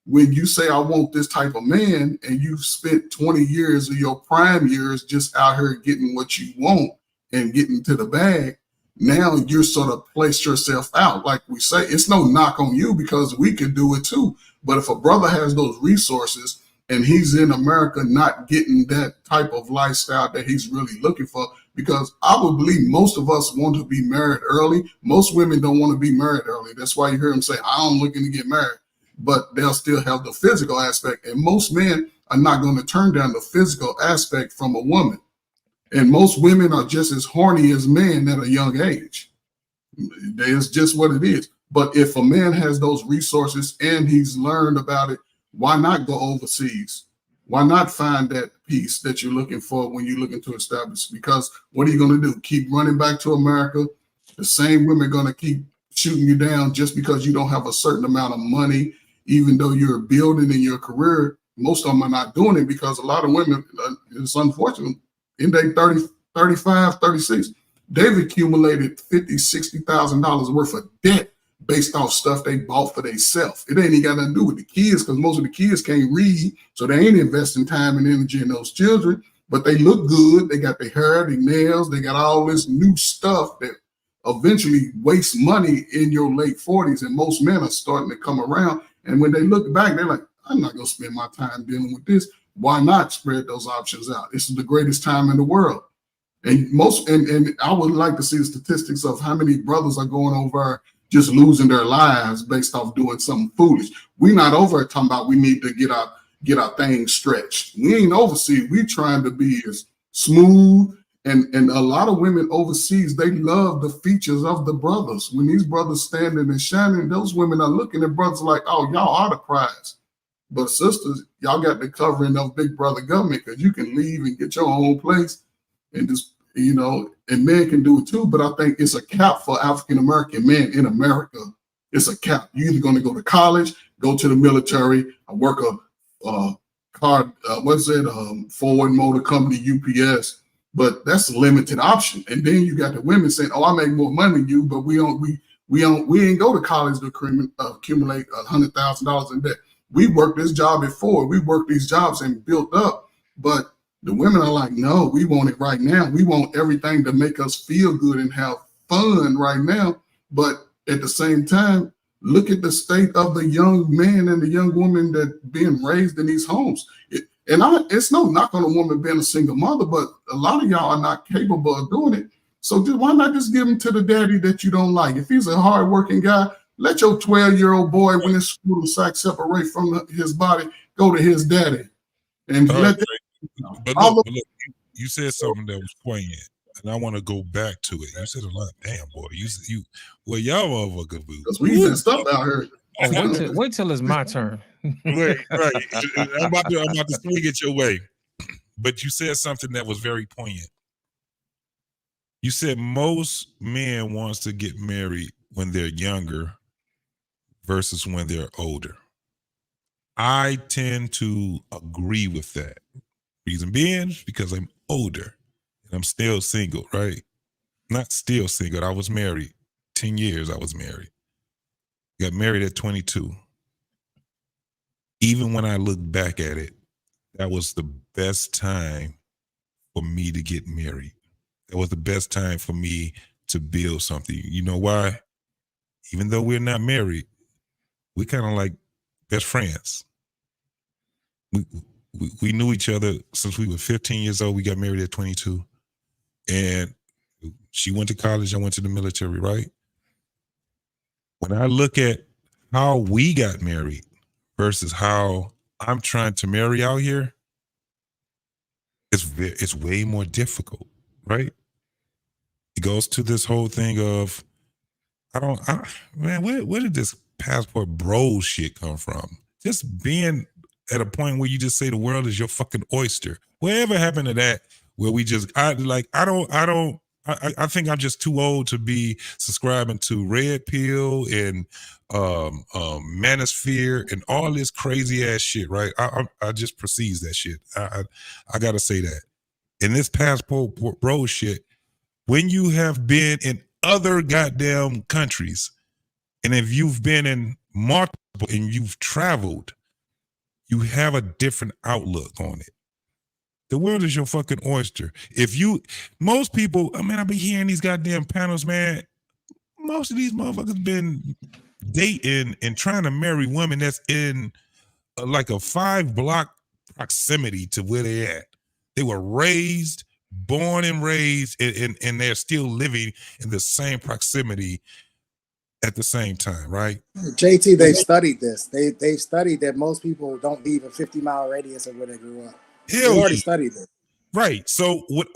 when you say, I want this type of man, and you've spent 20 years of your prime years just out here getting what you want and getting to the bag, now you're sort of placed yourself out. Like we say, it's no knock on you because we could do it too. But if a brother has those resources and he's in America not getting that type of lifestyle that he's really looking for, because I would believe most of us want to be married early. Most women don't want to be married early. That's why you hear them say, I'm looking to get married, but they'll still have the physical aspect. And most men are not going to turn down the physical aspect from a woman. And most women are just as horny as men at a young age. It's just what it is. But if a man has those resources and he's learned about it, why not go overseas? Why not find that peace that you're looking for when you're looking to establish? Because what are you going to do? Keep running back to America? The same women are going to keep shooting you down just because you don't have a certain amount of money, even though you're building in your career. Most of them are not doing it because a lot of women, it's unfortunate, in their 30, 35, 36, they've accumulated $50,000, $60,000 worth of debt based off stuff they bought for themselves. It ain't even got nothing to do with the kids because most of the kids can't read, so they ain't investing time and energy in those children, but they look good. They got their hair, their nails, they got all this new stuff that eventually wastes money in your late 40s, and most men are starting to come around, and when they look back, they're like, I'm not going to spend my time dealing with this. Why not spread those options out? This is the greatest time in the world. And I would like to see the statistics of how many brothers are going over just losing their lives based off doing something foolish. We're not over talking about we need to get our things stretched. We ain't overseas. We trying to be as smooth. And a lot of women overseas, they love the features of the brothers. When these brothers standing and shining, those women are looking at brothers like, oh, y'all are the prize. But sisters, y'all got the covering of big brother government, because you can leave and get your own place and just, and men can do it too. But I think it's a cap for African-American men in America. It's a cap. You're either going to go to college, go to the military, or work a Ford Motor Company, UPS. But that's a limited option. And then you got the women saying, "Oh, I make more money than you, but we ain't go to college to accumulate $100,000 in debt. We worked this job before. We worked these jobs and built up." But the women are like, "No, we want it right now. We want everything to make us feel good and have fun right now." But at the same time, look at the state of the young man and the young woman that being raised in these homes. It's no knock on a woman being a single mother, but a lot of y'all are not capable of doing it. So why not just give him to the daddy that you don't like? If he's a hardworking guy, let your 12-year-old boy, when his school sack separate from his body, go to his daddy. And but look, you said something that was poignant, and I want to go back to it. You said a lot. Damn, boy. Y'all motherfuckers. Because we messed up out here. Oh, wait till it's my turn. Right. I'm about to swing it your way. But you said something that was very poignant. You said most men wants to get married when they're younger versus when they're older. I tend to agree with that. Reason being, because I'm older and I'm still single, right? Not still single. I was married. 10 years I was married. Got married at 22. Even when I look back at it, that was the best time for me to get married. That was the best time for me to build something. You know why? Even though we're not married, we kind of like best friends. We knew each other since we were 15 years old. We got married at 22. And she went to college. I went to the military, right? When I look at how we got married versus how I'm trying to marry out here, it's way more difficult, right? It goes to this whole thing of, where did this passport bro shit come from? Just being at a point where you just say the world is your fucking oyster. Whatever happened to that? Where we just, I think I'm just too old to be subscribing to Red Pill and Manosphere and all this crazy ass shit, right? I just perceive that shit. I gotta say that. In this passport bro shit, when you have been in other goddamn countries, and if you've been in multiple and you've traveled, you have a different outlook on it. The world is your fucking oyster. Most people, I be hearing these goddamn panels, man. Most of these motherfuckers been dating and trying to marry women that's in like a 5-block proximity to where they at. They were born and raised, and they're still living in the same proximity at the same time, right? JT, they've studied this. They've studied that most people don't leave a 50-mile radius of where they grew up. They already studied it. Right. So what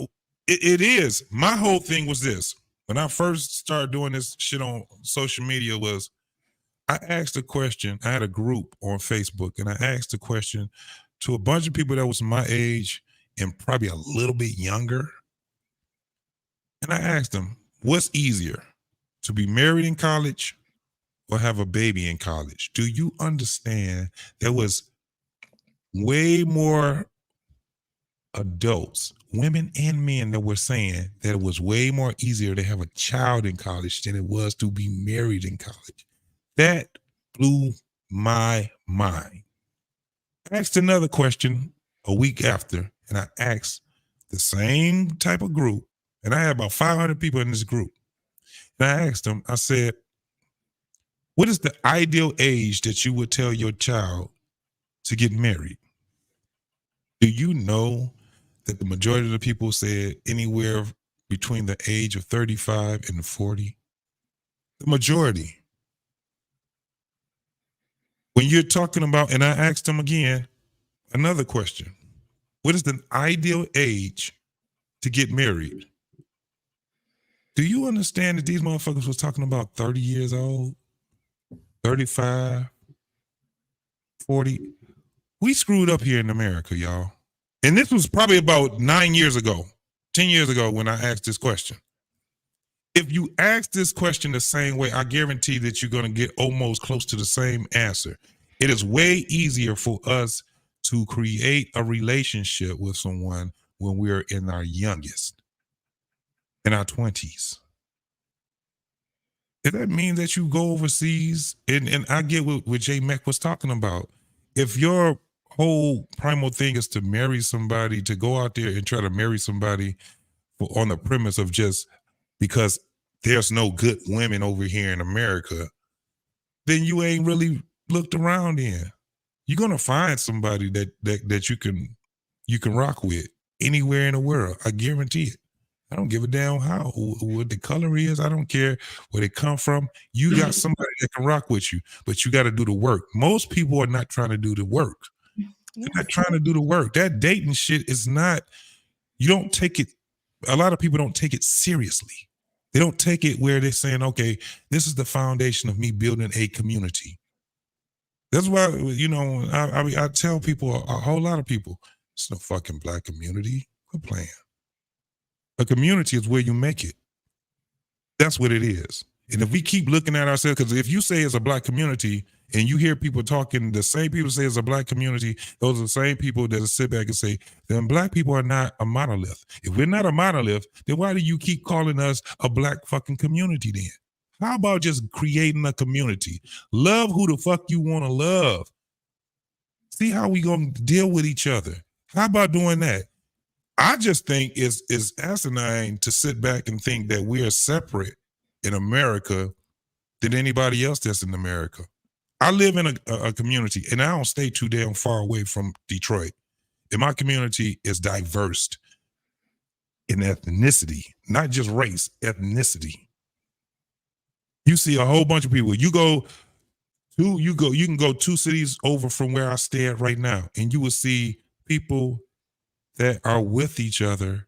it is, my whole thing was this. When I first started doing this shit on social media was, I asked a question. I had a group on Facebook, and I asked a question to a bunch of people that was my age and probably a little bit younger. And I asked them, what's easier, to be married in college or have a baby in college? Do you understand there was way more adults, women and men, that were saying that it was way more easier to have a child in college than it was to be married in college? That blew my mind. I asked another question a week after, and I asked the same type of group, and I had about 500 people in this group. And I asked them, I said, what is the ideal age that you would tell your child to get married? Do you know that the majority of the people said anywhere between the age of 35 and 40? The majority. When you're talking about, and I asked him again, another question. What is the ideal age to get married? Do you understand that these motherfuckers was talking about 30 years old, 35, 40? We screwed up here in America, y'all. And this was probably about 9 years ago, 10 years ago when I asked this question. If you ask this question the same way, I guarantee that you're going to get almost close to the same answer. It is way easier for us to create a relationship with someone when we're in our youngest, in our 20s. Does that mean that you go overseas? And I get what J Mac was talking about. If your whole primal thing is to marry somebody, to go out there and try to marry somebody on the premise of just because there's no good women over here in America, then you ain't really looked around in. You're gonna find somebody that you can rock with anywhere in the world. I guarantee it. I don't give a damn what the color is. I don't care where they come from. You got somebody that can rock with you, but you got to do the work. Most people are not trying to do the work. They're not trying to do the work. That dating shit is not, you don't take it, a lot of people don't take it seriously. They don't take it where they're saying, okay, this is the foundation of me building a community. That's why, you know, I tell people, a whole lot of people, it's no fucking black community. Quit playing. A community is where you make it. That's what it is. And if we keep looking at ourselves, because if you say it's a black community and you hear people talking, the same people say it's a black community, those are the same people that sit back and say, then black people are not a monolith. If we're not a monolith, then why do you keep calling us a black fucking community then? How about just creating a community? Love who the fuck you want to love. See how we gonna deal with each other. How about doing that? I just think it's asinine to sit back and think that we are separate in America than anybody else that's in America. I live in a community, and I don't stay too damn far away from Detroit. And my community is diverse in ethnicity, not just race, ethnicity. You see a whole bunch of people. You can go 2 cities over from where I stay at right now, and you will see people that are with each other.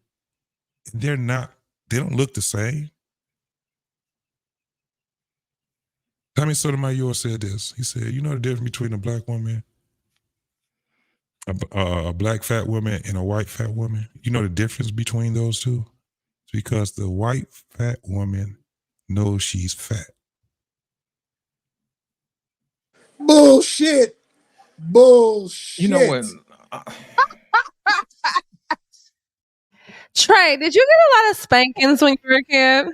They don't look the same. Tommy Sotomayor said this. He said, you know the difference between a black woman, a black fat woman, and a white fat woman? You know the difference between those two? It's because the white fat woman knows she's fat. Bullshit. Bullshit. You know what? Trey, did you get a lot of spankings when you were a kid?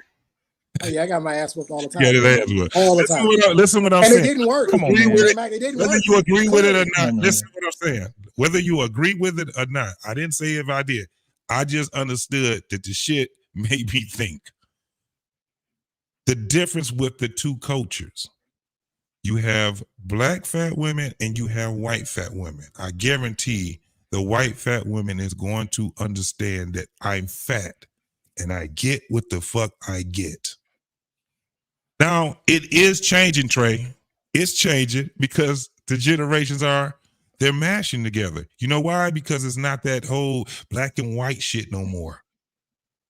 Oh, yeah, I got my ass whooped all the time. Yeah, that ass whooped. All the time. Listen what I'm saying. And it didn't work. Come on, man. It didn't Whether work. you agree with it or not, listen what I'm saying. Whether you agree with it or not, I didn't say if I did. I just understood that the shit made me think. The difference with the two cultures. You have black fat women and you have white fat women. I guarantee the white fat woman is going to understand that I'm fat and I get what the fuck I get. Now, it is changing, Trey. It's changing because the generations they're mashing together. You know why? Because it's not that whole black and white shit no more.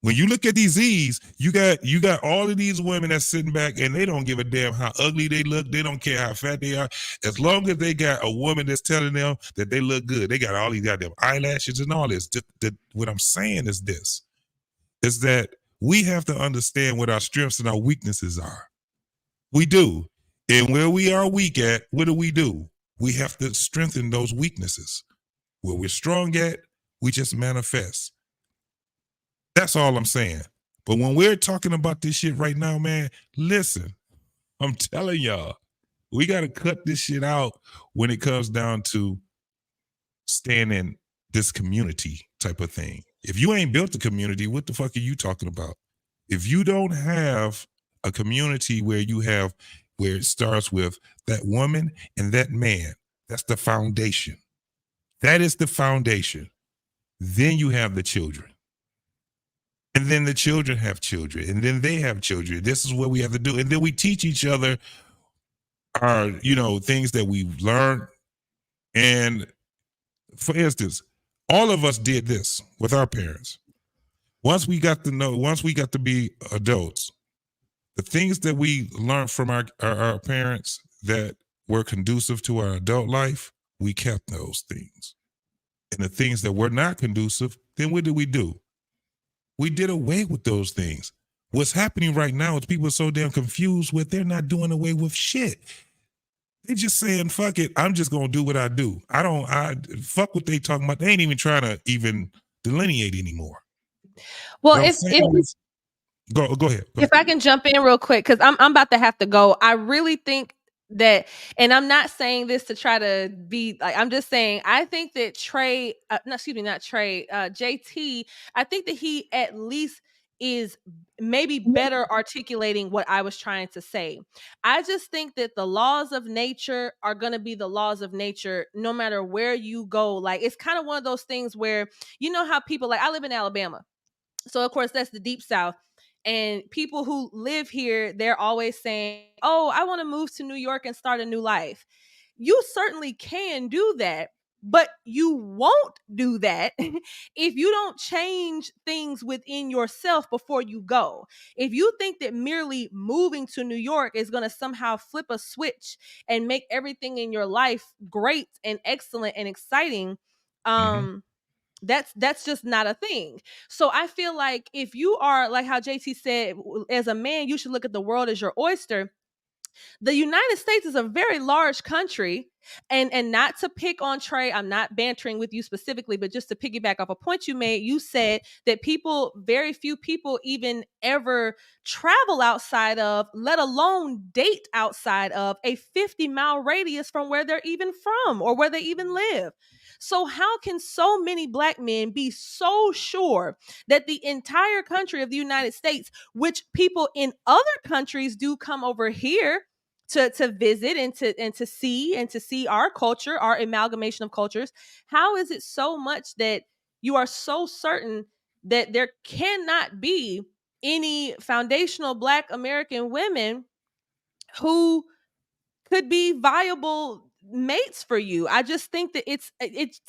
When you look at these Z's, you got all of these women that's sitting back and they don't give a damn how ugly they look. They don't care how fat they are. As long as they got a woman that's telling them that they look good, they got all these goddamn eyelashes and all this. What I'm saying is this, is that we have to understand what our strengths and our weaknesses are. We do. And where we are weak at, what do? We have to strengthen those weaknesses. Where we're strong at, we just manifest. That's all I'm saying. But when we're talking about this shit right now, man, listen, I'm telling y'all, we got to cut this shit out when it comes down to staying in this community type of thing. If you ain't built a community, what the fuck are you talking about? If you don't have a community where it starts with that woman and that man, that's the foundation. That is the foundation. Then you have the children. And then the children have children. And then they have children. This is what we have to do. And then we teach each other are, you know, things that we've learned. And for instance, all of us did this with our parents. Once we got to be adults, the things that we learned from our parents that were conducive to our adult life, we kept those things. And the things that were not conducive, then what did we do? We did away with those things. What's happening right now is people are so damn confused with they're not doing away with shit. They just saying, fuck it, I'm just gonna do what I do. I fuck what they talking about. They ain't even trying to even delineate anymore. Well, What I'm if saying is- go ahead. Go if I can jump in real quick, because I'm about to have to go. I really think that, and I'm not saying this to try to be like, I'm just saying, I think that Trey, no, excuse me, not Trey, JT, I think that he at least is maybe better articulating what I was trying to say. I just think that the laws of nature are going to be the laws of nature no matter where you go. Like, it's kind of one of those things where, you know how people, like, I live in Alabama. So of course that's the deep South. And people who live here, they're always saying, "Oh, I want to move to New York and start a new life." You certainly can do that, but you won't do that if you don't change things within yourself before you go. If you think that merely moving to New York is going to somehow flip a switch and make everything in your life great and excellent and exciting, that's just not a thing. So I feel like if you are, like how JT said, as a man, you should look at the world as your oyster. The United States is a very large country, and not to pick on Trey, I'm not bantering with you specifically, but just to piggyback off a point you made, you said that very few people even ever travel outside of, let alone date outside of a 50-mile radius from where they're even from or where they even live. So how can so many Black men be so sure that the entire country of the United States, which people in other countries do come over here to visit and to see our culture, our amalgamation of cultures, how is it so much that you are so certain that there cannot be any foundational Black American women who could be viable mates for you? I just think that it's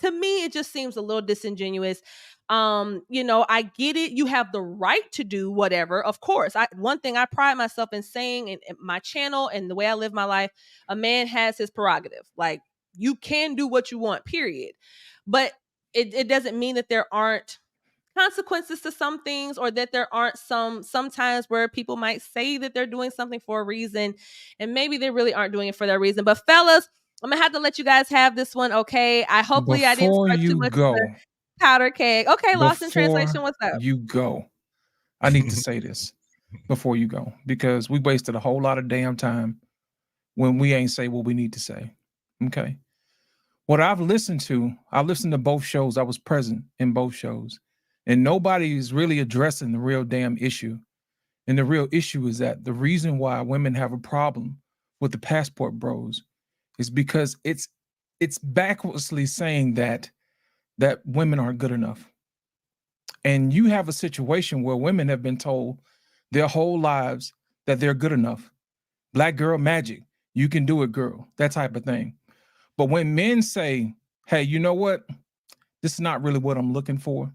to me, it just seems a little disingenuous. You know, I get it. You have the right to do whatever. Of course, one thing I pride myself in saying in my channel and the way I live my life, a man has his prerogative. Like, you can do what you want, period. But it doesn't mean that there aren't consequences to some things, or that there aren't sometimes where people might say that they're doing something for a reason and maybe they really aren't doing it for that reason. But fellas, I'm gonna have to let you guys have this one. Okay, I hopefully I didn't Before start too you much of go, the powder keg. Okay, lost in translation, before what's up? you go, I need to say this before you go, because we wasted a whole lot of damn time when we ain't say what we need to say. Okay. What I've listened to both shows. I was present in both shows, and nobody's really addressing the real damn issue. And the real issue is that the reason why women have a problem with the passport bros is because it's backwardsly saying that women aren't good enough. And you have a situation where women have been told their whole lives that they're good enough. Black girl magic, you can do it, girl, that type of thing. But when men say, hey, you know what? This is not really what I'm looking for,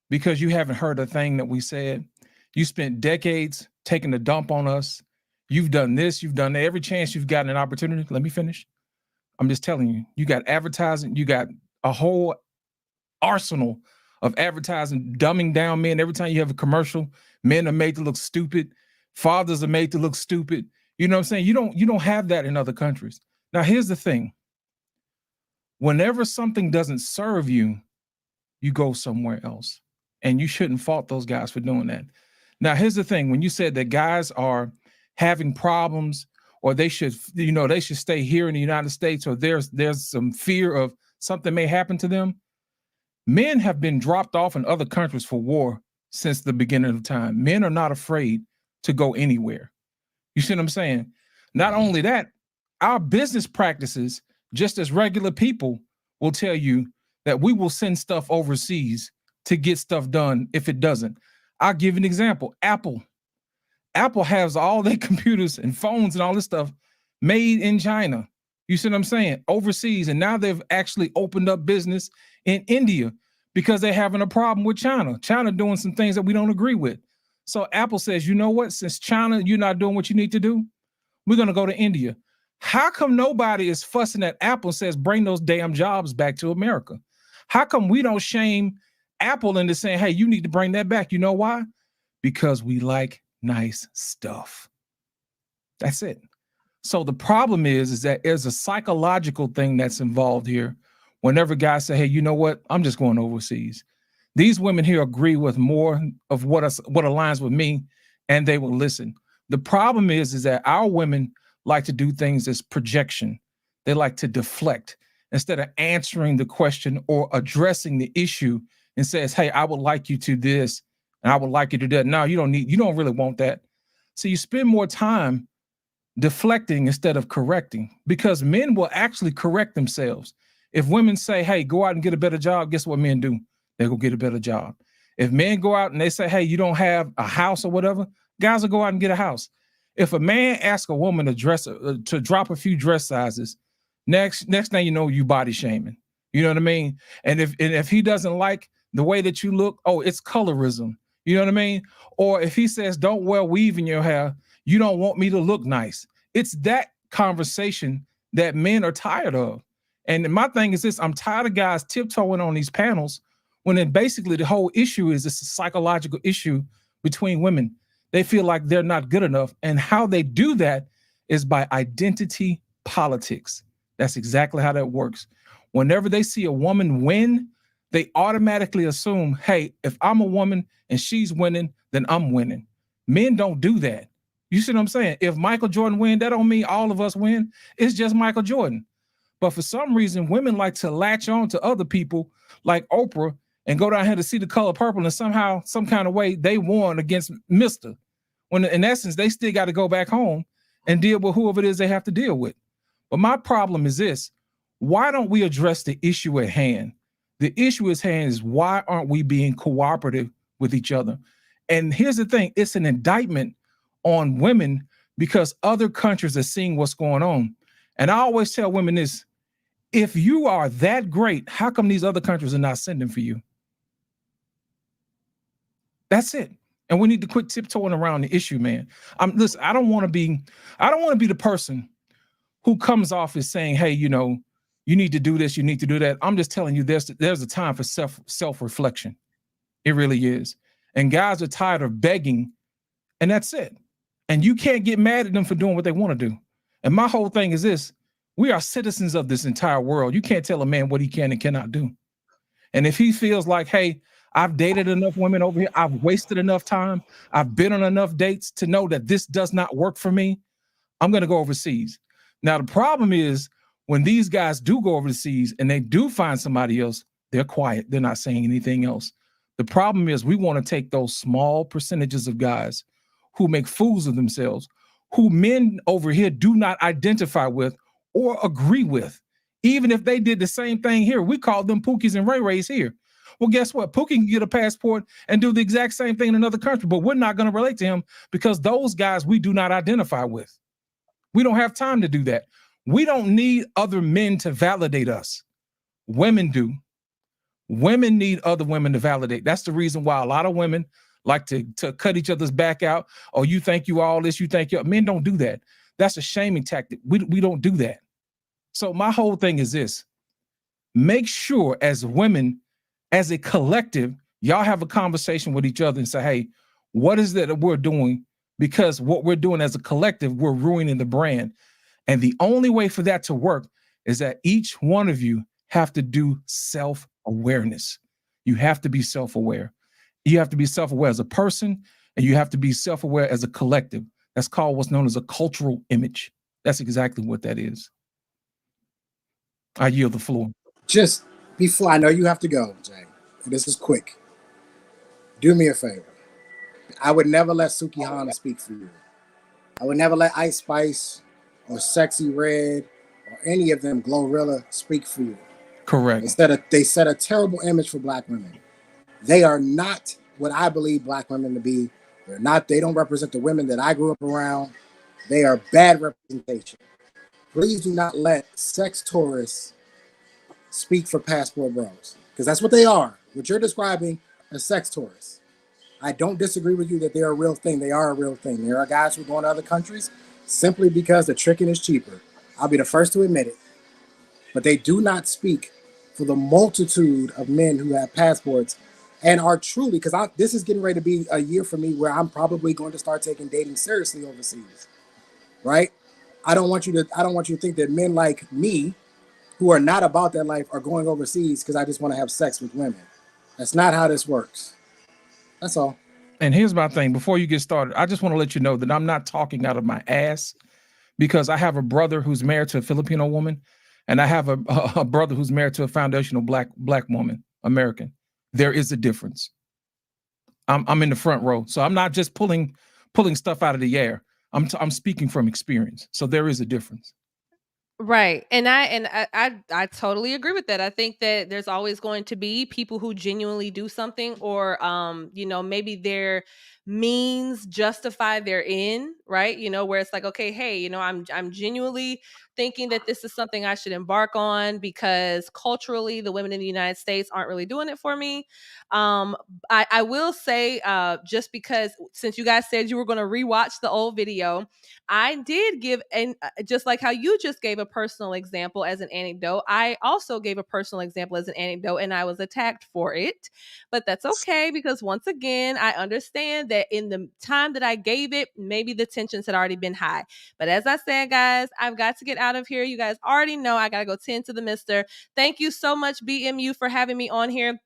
because you haven't heard a thing that we said. You spent decades taking a dump on us. You've done this, you've done that. Every chance you've gotten an opportunity. Let me finish. I'm just telling you, you got advertising, you got a whole arsenal of advertising, dumbing down men. Every time you have a commercial, men are made to look stupid. Fathers are made to look stupid. You know what I'm saying? You don't have that in other countries. Now, here's the thing. Whenever something doesn't serve you, you go somewhere else. And you shouldn't fault those guys for doing that. Now, here's the thing. When you said that guys are having problems, or they should stay here in the United States, or there's some fear of something may happen to them, men have been dropped off in other countries for war since the beginning of time. Men are not afraid to go anywhere. You see what I'm saying? Not only that, our business practices, just as regular people, will tell you that we will send stuff overseas to get stuff done if it doesn't. I'll give you an example. Apple has all their computers and phones and all this stuff made in China. You see what I'm saying? Overseas. And now they've actually opened up business in India because they're having a problem with China. China doing some things that we don't agree with. So Apple says, you know what? Since China, you're not doing what you need to do, we're going to go to India. How come nobody is fussing at Apple and says, bring those damn jobs back to America? How come we don't shame Apple into saying, hey, you need to bring that back? You know why? Because we like nice stuff. That's it. So the problem is that there's a psychological thing that's involved here. Whenever guys say, hey, you know what? I'm just going overseas. These women here agree with more of what aligns with me, and they will listen. The problem is that our women like to do things as projection. They like to deflect instead of answering the question or addressing the issue and says, hey, I would like you to this, and I would like you to that. No, you don't really want that. So you spend more time deflecting instead of correcting, because men will actually correct themselves. If women say, hey, go out and get a better job, guess what men do? They go get a better job. If men go out and they say, hey, you don't have a house or whatever, guys will go out and get a house. If a man asks a woman to drop a few dress sizes, next thing you know, you body shaming. You know what I mean? And if he doesn't like the way that you look, oh, it's colorism. You know what I mean? Or if he says, don't wear weave in your hair, you don't want me to look nice. It's that conversation that men are tired of. And my thing is this, I'm tired of guys tiptoeing on these panels when then basically the whole issue is it's a psychological issue between women. They feel like they're not good enough. And how they do that is by identity politics. That's exactly how that works. Whenever they see a woman win, they automatically assume, hey, if I'm a woman and she's winning, then I'm winning. Men don't do that. You see what I'm saying? If Michael Jordan win, that don't mean all of us win. It's just Michael Jordan. But for some reason, women like to latch on to other people like Oprah and go down here to see The Color Purple, and somehow, some kind of way, they won against Mr. When in essence, they still got to go back home and deal with whoever it is they have to deal with. But my problem is this. Why don't we address the issue at hand? The issue at hand is, why aren't we being cooperative with each other? And here's the thing. It's an indictment on women because other countries are seeing what's going on. And I always tell women this, if you are that great, how come these other countries are not sending for you? That's it. And we need to quit tiptoeing around the issue, man. Listen, I don't want to be the person who comes off as saying, hey, you know, you need to do this, you need to do that. I'm just telling you, there's a time for self-reflection. It really is. And guys are tired of begging, and that's it. And you can't get mad at them for doing what they want to do. And my whole thing is this. We are citizens of this entire world. You can't tell a man what he can and cannot do. And if he feels like, hey, I've dated enough women over here, I've wasted enough time, I've been on enough dates to know that this does not work for me, I'm going to go overseas. Now, the problem is when these guys do go overseas and they do find somebody else, they're quiet. They're not saying anything else. The problem is we want to take those small percentages of guys who make fools of themselves, who men over here do not identify with or agree with. Even if they did the same thing here, we call them Pookies and Ray Rays here. Well, guess what? Pookie can get a passport and do the exact same thing in another country, but we're not going to relate to him because those guys we do not identify with. We don't have time to do that. We don't need other men to validate us. Women do. Women need other women to validate. That's the reason why a lot of women like to cut each other's back out. Oh, you think you all this, you think you men don't do that. That's a shaming tactic. We don't do that. So my whole thing is this. Make sure as women, as a collective, y'all have a conversation with each other and say, hey, what is it that we're doing? Because what we're doing as a collective, we're ruining the brand. And the only way for that to work is that each one of you have to do self-awareness. You have to be self-aware. You have to be self-aware as a person, and you have to be self-aware as a collective. That's called what's known as a cultural image. That's exactly what that is. I yield the floor. Just before, I know you have to go, Jay, and this is quick. Do me a favor. I would never let Suki Hana speak for you. I would never let Ice Spice or Sexy Red or any of them, Glorilla, speak for you. Correct. They set a terrible image for black women. They are not what I believe black women to be. They don't represent the women that I grew up around. They are bad representation. please do not let sex tourists speak for passport bros, because that's what they are. What you're describing as sex tourists. I don't disagree with you that they're a real thing. They are a real thing. There are guys who go to other countries simply because the tricking is cheaper. I'll be the first to admit it. But they do not speak for the multitude of men who have passports and are truly, because this is getting ready to be a year for me where I'm probably going to start taking dating seriously overseas, right? I don't want you to think that men like me who are not about that life are going overseas because I just want to have sex with women. That's not how this works. That's all. And here's my thing. Before you get started, I just want to let you know that I'm not talking out of my ass, because I have a brother who's married to a Filipino woman, and I have a brother who's married to a foundational black woman, American. There is a difference. I'm in the front row, so I'm not just pulling stuff out of the air. I'm speaking from experience. So there is a difference. Right. And I totally agree with that. I think that there's always going to be people who genuinely do something, or maybe their means justify their end, right? Where it's like, okay, hey, I'm genuinely thinking that this is something I should embark on because culturally the women in the United States aren't really doing it for me. I will say, just because since you guys said you were going to rewatch the old video, I did give, and just like how you just gave a personal example as an anecdote, I also gave a personal example as an anecdote, and I was attacked for it. But that's okay, because once again, I understand that in the time that I gave it, maybe the tensions had already been high. But as I said, guys, I've got to get out of here. You guys already know I got to go tend to the mister. Thank you so much, BMU, for having me on here.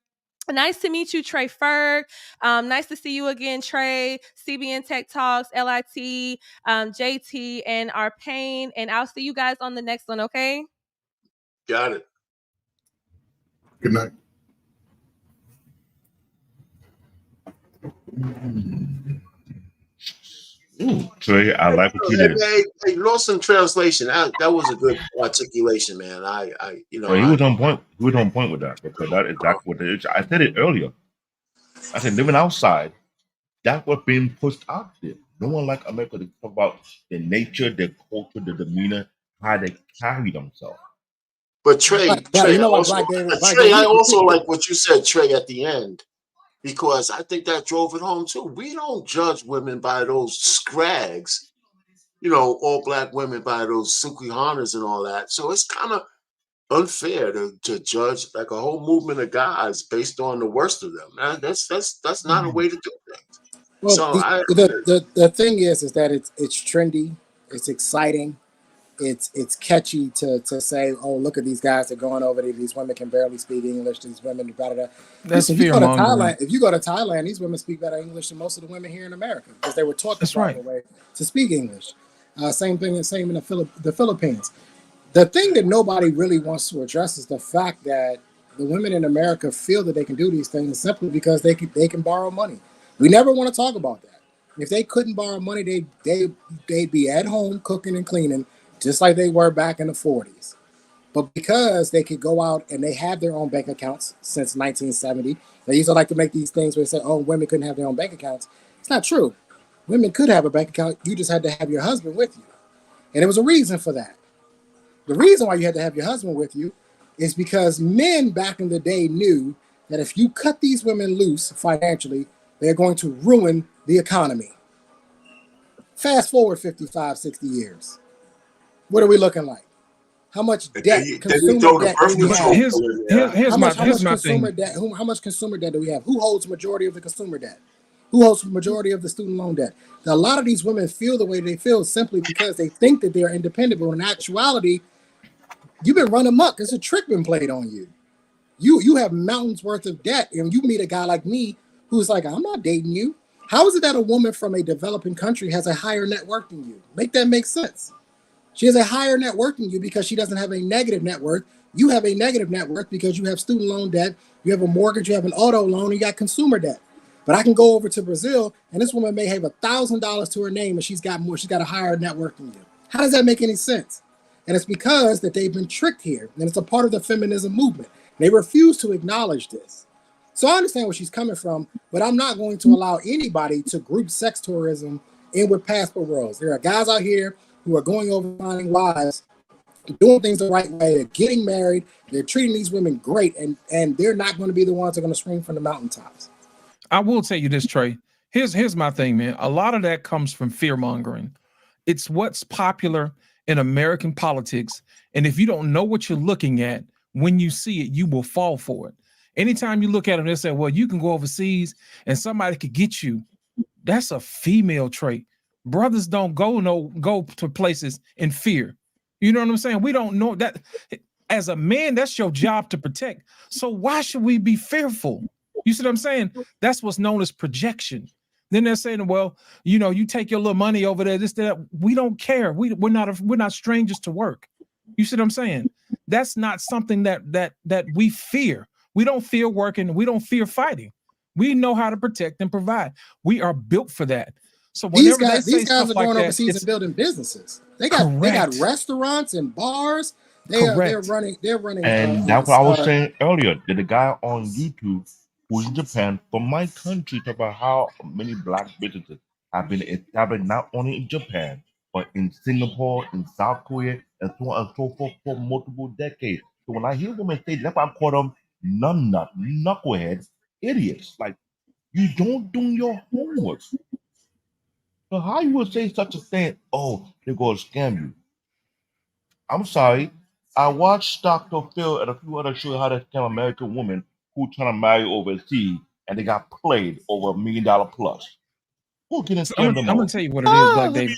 Nice to meet you, Trey Ferg. Nice to see you again, Trey. CBN Tech Talks, LIT, JT, and Arpain. And I'll see you guys on the next one, okay? Got it. Good night. Ooh, Trey, I like what you did. Hey, lost in translation. That was a good articulation, man. He was on point. He was on point with that, because that is exactly what it is. I said it earlier. I said living outside, that's what's being pushed out there. No one like America to talk about the nature, their culture, the demeanor, how they carry themselves. But Trey, I also like what you said, Trey, at the end, because I think that drove it home too. We don't judge women by those scrags, all black women by those Sukrihanas and all that. So it's kind of unfair to judge like a whole movement of guys based on the worst of them. Man, that's not a way to do things. Well, so the thing is that it's trendy, it's exciting, it's catchy to say, oh, look at these guys, they're going over there. These women can barely speak English. These women, blah, blah, blah. That's if you go to Thailand, these women speak better English than most of the women here in America, because they were taught the proper way to speak English. Same in the Philippines. The thing that nobody really wants to address is the fact that the women in America feel that they can do these things simply because they can borrow money. We never want to talk about that. If they couldn't borrow money, they'd be at home cooking and cleaning, just like they were back in the 40s. But because they could go out and they have their own bank accounts since 1970, they used to like to make these things where they say, oh, women couldn't have their own bank accounts. It's not true. Women could have a bank account. You just had to have your husband with you. And there was a reason for that. The reason why you had to have your husband with you is because men back in the day knew that if you cut these women loose financially, they're going to ruin the economy. Fast forward 55, 60 years. What are we looking like? How much debt, consumer debt do we have? Here's my thing. How much consumer debt do we have? Who holds the majority of the consumer debt? Who holds the majority of the student loan debt? Now, a lot of these women feel the way they feel simply because they think that they are independent, but in actuality, you've been running amok. It's a trick been played on you. You have mountains worth of debt, and you meet a guy like me who's like, I'm not dating you. How is it that a woman from a developing country has a higher net worth than you? Make that make sense. She has a higher net worth than you because she doesn't have a negative net worth. You have a negative net worth because you have student loan debt, you have a mortgage, you have an auto loan, and you got consumer debt. But I can go over to Brazil, and this woman may have $1,000 to her name, and she's got a higher net worth than you. How does that make any sense? And it's because that they've been tricked here, and it's a part of the feminism movement. They refuse to acknowledge this. So I understand where she's coming from, but I'm not going to allow anybody to group sex tourism in with passport bros. There are guys out here who are going over finding wives doing things the right way. They're getting married. They're treating these women great, and they're not going to be the ones that are going to scream from the mountaintops. I will tell you this, Trey. Here's my thing, man. A lot of that comes from fear mongering. It's what's popular in American politics, and if you don't know what you're looking at, when you see it, you will fall for it. Anytime you look at them, they say, "Well, you can go overseas, and somebody could get you." That's a female trait. Brothers don't go to places in fear. You know what I'm saying? We don't know that. As a man, that's your job to protect. So why should we be fearful? You see what I'm saying? That's what's known as projection. Then they're saying, well, you know, you take your little money over there, this, that. We don't care. We're not strangers to work. You see what I'm saying? That's not something that we fear. We don't fear working. We don't fear fighting. We know how to protect and provide. We are built for that. So these whenever guys are going overseas and building businesses. They got restaurants and bars. They're running. And that's what I was saying earlier. That the guy on YouTube who's in Japan from my country talk about how many black businesses have been established not only in Japan but in Singapore, in South Korea, and so on and so forth for multiple decades. So when I hear women say, that's why I call them knuckleheads, idiots. Like, you don't do your homework. So how you would say such a thing? Oh, they're going to scam you. I'm sorry. I watched Dr. Phil and a few other shows how to scam American women who trying to marry overseas and they got played over $1 million plus. Who can scam them? I'm gonna tell you what it is, Black David.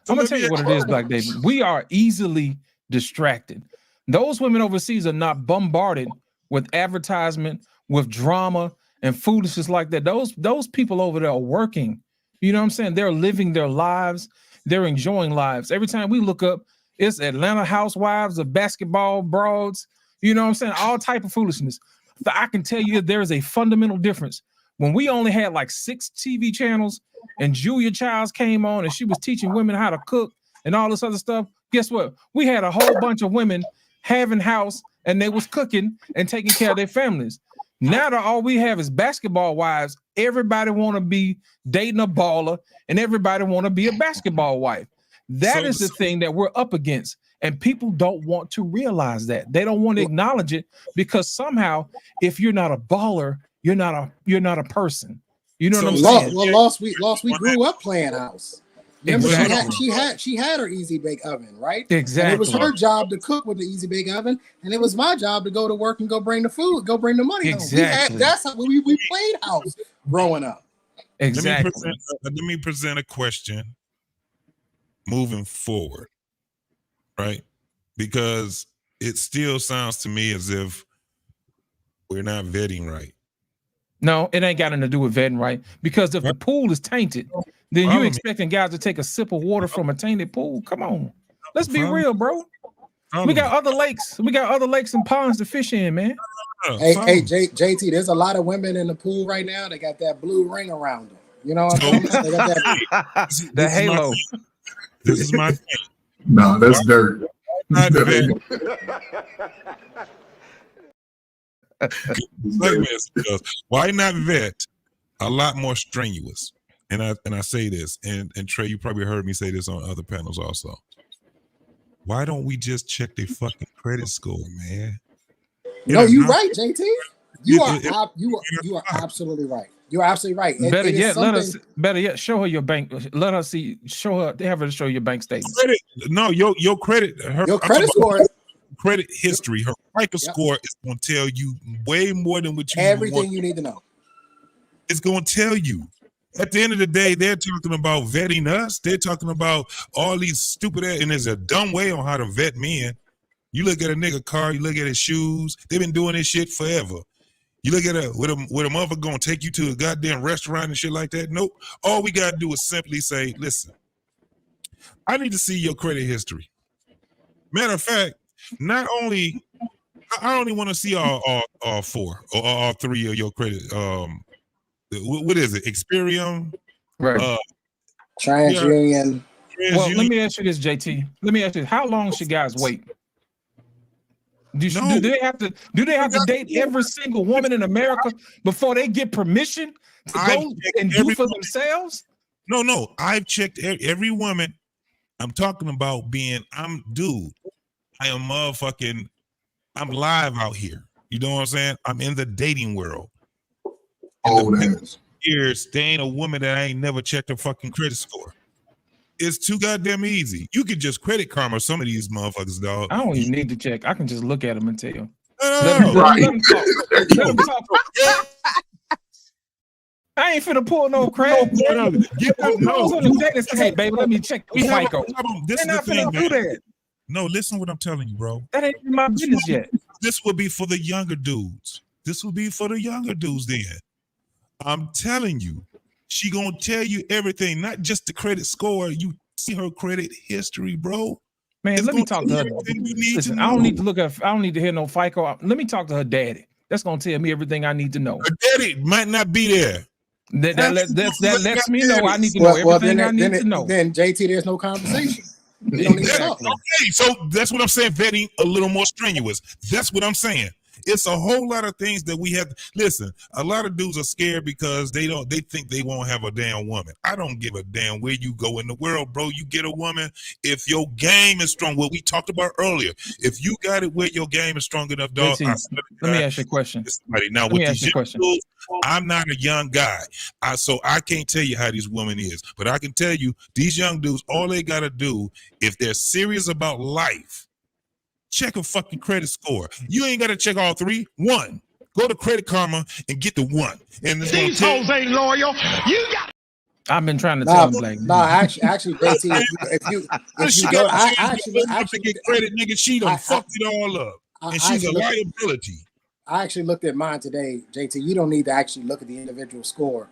I'm gonna tell you what it is, Black David. We are easily distracted. Those women overseas are not bombarded with advertisement, with drama and foolishness like that. Those people over there are working. You know what I'm saying? They're living their lives. They're enjoying lives. Every time we look up, it's Atlanta housewives of basketball broads. You know what I'm saying? All type of foolishness. I can tell you there is a fundamental difference. When we only had like 6 TV channels and Julia Childs came on and she was teaching women how to cook and all this other stuff, guess what? We had a whole bunch of women having house and they was cooking and taking care of their families. Now that all we have is basketball wives, everybody want to be dating a baller and everybody want to be a basketball wife. That is the thing that we're up against. And people don't want to realize that. They don't want to acknowledge it because somehow if you're not a baller, you're not a person. You know what I'm saying? Well, we grew up playing house. Remember, she had her easy bake oven, right? Exactly. And it was her job to cook with the easy bake oven, and it was my job to go to work and go bring the food, go bring the money exactly. home. That's how we played house growing up. Exactly. Let me present a question moving forward, right? Because it still sounds to me as if we're not vetting right. No, it ain't got nothing to do with vetting right. Because if the pool is tainted, then you expecting guys to take a sip of water from a tainted pool? Come on. Let's be real, bro. We got other lakes. We got other lakes and ponds to fish in, man. Hey, JT, there's a lot of women in the pool right now. They got that blue ring around them. You know what I'm saying? They got that the halo. This is my thing. No, that's dirt. Why not vet a lot more strenuous? And I say this, and Trey, you probably heard me say this on other panels also. Why don't we just check their fucking credit score, man? No, you're right, JT. You are absolutely right. You're absolutely right. Better yet, show her your bank. Let her see. Have her show your bank statement. Your credit. Your credit score. Credit history. Her FICO score is going to tell you way more than what you everything you need to know. It's going to tell you. At the end of the day, they're talking about vetting us. They're talking about all these stupid and there's a dumb way on how to vet men. You look at a nigga car, you look at his shoes. They've been doing this shit forever. You look at a motherfucker going to take you to a goddamn restaurant and shit like that. Nope. All we got to do is simply say, listen, I need to see your credit history. Matter of fact, I only want to see all 4 or all 3 of your credit. What is it? Experian, right? TransUnion. Well, let me ask you this, JT. Let me ask you: how long should guys wait? Do they have to date every single woman in America before they get permission to go and do for themselves? No. I've checked every woman I'm talking about I'm live out here. You know what I'm saying? I'm in the dating world. Years, there ain't a woman that I ain't never checked her fucking credit score. It's too goddamn easy. You could just Credit Karma some of these motherfuckers, dog. I don't even need to check. I can just look at them and tell. Let them talk. Let them talk. I ain't finna pull no crap. Hey, baby, let me check the FICO. They're not finna do that. No, listen what I'm telling you, bro. That ain't my business yet. This will be for the younger dudes. Then. I'm telling you, she gonna tell you everything, not just the credit score. You see her credit history, bro. Man, let me talk to her. Listen, I don't need to hear no FICO. Let me talk to her daddy. That's gonna tell me everything I need to know. Her daddy might not be there. That lets me know I need to know everything I need to know. Then JT, there's no conversation. You don't need to talk. Okay, so that's what I'm saying. Vetting a little more strenuous. That's what I'm saying. It's a whole lot of things that we have. Listen, a lot of dudes are scared because they think they won't have a damn woman. I don't give a damn where you go in the world, bro. You get a woman if your game is strong. What we talked about earlier. If you got it where your game is strong enough, dog. Let me ask you a question. Now, with these young dudes, I'm not a young guy, so I can't tell you how these women is. But I can tell you, these young dudes, all they gotta do, if they're serious about life, check a fucking credit score. You ain't got to check all three. One. Go to Credit Karma and get the one. And these hoes ain't loyal. You got. I've been trying to tell him, like, actually, JT, if you go, I actually get credit, nigga. She done fucked it all up, and she's a liability. I actually looked at mine today, JT. You don't need to actually look at the individual score.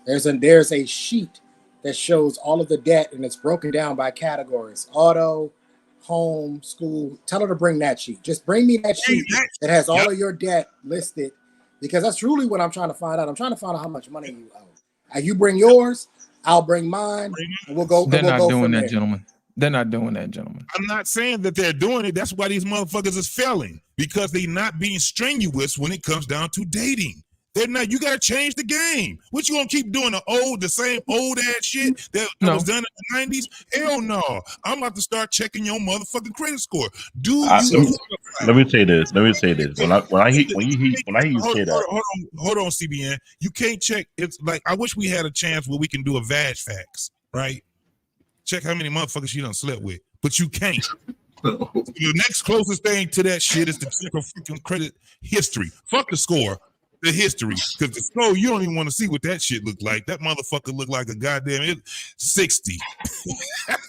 There's a sheet that shows all of the debt, and it's broken down by categories: auto, home, school. Tell her to bring that sheet. Just bring me that sheet that has all of your debt listed, because that's really what I'm trying to find out. I'm trying to find out how much money you owe. You bring yours, I'll bring mine, and we'll go. They're not doing that, gentlemen. They're not doing that, gentlemen. I'm not saying that they're doing it. That's why these motherfuckers is failing, because they're not being strenuous when it comes down to dating. They're not. You gotta change the game. What you gonna keep doing? The same old ass shit that was done in the 90s? Hell no. I'm about to start checking your motherfucking credit score. Let me say this. When I hear you say that. Hold on, CBN. You can't check. It's like, I wish we had a chance where we can do a vag fax, right? Check how many motherfuckers you done slept with, but you can't. The next closest thing to that shit is to check a freaking credit history. Fuck the score. The history, because the score, you don't even want to see what that shit look like. That motherfucker look like a goddamn 60.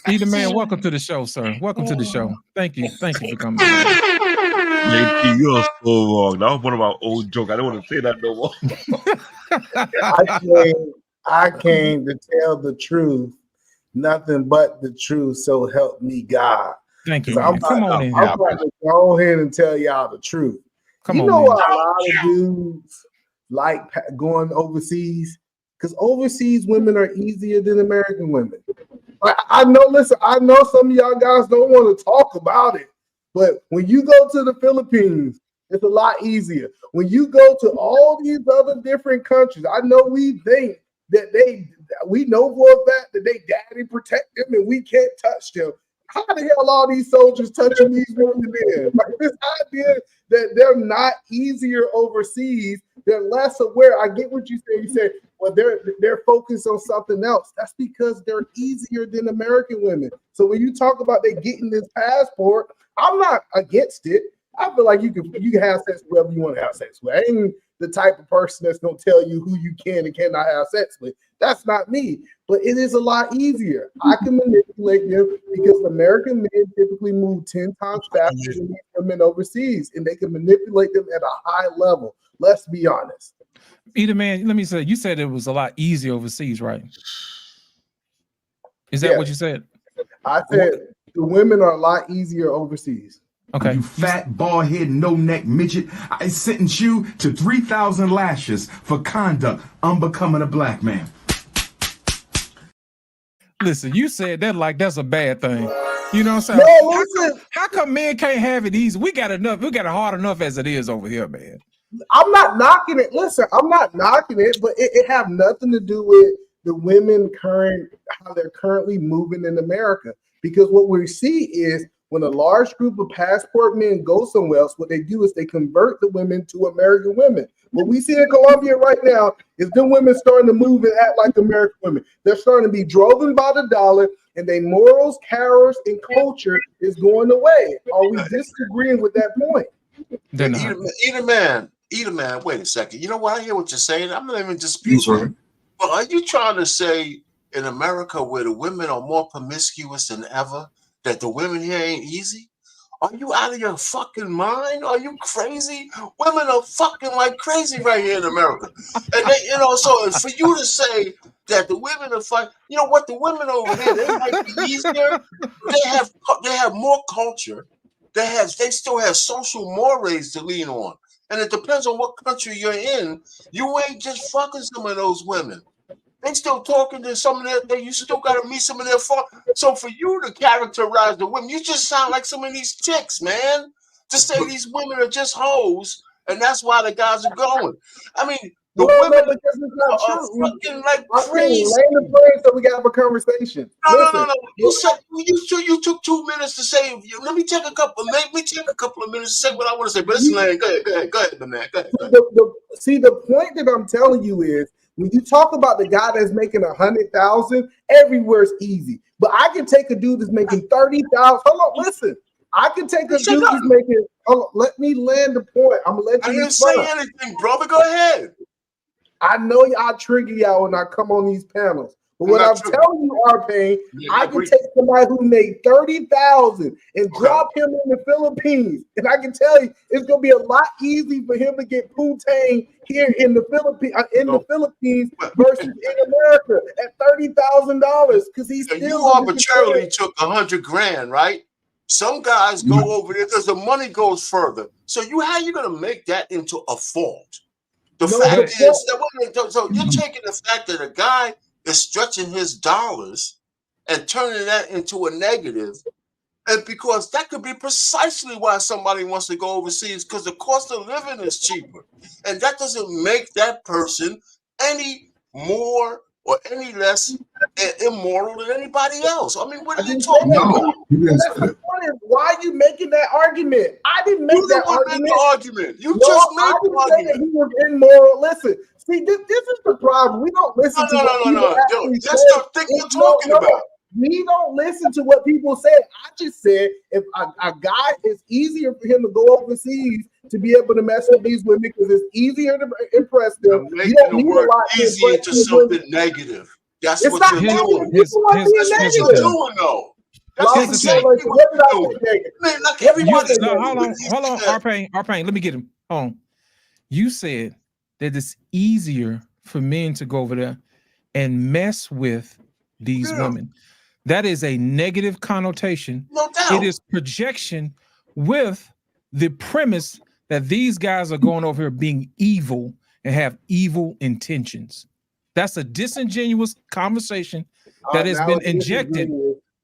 Either man, welcome to the show, sir. Welcome to the show. Thank you for coming. JT, you're so wrong. That was one of my old jokes. I don't want to say that no more. I came to tell the truth, nothing but the truth. So help me God. Thank you. I'm going to go ahead and tell y'all the truth. A lot of dudes like going overseas, because overseas women are easier than American women. I know some of y'all guys don't want to talk about it, but when you go to the Philippines, it's a lot easier. When you go to all these other different countries, I know we think that we know for a fact that they daddy protect them and we can't touch them. How the hell are these soldiers touching these women then? Like, this idea that they're not easier overseas, they're less aware. I get what you say. You say, well, they're focused on something else. That's because they're easier than American women. So when you talk about they getting this passport, I'm not against it. I feel like you can have sex with whoever you want to have sex with. I ain't the type of person that's gonna tell you who you can and cannot have sex with. That's not me. But it is a lot easier. I can manipulate them because American men typically move 10 times faster than women overseas, and they can manipulate them at a high level. Let's be honest. Either man, let me say, you said it was a lot easier overseas, right? Is that what you said? I said the women are a lot easier overseas. Okay. You fat, bald-headed, no-neck midget. I sentence you to 3,000 lashes for conduct unbecoming a black man. Listen, you said that like that's a bad thing. You know what I'm saying? No, listen. How come men can't have it easy? We got enough. We got it hard enough as it is over here, man. I'm not knocking it. Listen, I'm not knocking it, but it have nothing to do with the women how they're currently moving in America. Because what we see is when a large group of passport men go somewhere else, what they do is they convert the women to American women. What we see in Colombia right now is the women starting to move and act like American women. They're starting to be driven by the dollar, and their morals, characters, and culture is going away. Are we disagreeing with that point? They're not. Eat a man. Wait a second. You know what? I hear what you're saying. I'm not even disputing. Right. But are you trying to say in America, where the women are more promiscuous than ever, that the women here ain't easy? Are you out of your fucking mind? Are you crazy? Women are fucking like crazy right here in America. And they, so for you to say that the women are fucking, you know what, the women over here, they might be easier. They have more culture. They still have social mores to lean on. And it depends on what country you're in. You ain't just fucking some of those women. They still talking to some of their, you still got to meet some of their fault. So for you to characterize the women, you just sound like some of these chicks, man. To say these women are just hoes, and that's why the guys are going. I mean, the women because it's not are true. fucking like I'm crazy. laying the plane so we got a conversation. No. You said you took 2 minutes to say. Let me take a couple of minutes to say what I want to say. But listen, Lane, go ahead, man. Go ahead. The point that I'm telling you is, when you talk about the guy that's making 100,000, everywhere's easy. But I can take a dude that's making 30,000. Hold on, listen. I can take a dude that's making. Let me land the point. I'm gonna let you. I didn't say anything, brother. Go ahead. I know I trigger y'all when I come on these panels. But what I'm telling you, R-Pain, I can take somebody who made 30,000 and drop him in the Philippines, and I can tell you it's gonna be a lot easier for him to get poutine here in the Philippines versus in America at $30,000 because he's still. You arbitrarily took 100 grand, right? Some guys go over there because the money goes further. So how you gonna make that into a fault? The fact is that so you're taking the fact that a guy is stretching his dollars and turning that into a negative, and because that could be precisely why somebody wants to go overseas, because the cost of living is cheaper, and that doesn't make that person any more or any less immoral than anybody else. I mean, what are you talking about? Why are you making that argument? I didn't make that argument. You just made the argument. That he was immoral. Listen, see, this is the problem. We don't listen to what people actually say. That's the thing you're talking about. We don't listen to what people say. I just said if a guy, it's easier for him to go overseas to be able to mess with these women because it's easier to impress them. Making the word easy into something negative. That's what you're doing. That's what you're doing, though. That's exactly what you're doing. Man, like everybody. Hold on, R-Pain. Let me get him. Hold on. You said that it's easier for men to go over there and mess with these women. That is a negative connotation. No doubt. It is projection with the premise that these guys are going over here being evil and have evil intentions. That's a disingenuous conversation that has been injected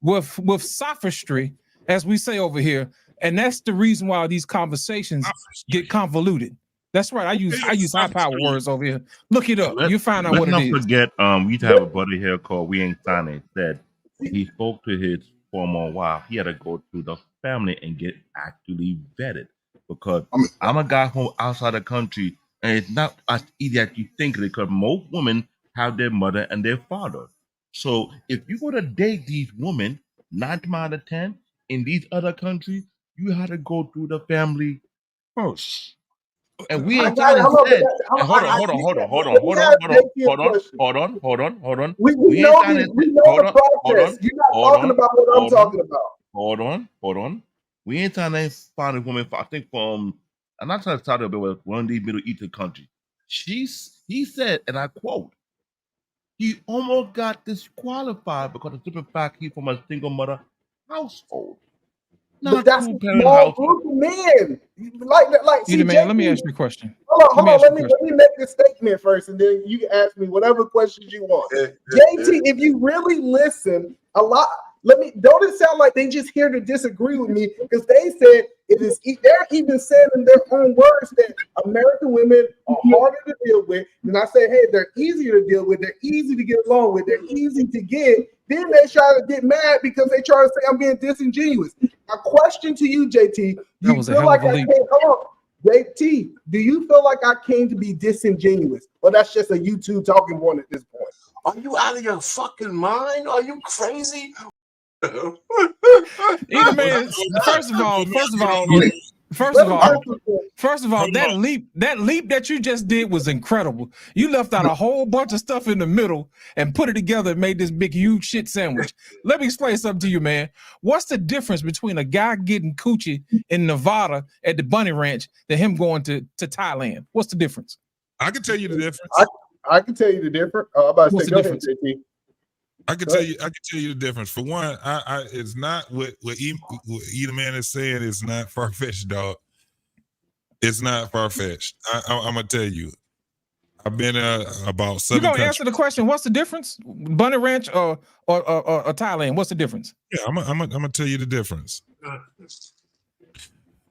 with sophistry, as we say over here, and that's the reason why these conversations get convoluted. That's right. I use high power words over here. Look it up. You find out what it is. Let's not forget, we used to have a buddy here called We Ain't Signing. Said he spoke to his former wife. He had to go through the family and get actually vetted because I'm a guy from outside the country, and it's not as easy as you think, because most women have their mother and their father. So if you go to date these women, 9 times out of 10 in these other countries, you have to go through the family first. And we ain't trying to say, hold on. We know the process. You're not talking about what I'm talking about. Hold on. We ain't trying to find a woman, I think from, I'm not trying to talk about one of these Middle Eastern countries. He said, and I quote, he almost got disqualified because of the simple fact he's from a single mother household. But that's a small group of men. See, man, let me ask you a question. Hold on. Let me make this statement first, and then you can ask me whatever questions you want. JT, if you really listen, don't it sound like they just here to disagree with me because they said They're even saying in their own words that American women are harder to deal with. And I say, hey, they're easier to deal with. They're easy to get along with. They're easy to get. Then they try to get mad because they try to say I'm being disingenuous. A question to you, JT. Do you feel like I came? Come on, JT. Do you feel like I came to be disingenuous, or that's just a YouTube talking point at this point? Are you out of your fucking mind? Are you crazy? Either man, first of all, that leap that you just did was incredible. You left out a whole bunch of stuff in the middle and put it together and made this big, huge shit sandwich. Let me explain something to you, man. What's the difference between a guy getting coochie in Nevada at the Bunny Ranch than him going to Thailand? What's the difference? I can tell you the difference. I can tell you the difference. I'm about to say, go ahead, JT. I can tell you the difference. For one, it's not what either man is saying. It's not far fetched, dog. It's not far fetched. I'm gonna tell you. I've been about 7 You gonna countries. answer the question? What's the difference? Bunny Ranch or Thailand? What's the difference? Yeah, I'm gonna tell you the difference.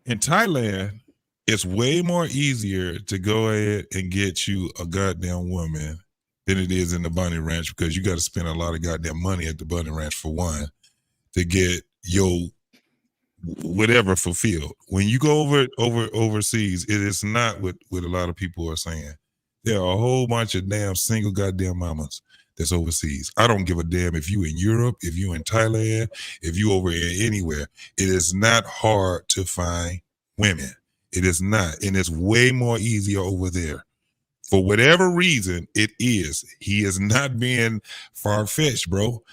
In Thailand, it's way more easier to go ahead and get you a goddamn woman than it is in the Bunny Ranch, because you got to spend a lot of goddamn money at the Bunny Ranch for one to get your whatever fulfilled. When you go overseas, it is not what a lot of people are saying. There are a whole bunch of damn single goddamn mamas that's overseas. I don't give a damn if you in Europe, if you in Thailand, if you over anywhere. It is not hard to find women. It is not, and it's way more easier over there. For whatever reason, it is. He is not being far-fetched, bro.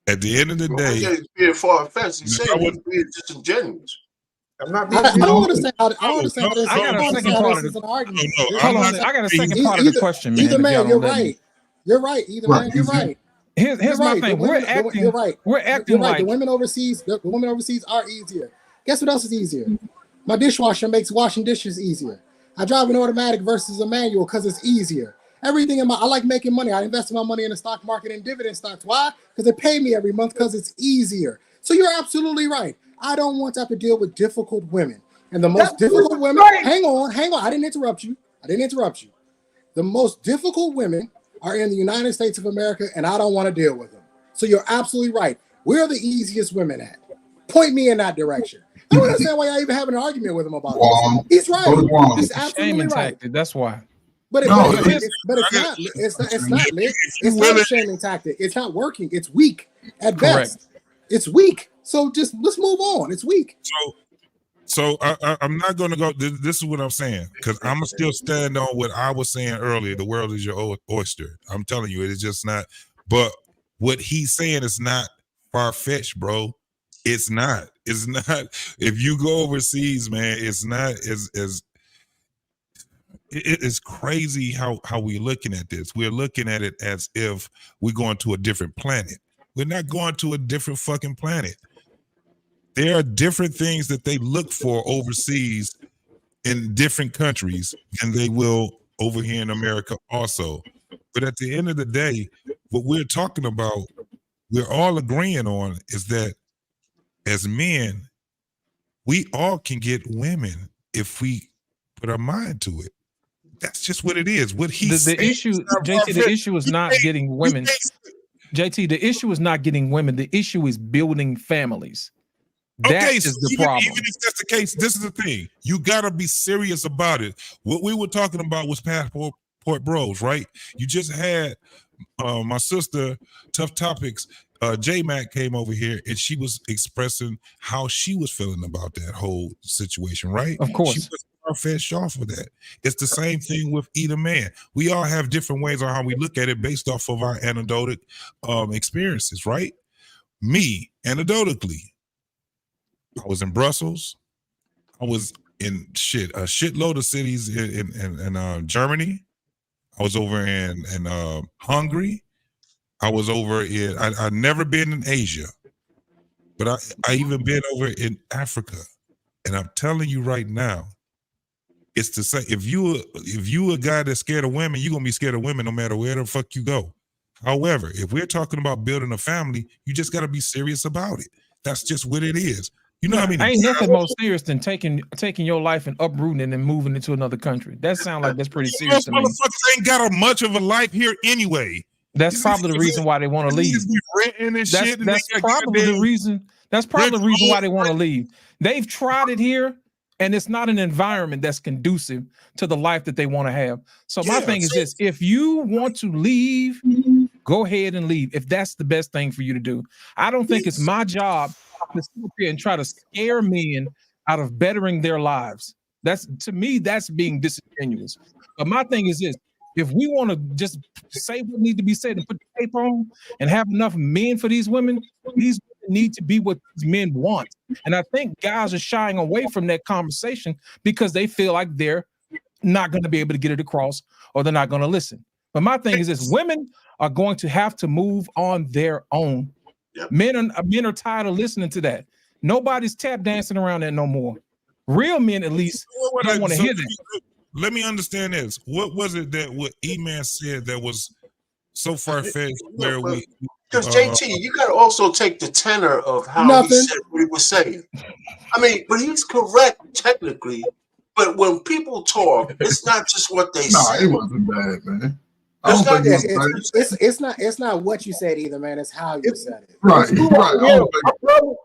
At the end of the day, he's being far-fetched. He's saying he's being disingenuous. I'm not being. I don't understand. I don't understand. I got a second part of this is an argument. Hold on, I got a second part of the question, man. Either man, you're right. You're right. Either man, you're right. Here's my thing. We're acting. You're right. We're acting like the women overseas. The women overseas are easier. Guess what else is easier? My dishwasher makes washing dishes easier. I drive an automatic versus a manual because it's easier. Everything I like making money. I invest my money in the stock market and dividend stocks. Why? Because they pay me every month because it's easier. So you're absolutely right. I don't want to have to deal with difficult women. And the most difficult women, hang on. I didn't interrupt you. The most difficult women are in the United States of America, and I don't want to deal with them. So you're absolutely right. We're the easiest women at. Point me in that direction. I don't understand why y'all even having an argument with him about this. He's right. He's absolutely right. That's why. But it's not. It's not a shaming tactic. It's not working. It's weak at best. It's weak. So just let's move on. It's weak. So I'm not going to go. This is what I'm saying, because I'm gonna still stand on what I was saying earlier. The world is your oyster. I'm telling you, it is just not. But what he's saying is not far-fetched, bro. It's not. It's not. If you go overseas, man, it's not as it is crazy how we're looking at this. We're looking at it as if we're going to a different planet. We're not going to a different fucking planet. There are different things that they look for overseas in different countries than they will over here in America also. But at the end of the day, what we're talking about, we're all agreeing on, is that as men, we all can get women if we put our mind to it. That's just what it is. What he's the issue, JT, the issue is not getting women. JT, the issue is not getting women. The issue is building families. That is the problem. Even if that's the case, this is the thing. You gotta be serious about it. What we were talking about was passport bros, right? You just had my sister, Tough Topics, J-Mac came over here, and she was expressing how she was feeling about that whole situation, right? Of course. She was far-fetched off of that. It's the same thing with either man. We all have different ways on how we look at it based off of our anecdotal experiences, right? Me, anecdotally, I was in Brussels. I was in a shitload of cities in Germany. I was over in Hungary. I was over in, I've never been in Asia, but I even been over in Africa. And I'm telling you right now, it's the same. If you a guy that's scared of women, you're gonna be scared of women no matter where the fuck you go. However, if we're talking about building a family, you just gotta be serious about it. That's just what it is. You know how many? Ain't nothing more serious than taking your life and uprooting it and moving into another country. That sounds like that's pretty serious Most to me. motherfuckers ain't got much of a life here anyway. That's probably the reason why they want to leave. That's probably the reason. That's probably the reason why they want to leave. They've tried it here, and it's not an environment that's conducive to the life that they want to have. So my thing is this: if you want to leave, go ahead and leave. If that's the best thing for you to do, I don't think it's my job to sit here and try to scare men out of bettering their lives. That's, to me, that's being disingenuous. But my thing is this: if we want to just say what needs to be said and put the tape on and have enough men for these women need to be what these men want. And I think guys are shying away from that conversation because they feel like they're not going to be able to get it across, or they're not going to listen. But my thing is this: women are going to have to move on their own. Yep. Men are tired of listening to that. Nobody's tap dancing around that no more. Real men, at least, don't want to hear that. Let me understand this. What was it that what E-Man said that was so far-fetched where we... Because JT, you got to also take the tenor of how he said what he was saying. I mean, but he's correct technically. But when people talk, it's not just what they say. It wasn't bad, man. It's not what you said either, man. It's how you said it. Right.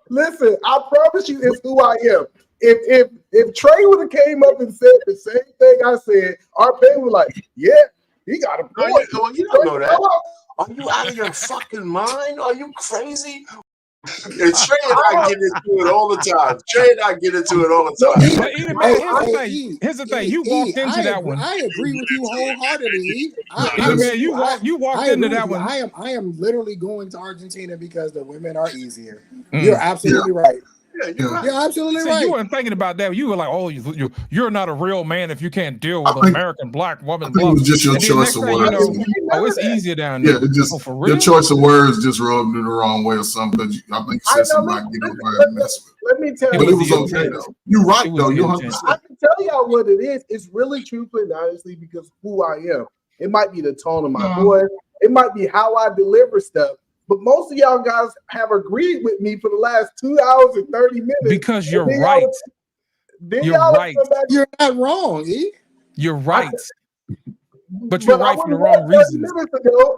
Listen, I promise you, it's who I am. If Trey would have came up and said the same thing I said, our pay was like, yeah, he got a point. Well, you don't know that. Are you out of your fucking mind? Are you crazy? And Trey and I get into it all the time. Trey and I get into it all the time. Here's the thing. You walked into that one. I agree with you wholeheartedly. You walked into that one. I am literally going to Argentina because the women are easier. You're absolutely right. Yeah, you're absolutely right. You weren't thinking about that. You were like, "Oh, you're not a real man if you can't deal with an American black woman." I think it was just your choice of words. It's easier down there. Yeah, just your choice of words just rubbed me the wrong way or something. Because I think you said something about getting over and mess with. Let me tell you, but it was okay though. You're right though. I can tell y'all what it is. It's really truthfully and honestly because who I am. It might be the tone of my voice. It might be how I deliver stuff. But most of y'all guys have agreed with me for the last 2 hours and 30 minutes. Because you're right. You're right. You're not wrong, E. You're right. But you're right for the wrong reasons.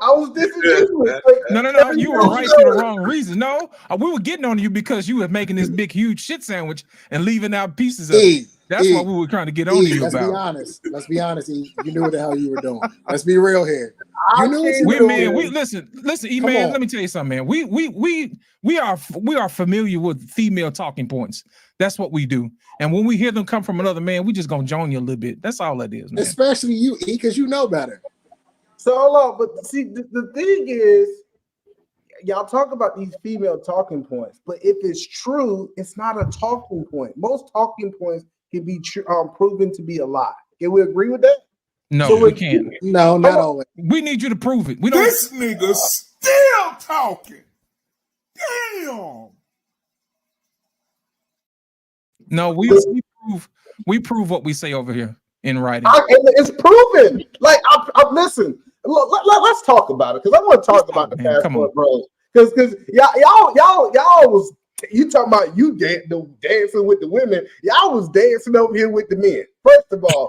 I was disingenuous. No. You were right for the wrong reason. No, we were getting on you because you were making this big, huge shit sandwich and leaving out pieces of it. That's what we were trying to get on to you about. Let's be honest. E. You knew what the hell you were doing. Let's be real here. You knew what you were doing. We listen, E man. Let me tell you something, man. We are familiar with female talking points. That's what we do. And when we hear them come from another man, we just gonna join you a little bit. That's all that is, man. Especially you, E, because you know better. So hold on, but see, the thing is, y'all talk about these female talking points, but if it's true, it's not a talking point. Most talking points can be proven to be a lie. Can we agree with that? No, so we can't. No, not always. We need you to prove it. We don't. This nigga still talking. Damn. No, we prove what we say over here in writing. And it's proven. Like, I listen. Let's talk about it because I want to talk about the passport bros. Because y'all was. You talking about you dancing with the women? Y'all was dancing over here with the men. First of all,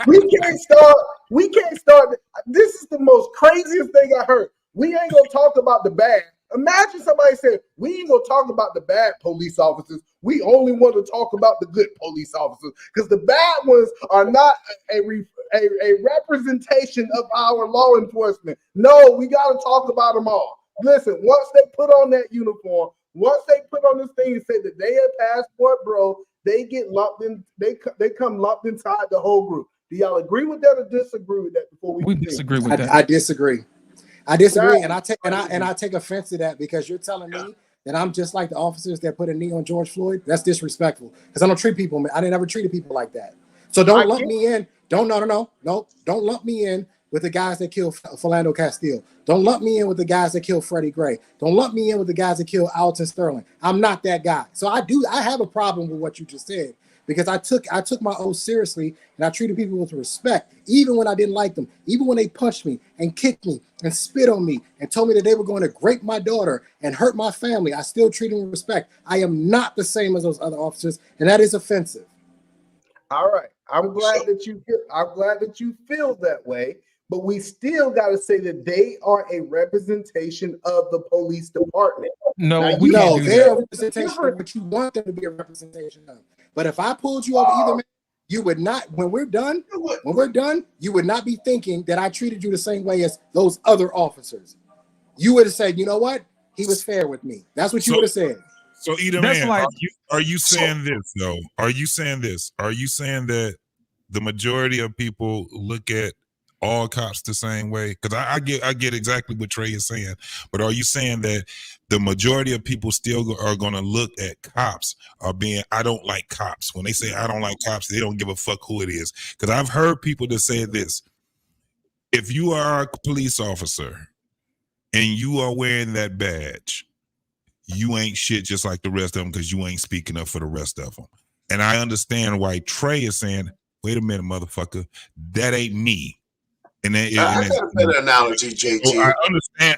we can't start. We can't start. This is the most craziest thing I heard. We ain't gonna talk about the bad. Imagine somebody said we ain't gonna talk about the bad police officers. We only want to talk about the good police officers because the bad ones are not a representation of our law enforcement. No, we got to talk about them all. Listen, once they put on that uniform. Once they put on this thing and say that they a passport bro, they get lumped in. They come lumped inside the whole group. Do y'all agree with that or disagree with that? Before we disagree with that. I disagree. And I take offense to that because you're telling me that I'm just like the officers that put a knee on George Floyd. That's disrespectful because I don't treat people. I didn't ever treated people like that. So don't lump me in. Don't lump me in with the guys that killed Philando Castile. Don't lump me in with the guys that killed Freddie Gray. Don't lump me in with the guys that killed Alton Sterling. I'm not that guy. So I have a problem with what you just said because I took my oath seriously, and I treated people with respect, even when I didn't like them, even when they punched me and kicked me and spit on me and told me that they were going to grape my daughter and hurt my family. I still treat them with respect. I am not the same as those other officers, and that is offensive. All right, I'm glad that you feel that way, but we still got to say that they are a representation of the police department. No, now, we can't do they're that. a representation of what you want them to be a representation of. But if I pulled you over either man, you would not. When we're done, you would not be thinking that I treated you the same way as those other officers. You would have said, you know what? He was fair with me. That's what you would have said. So either man, are you saying this though? Are you saying this? Are you saying that the majority of people look at all cops the same way? Because I get exactly what Trey is saying, but are you saying that the majority of people still are going to look at cops I don't like cops? When they say I don't like cops, they don't give a fuck who it is. Because I've heard people that say this: if you are a police officer and you are wearing that badge, you ain't shit just like the rest of them because you ain't speaking up for the rest of them. And I understand why Trey is saying, wait a minute, motherfucker, that ain't me. And I got a better analogy, JT. So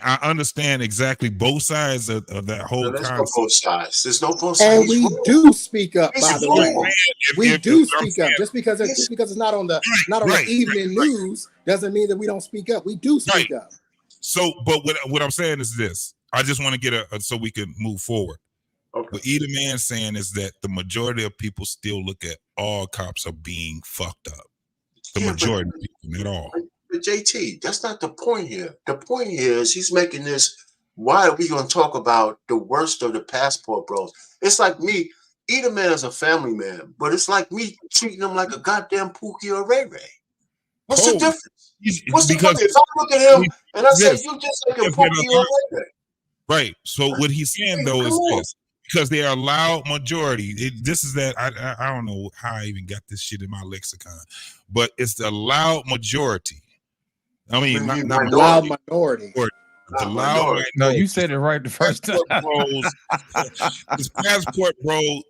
I understand exactly both sides of that whole There's concept. no both sides. There's no both sides. And we do speak up, It's by the way. wrong. We do speak up. Just because it's not on the evening news doesn't mean that we don't speak up. We do speak up. So, but what I'm saying is this. I just want to get so we can move forward. Okay. What either man saying is that the majority of people still look at all cops are being fucked up. The majority of people, not all. But JT, that's not the point here. The point here is he's making this. Why are we going to talk about the worst of the passport bros? It's like me. Either man is a family man, but it's like me treating him like a goddamn Pookie or Ray Ray. What's the difference? What's the difference? If I look at him and I say, you just like a Pookie or Ray Ray. Right. So what he's saying though is this, because they are a loud majority. This is that I don't know how I even got this shit in my lexicon, but it's the loud majority. I mean, not loud minority. The loud minority. No, you said it right the first time.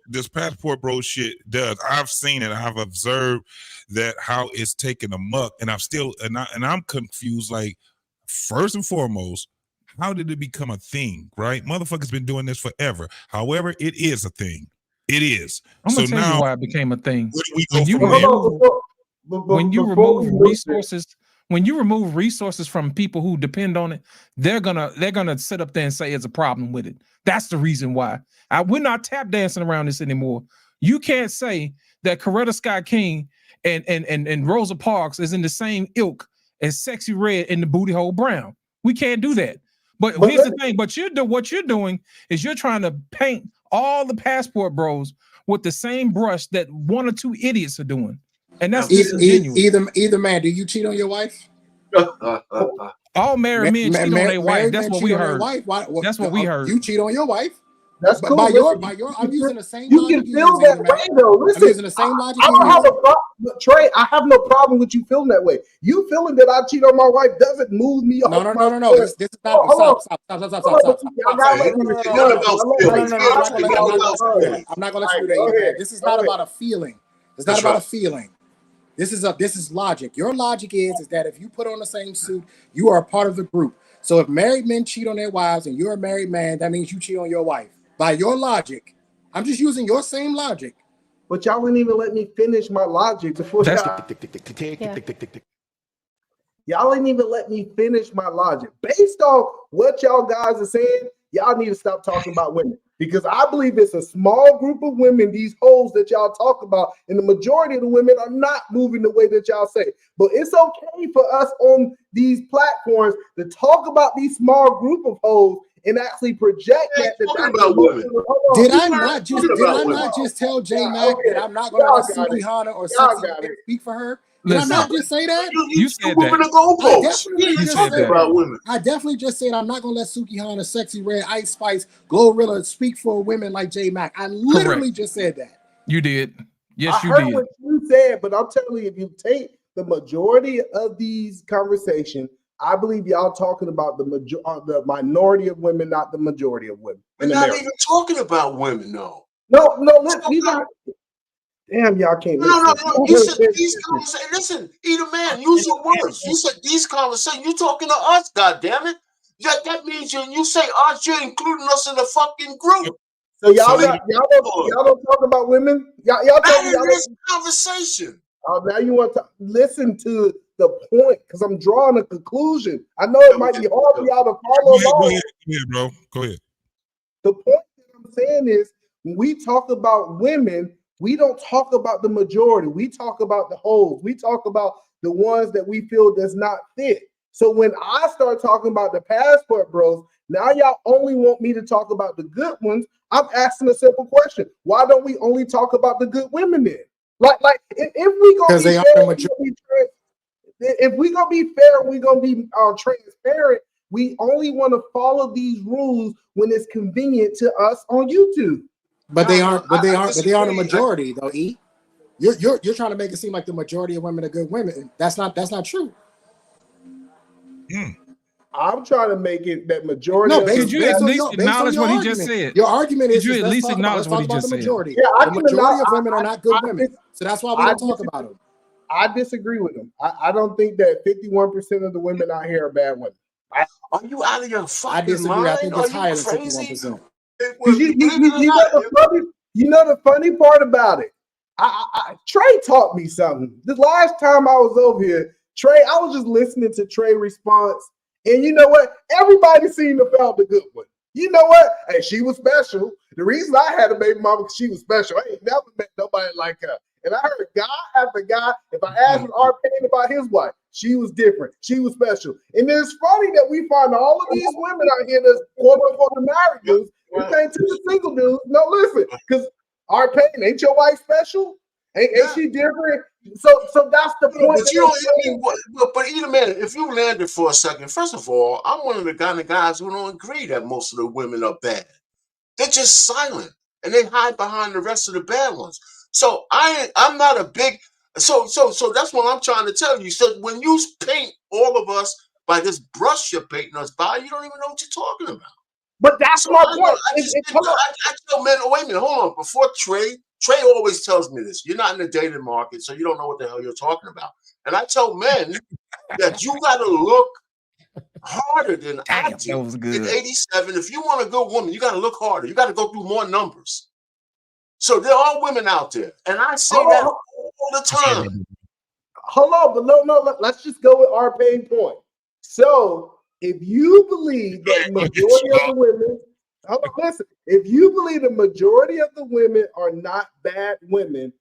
This passport bro shit does. I've seen it. I've observed that how it's taken amok, and I'm confused. Like, first and foremost, how did it become a thing, right? Motherfuckers been doing this forever. However, it is a thing. It is. I'm gonna tell you why it became a thing. When you remove resources from people who depend on it, they're gonna sit up there and say it's a problem with it. That's the reason why. We're not tap dancing around this anymore. You can't say that Coretta Scott King and Rosa Parks is in the same ilk as Sexy Red and the Booty Hole Brown. We can't do that. But here's the thing. But what you're doing is you're trying to paint all the passport bros with the same brush that one or two idiots are doing, and that's either man. Do you cheat on your wife? All married men cheat on their wife. That's what we heard. That's what we heard. You cheat on your wife. That's cool. By your, I'm using the same. You can feel that way though. Listen, I'm using the same logic. I don't have a problem, Trey. I have no problem with you feeling that way. You feeling that I cheat on my wife doesn't move me. No. This is not. Stop. I'm not gonna let you do that. This is not about a feeling. It's not about a feeling. This is logic. Your logic is that if you put on the same suit, you are a part of the group. So if married men cheat on their wives and you're a married man, that means you cheat on your wife. By your logic, I'm just using your same logic. But y'all didn't even let me finish my logic before y'all didn't even let me finish my logic. Based on what y'all guys are saying, y'all need to stop talking about women. Because I believe it's a small group of women, these hoes that y'all talk about, and the majority of the women are not moving the way that y'all say. But it's okay for us on these platforms to talk about these small group of hoes and actually project that. Did I not just tell J Mac that I'm not going to let Suki Hana or Sexy speak for her? Did I not just say that? You said that. I definitely just said I'm not going to let Suki Hana, Sexy Red, Ice Spice, Glorilla speak for women like J Mac. I literally just said that. You did. Yes, you did. I heard what you said, but I'm telling you, if you take the majority of these conversations, I believe y'all talking about the minority of women, not the majority of women. We're not even talking about women, though. No, listen, Damn, y'all can't No. listen. You said these conversations. Listen, either man, use your words. You said these conversations. You talking to us, goddammit. That means you say us, you're including us in the fucking group. So y'all don't talk about women. Y'all Not in y'all this conversation. now you want to listen to the point because I'm drawing a conclusion. I know it might be hard for y'all to follow along. Go ahead, bro. Go ahead. The point that I'm saying is when we talk about women, we don't talk about the majority. We talk about the hoes. We talk about the ones that we feel does not fit. So when I start talking about the passport bros, now y'all only want me to talk about the good ones. I'm asking a simple question. Why don't we only talk about the good women then? Like if we gonna be fair, if we gonna be fair, we gonna be transparent. We only want to follow these rules when it's convenient to us on YouTube. But they aren't a majority though. E, you're trying to make it seem like the majority of women are good women. That's not true. I'm trying to make it that majority. No, could you at least acknowledge what he just said? Your argument is you at least acknowledge what he just said? Majority. Yeah, the majority of women are not good women, so that's why we don't talk about them. I disagree with him. I don't think that 51% of the women out here are bad women. Are you out of your fucking I disagree. mind? I think it's higher than crazy? 51%. You know the funny part about it. Trey taught me something. The last time I was over here, Trey, I was just listening to Trey's response, and you know what? Everybody seemed to found the good one. You know what? Hey, she was special. The reason I had a baby mama because she was special. I ain't never met nobody like her. And I heard guy after guy. If I asked our Payne about his wife, she was different. She was special. And it's funny that we find all of these women out here that's quote unquote the married dudes. We think to the single dudes. No, listen, because our Payne, ain't your wife special? Ain't she different? So that's the point. But you don't. But either man, if you landed for a second, first of all, I'm one of the kind of guys who don't agree that most of the women are bad. They're just silent and they hide behind the rest of the bad ones. So I'm not a big. So that's what I'm trying to tell you. So when you paint all of us by this brush you're painting us by, you don't even know what you're talking about. But that's my point. I tell men, wait a minute, hold on. Before Trey always tells me this. You're not in the dating market, so you don't know what the hell you're talking about. And I tell men that you got to look harder than I did in 87. If you want a good woman, you got to look harder. You got to go through more numbers. So there are women out there, and I say that all the time. Hold on, but no. Let's just go with our pain point. So if you believe that the majority of the women, listen, if you believe the majority of the women are not bad women,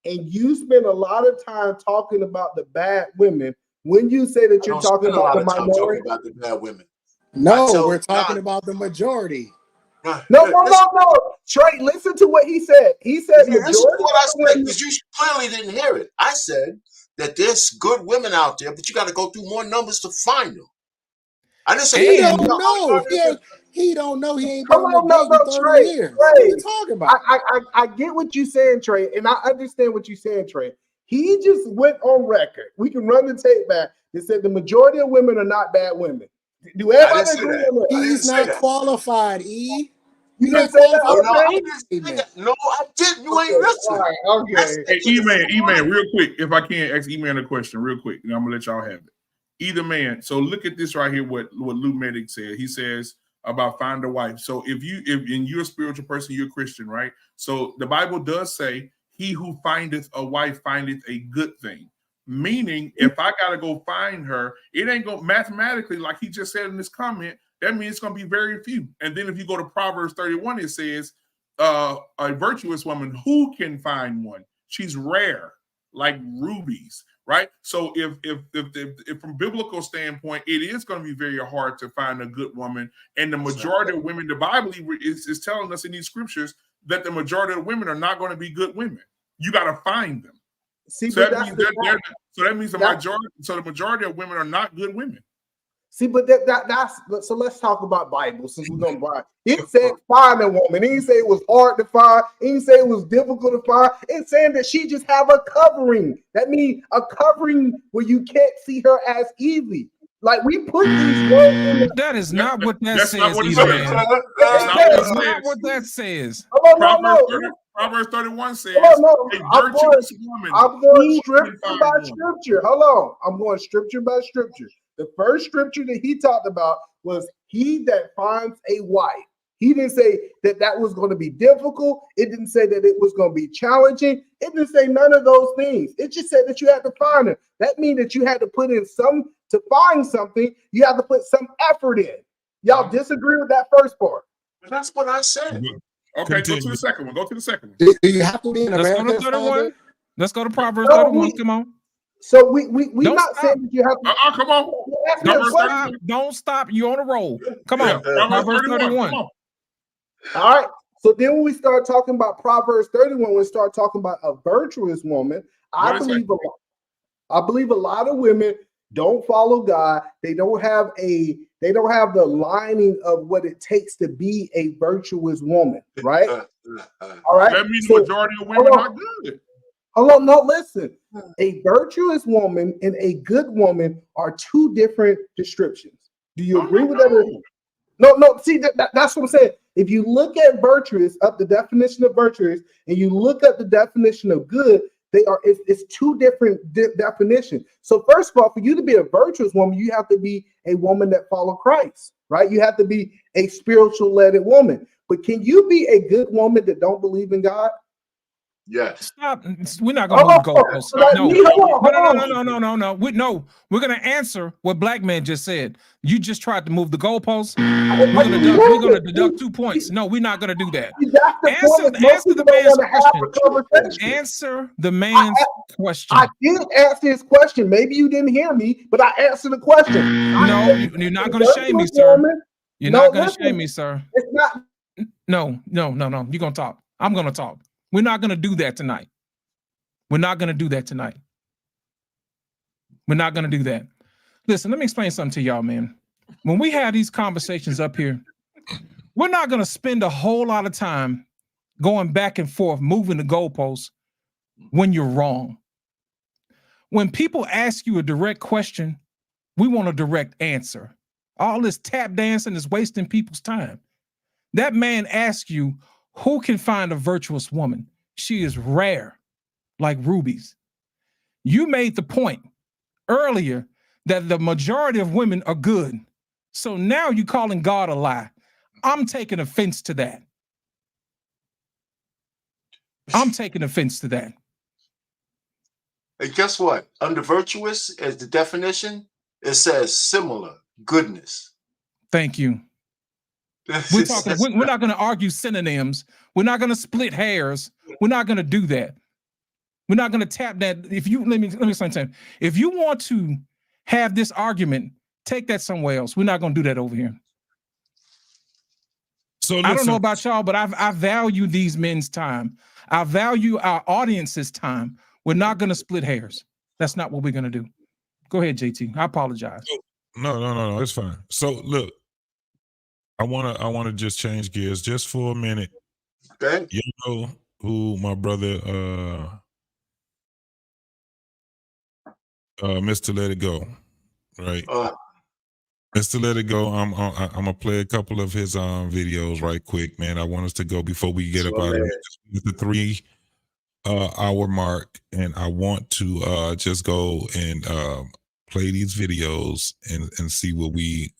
and you spend a lot of time talking about the bad women, when you say that you're talking about the minority, about the bad women. No, we're talking about the majority. No. Trey, listen to what he said. He said majority. Listen to what I said, because you clearly didn't hear it. I said that there's good women out there, but you got to go through more numbers to find them. I didn't say he don't know. He don't know. He ain't been on the game 30 Trey, years. Trey, What are you talking about? I get what you're saying, Trey, and I understand what you're saying, Trey. He just went on record. We can run the tape back that said the majority of women are not bad women. Do everybody agree on that? He's not qualified, E. You didn't say that? No, I didn't. You ain't listening. Okay. Hey, E-Man, real quick, if I can ask E-Man a question real quick, and I'm going to let y'all have it. Either man, so look at this right here, what Lou Medic said. He says about find a wife. So if you're a spiritual person, you're a Christian, right? So the Bible does say, he who findeth a wife findeth a good thing. Meaning, if I got to go find her, it ain't going to mathematically, like he just said in this comment, that means it's going to be very few. And then if you go to Proverbs 31, it says, a virtuous woman, who can find one? She's rare, like rubies, right? So if from biblical standpoint, it is going to be very hard to find a good woman. And the majority of women, the Bible is telling us in these scriptures that the majority of women are not going to be good women. You got to find them. See, so that means the majority of women are not good women. See, but that's so. Let's talk about Bible since we're gonna buy. It said find a woman. He didn't say it was hard to find. He didn't say it was difficult to find. It's saying that she just have a covering. That means a covering where you can't see her as easily. Like we put these words in that is not what that that's says. Not what That's not what that says. No. Proverbs 31 says, no, a virtuous woman. I'm going scripture find by one. scripture. Hold on. I'm going scripture by scripture. The first scripture that he talked about was he that finds a wife. He didn't say that that was going to be difficult. It didn't say that it was going to be challenging. It didn't say none of those things. It just said that you had to find her. That means that you had to put in some, to find something, you have to put some effort in. Y'all disagree with that first part? That's what I said. Okay, go to the second one. Go to the second one. Do you have to be in Let's go America? to 31. Let's go to Proverbs No, 31. Come on. So we Don't not stop. saying that you have to. Come on. Ask me a Don't question. stop. Don't stop. You on a roll. Come on. Yeah, Proverbs 31. Come on. All right. So then when we start talking about Proverbs 31, we start talking about a virtuous woman. I believe a lot of women don't follow God. They don't have the lining of what it takes to be a virtuous woman, right? All right. That means the majority of women are good. Hold on, no, listen. A virtuous woman and a good woman are two different descriptions. Do you agree with that? No. See, that's what I'm saying. If you look at virtuous, up the definition of virtuous, and you look at the definition of good, it's two different definitions. So first of all, for you to be a virtuous woman, you have to be a woman that follows Christ, right? You have to be a spiritual-led woman. But can you be a good woman that don't believe in God? Yes. Stop. We're not going to move the goalposts. No. We're going to answer what Black Man just said. You just tried to move the goalposts. We're going to deduct 2 points. No, we're not going to do that. Answer the man's question. Answer the man's question. I did answer his question. Maybe you didn't hear me, but I answered the question. No, you're not going to shame me, sir. You're not going to shame me, sir. It's not. No. You're going to talk. I'm going to talk. We're not going to do that tonight. We're not going to do that tonight. We're not going to do that. Listen, let me explain something to y'all, man. When we have these conversations up here, we're not going to spend a whole lot of time going back and forth, moving the goalposts when you're wrong. When people ask you a direct question, we want a direct answer. All this tap dancing is wasting people's time. That man asked you, who can find a virtuous woman? She is rare, like rubies. You made the point earlier that the majority of women are good. So now you're calling God a lie. I'm taking offense to that. And guess what? Under virtuous, as the definition, it says similar, goodness. Thank you. We're not going to argue synonyms. We're not going to split hairs. We're not going to do that. We're not going to tap that. Let me explain something. If you want to have this argument, take that somewhere else. We're not going to do that over here. So I don't know about y'all, but I value these men's time. I value our audience's time. We're not going to split hairs. That's not what we're going to do. Go ahead, JT. I apologize. No, it's fine. So look, I wanna just change gears just for a minute. Okay. You know who my brother Mr. Let It Go, right? Mr. Let It Go. I'm gonna play a couple of his videos right quick, man. I want us to go before we get up out of here. It's the 3 hour mark, and I want to just go and play these videos and see what we.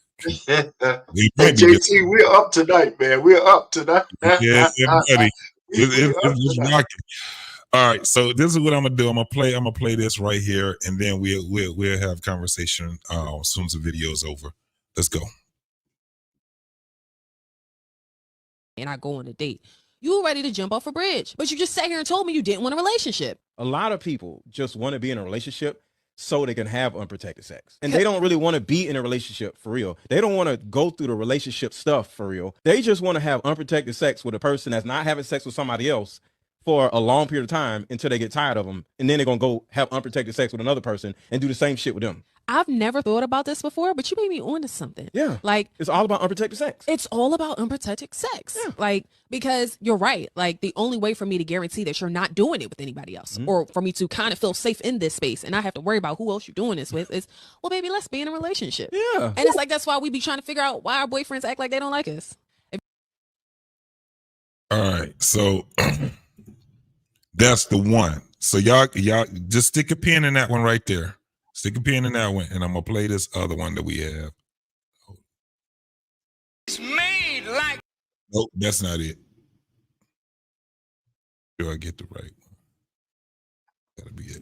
Hey, JT, we're up tonight, man. We're up tonight. Yeah, everybody. It's rocking. All right, so this is what I'm gonna do. I'm gonna play this right here, and then we'll have conversation as soon as the video is over. Let's go. And I go on a date. You were ready to jump off a bridge, but you just sat here and told me you didn't want a relationship. A lot of people just want to be in a relationship so they can have unprotected sex. And they don't really want to be in a relationship for real. They don't want to go through the relationship stuff for real. They just want to have unprotected sex with a person that's not having sex with somebody else for a long period of time until they get tired of them. And then they're going to go have unprotected sex with another person and do the same shit with them. I've never thought about this before, but you made me onto something. Yeah. Like, it's all about unprotected sex. It's all about unprotected sex. Yeah. Like, because you're right. Like, the only way for me to guarantee that you're not doing it with anybody else, or for me to kind of feel safe in this space and I have to worry about who else you're doing this with is, well, baby, let's be in a relationship. Yeah. And it's like, that's why we be trying to figure out why our boyfriends act like they don't like us. All right. So That's the one. So y'all just stick a pin in that one right there. Stick a pin in that one, and I'm gonna play this other one that we have. It's made like. Nope, that's not it. Do I get the right one? That'll be it.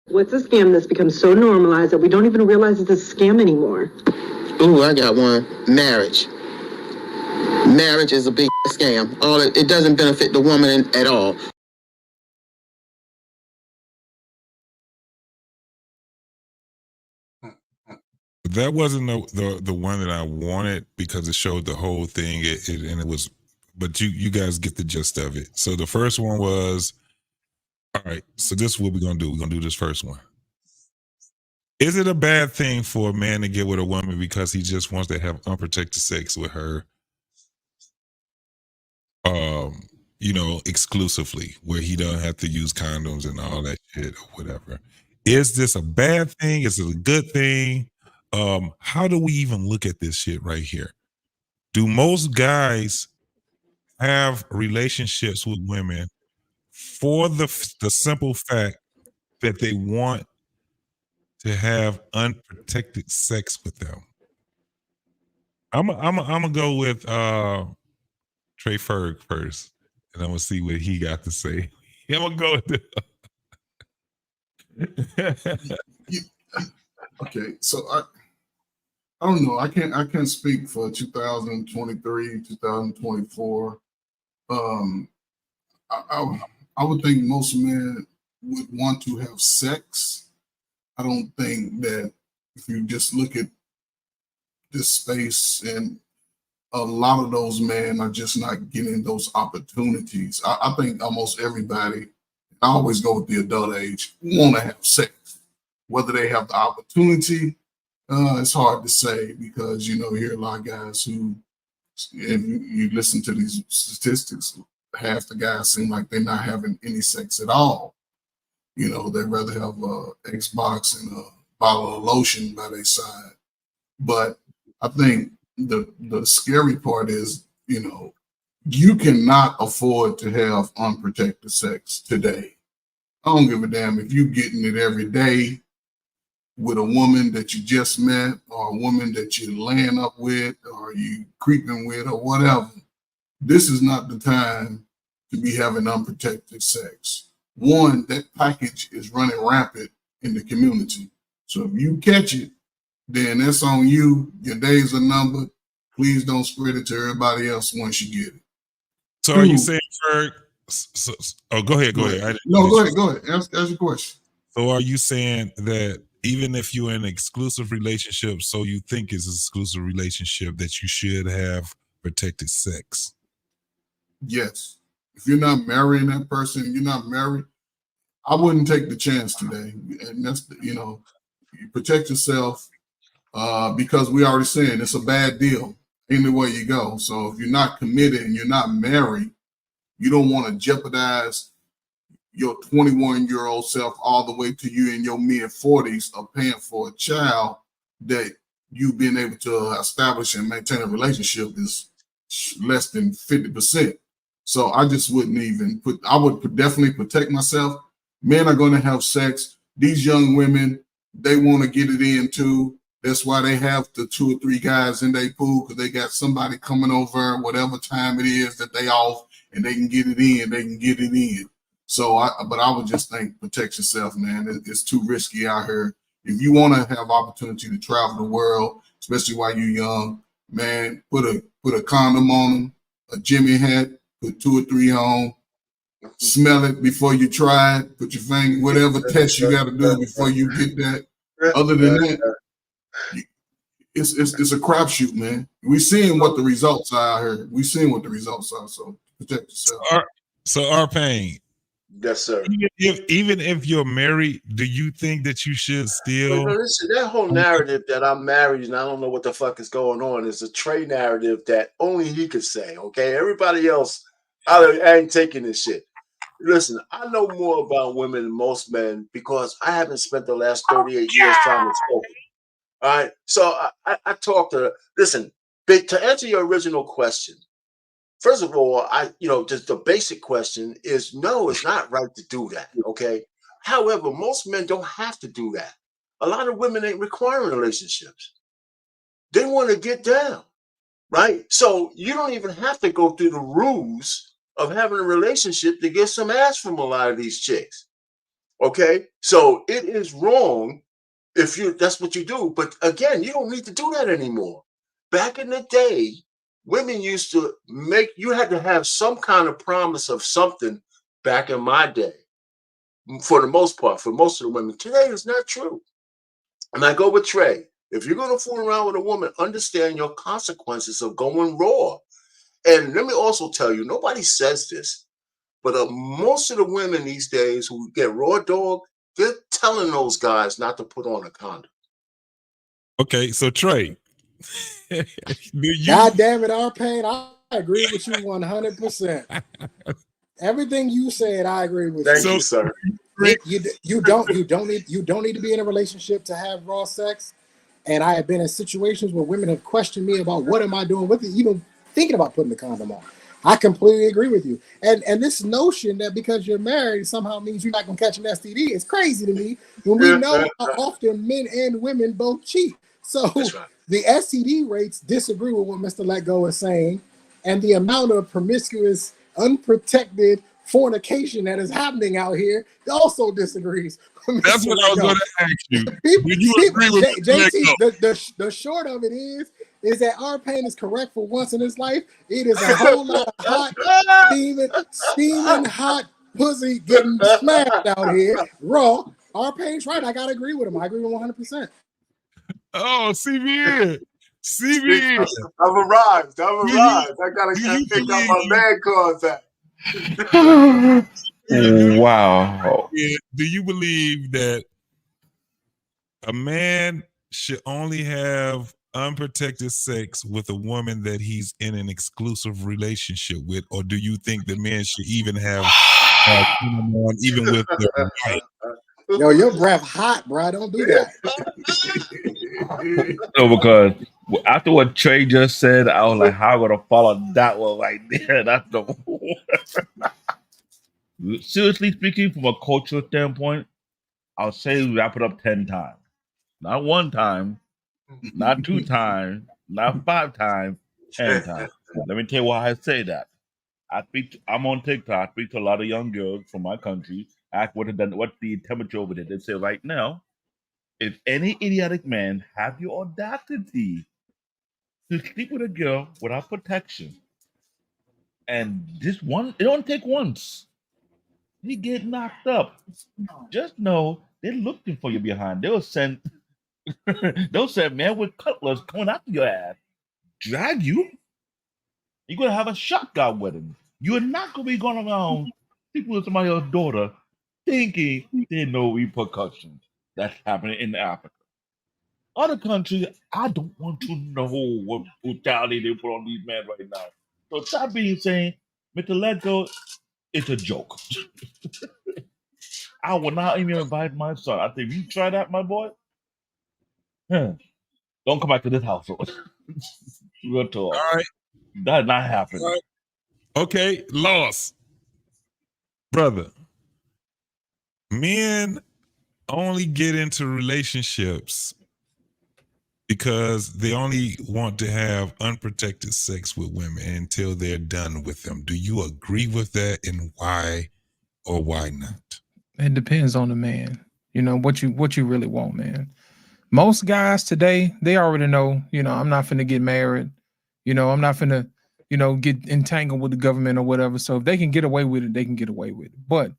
What's a scam that's become so normalized that we don't even realize it's a scam anymore? Ooh, I got one. Marriage. Marriage is a big scam. It doesn't benefit the woman at all. That wasn't the one that I wanted because it showed the whole thing. And it was, but you guys get the gist of it. So the first one was, all right. So this is what we're gonna do. We're gonna do this first one. Is it a bad thing for a man to get with a woman because he just wants to have unprotected sex with her? Exclusively, where he doesn't have to use condoms and all that shit or whatever. Is this a bad thing? Is it a good thing? How do we even look at this shit right here? Do most guys have relationships with women for the simple fact that they want to have unprotected sex with them? I'm gonna go with Trey Ferg first, and I'm gonna see what he got to say. I'm gonna go with Okay, so I don't know. I can't speak for 2023, 2024. I would think most men would want to have sex. I don't think that if you just look at this space, and a lot of those men are just not getting those opportunities. I think almost everybody, I always go with the adult age, want to have sex. Whether they have the opportunity, it's hard to say because, you hear a lot of guys who, if you listen to these statistics, half the guys seem like they're not having any sex at all. They'd rather have a Xbox and a bottle of lotion by their side. But I think the scary part is, you cannot afford to have unprotected sex today. I don't give a damn if you're getting it every day with a woman that you just met, or a woman that you're laying up with, or you creeping with, or whatever. This is not the time to be having unprotected sex. One, that package is running rampant in the community. So if you catch it, then that's on you. Your days are numbered. Please don't spread it to everybody else once you get it. So are you saying, Ferg? Go ahead. Go ahead. Go ahead. Ask your question. So are you saying that even if you're in an exclusive relationship, so you think it's an exclusive relationship, that you should have protected sex? Yes. If you're not marrying that person, you're not married, I wouldn't take the chance today. And that's, you protect yourself because we already saying it's a bad deal anywhere you go. So if you're not committed and you're not married, you don't want to jeopardize your 21-year-old self all the way to you in your mid-40s of paying for a child that you've been able to establish and maintain a relationship is less than 50%. So I just wouldn't even I would definitely protect myself. Men are going to have sex. These young women, they want to get it in too. That's why they have the 2 or 3 guys in their pool, because they got somebody coming over whatever time it is that they off, and they can get it in. They can get it in. So, but I would just think protect yourself, man. It's too risky out here. If you want to have opportunity to travel the world, especially while you're young, man, put a condom on them, a Jimmy hat, put 2 or 3 on, smell it before you try it, put your finger, whatever test you got to do before you get that. Other than that, it's a crapshoot, man. We seeing what the results are out here. We seeing what the results are. So protect yourself. So R-Pain. Yes, sir. Even if you're married, do you think that you should still? Well, listen, that whole narrative that I'm married and I don't know what the fuck is going on is a Trey narrative that only he could say. Okay, everybody else, I ain't taking this shit. Listen, I know more about women than most men because I haven't spent the last 38 years trying to smoke. All right, so I talk to. Listen, to answer your original question, First of all, just the basic question is no, it's not right to do that. Okay. However, most men don't have to do that. A lot of women ain't requiring relationships. They want to get down, right? So you don't even have to go through the rules of having a relationship to get some ass from a lot of these chicks. Okay. So it is wrong if that's what you do. But again, you don't need to do that anymore. Back in the day, women used to you had to have some kind of promise of something back in my day, for the most part, for most of the women. Today is not true. And I go with Trey. If you're going to fool around with a woman, understand your consequences of going raw. And let me also tell you, nobody says this, but most of the women these days who get raw dog, they're telling those guys not to put on a condom. Okay, so Trey, God damn it, R-Pain, I agree with you 100%. Everything you said, I agree with Thank you. you, sir. You don't need to be in a relationship to have raw sex. And I have been in situations where women have questioned me about what am I doing with it, even thinking about putting the condom on. I completely agree with you. And this notion that because you're married somehow means you're not going to catch an STD is crazy to me when we know how often men and women both cheat. So the STD rates disagree with what Mr. Letgo is saying, and the amount of promiscuous, unprotected fornication that is happening out here also disagrees. That's what I was going to ask you. Do you agree with JT, the short of it is that R-Pain is correct for once in his life. It is a whole lot of hot, steaming hot pussy getting smashed out here, raw. R-Pain's right. I gotta agree with him. I agree with 100%. Oh, CBN. CBN. I've arrived. I gotta pick up my man contact. Wow. Do you believe that a man should only have unprotected sex with a woman that he's in an exclusive relationship with, or do you think the man should even have even with their wife? Yo, your breath hot, bro. Don't do that. No, because after what Trey just said, I was like, how am I gonna follow that one right there? That's the seriously speaking, from a cultural standpoint, I'll say wrap it up 10 times. Not one time, not 2 times, not 5 times, 10 times. Let me tell you why I say that. I'm on TikTok. I speak to a lot of young girls from my country. Ask what's the temperature over there. They say right now, if any idiotic man have the audacity to sleep with a girl without protection, and this one, it don't take once, he get knocked up. Just know they're looking for you behind. They'll send men with cutlass coming after your ass, drag you. You're gonna have a shotgun wedding. You're not gonna be going around sleeping with somebody else's daughter, thinking there's no repercussions. That's happening in Africa. Other countries, I don't want to know what brutality they put on these men right now. So stop being saying, Mr. Letgo, it's a joke. I will not even invite my son. I think if you try that, my boy, don't come back to this household. Real talk. All right. That's not happening. All right. Okay, loss. Brother, men only get into relationships because they only want to have unprotected sex with women until they're done with them. Do you agree with that, and why or why not? It depends on the man. You know what you really want, man. Most guys today, they already know, I'm not finna get married. I'm not finna, get entangled with the government or whatever. So if they can get away with it, they can get away with it. But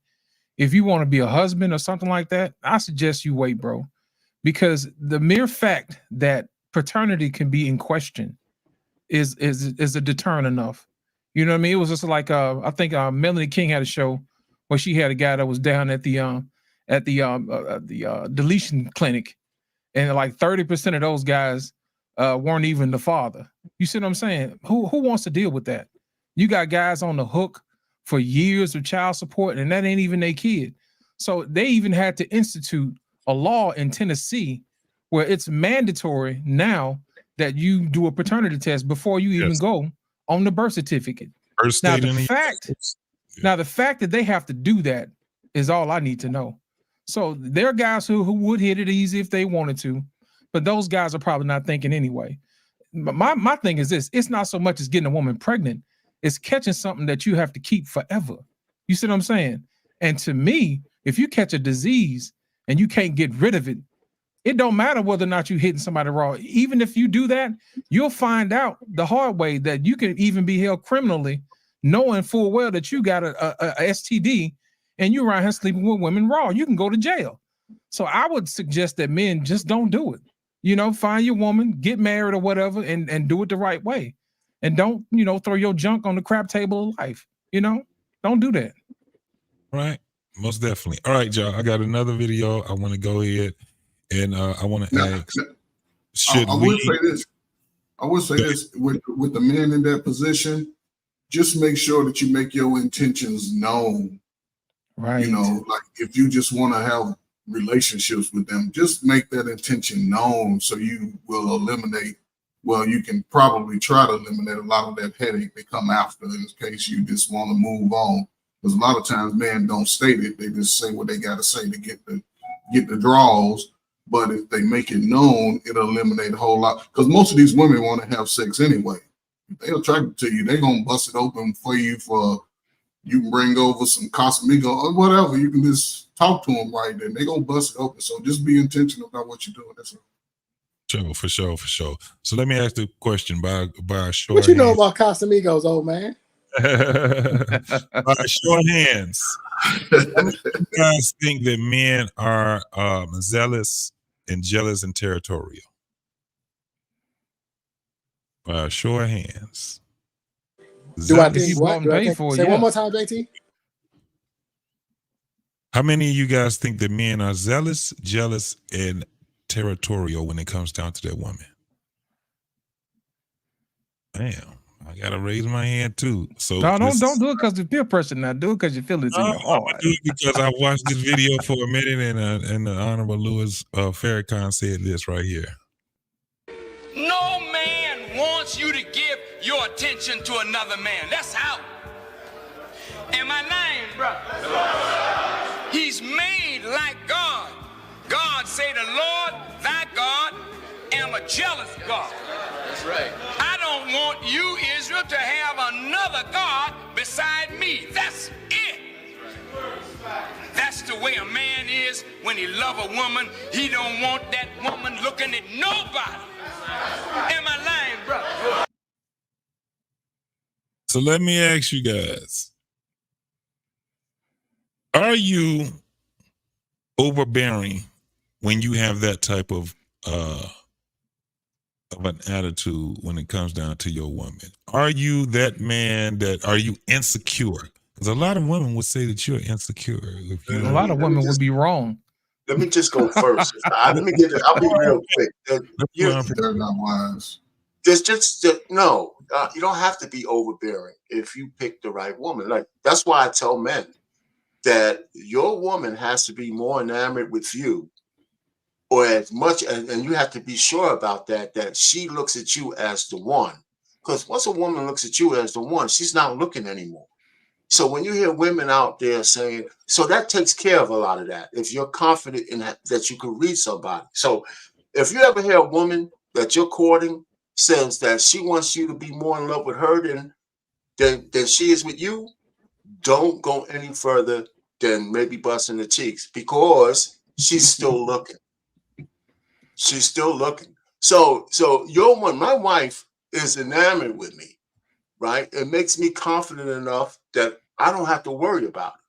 if you want to be a husband or something like that, I suggest you wait, bro. Because the mere fact that paternity can be in question is a deterrent enough. You know what I mean? It was just like I think Melanie King had a show where she had a guy that was down at the deletion clinic, and like 30% of those guys weren't even the father. You see what I'm saying? Who wants to deal with that? You got guys on the hook for years of child support, and that ain't even their kid. So they even had to institute a law in Tennessee where it's mandatory now that you do a paternity test before you even go on the birth certificate. First Now state the in the fact, now the fact that they have to do that is all I need to know. So there are guys who would hit it easy if they wanted to, but those guys are probably not thinking anyway. My thing is this: it's not so much as getting a woman pregnant; it's catching something that you have to keep forever. You see what I'm saying? And to me, if you catch a disease and you can't get rid of it, it don't matter whether or not you're hitting somebody raw. Even if you do that, you'll find out the hard way that you can even be held criminally, knowing full well that you got a STD and you're around here sleeping with women raw. You can go to jail. So I would suggest that men just don't do it. You know, find your woman, get married or whatever, and do it the right way. And don't, you know, throw your junk on the crap table of life. You know, don't do that. Right. Most definitely. All right, y'all. I got another video. I want to go ahead and I want to ask. Should I we would say this. I would say this with the men in that position, just make sure that you make your intentions known. Right. You know, like if you just want to have relationships with them, just make that intention known so you will eliminate, well, you can probably try to eliminate a lot of that headache that come after in case you just want to move on. Because a lot of times men don't state it. They just say what they got to say to get the draws. But if they make it known, it'll eliminate a whole lot. Because most of these women want to have sex anyway. If they're attracted to you, they're going to bust it open for you. You can bring over some Casamigo or whatever. You can just talk to them right then. They're going to bust it open. So just be intentional about what you're doing. That's all. For sure. So let me ask the question by a show What of you know hands. about Casamigos, old man? By a show of hands. How many of you guys think that men are zealous and jealous and territorial? By a show of hands. Do I Zealous. think what? Do I think, say one more time, JT. How many of you guys think that men are zealous, jealous, and territorial when it comes down to that woman? Damn, I gotta raise my hand too. So No, don't do it because of peer pressure. Now do it because you feel it's in your I'm heart. gonna do it because I watched this video for a minute and the Honorable Louis Farrakhan said this right here. No man wants you to give your attention to another man. That's out. Am I lying, brother? He's made like God. God say, the Lord thy God am a jealous God. That's right. I don't want you, Israel, to have another God beside me. That's it. That's the way a man is when he love a woman. He don't want that woman looking at nobody. Am I lying, brother? So let me ask you guys. Are you overbearing when you have that type of an attitude when it comes down to your woman? Are you that man are you insecure? Because a lot of women would say that you're insecure. If you A lot of women would be wrong. Let me just go first. Let me get it. I'll be real quick. They're not wise. No, you don't have to be overbearing if you pick the right woman. Like that's why I tell men that your woman has to be more enamored with you, or as much, and you have to be sure about that she looks at you as the one. Because once a woman looks at you as the one, she's not looking anymore. So when you hear women out there saying, so that takes care of a lot of that. If you're confident in that you can read somebody. So if you ever hear a woman that you're courting says that she wants you to be more in love with her than she is with you, don't go any further than maybe busting the cheeks, because she's still looking. She's still looking. So your one, my wife is enamored with me, right? It makes me confident enough that I don't have to worry about it,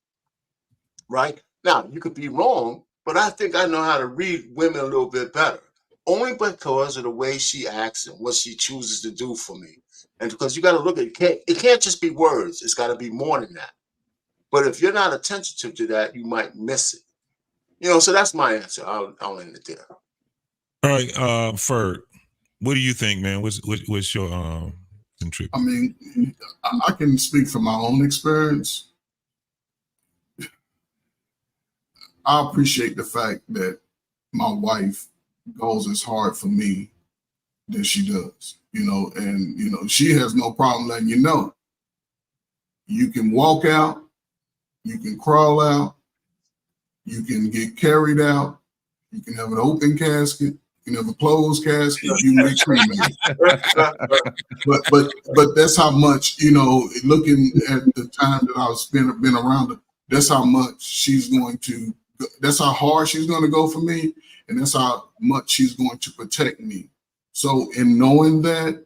right? Now, you could be wrong, but I think I know how to read women a little bit better, only because of the way she acts and what she chooses to do for me. And because you got to look at it can't just be words. It's got to be more than that. But if you're not attentive to that, you might miss it. You know, so that's my answer. I'll end it there. All right, Ferg, what do you think, man? What's your contribution? I mean, I can speak from my own experience. I appreciate the fact that my wife goes as hard for me than she does, you know, and, you know, she has no problem letting you know. You can walk out, you can crawl out, you can get carried out, you can have an open casket, you can have a closed casket, you can be cremated. but that's how much, looking at the time that I've been around her, that's how much she's going to, that's how hard she's going to go for me, and that's how much she's going to protect me. So in knowing that,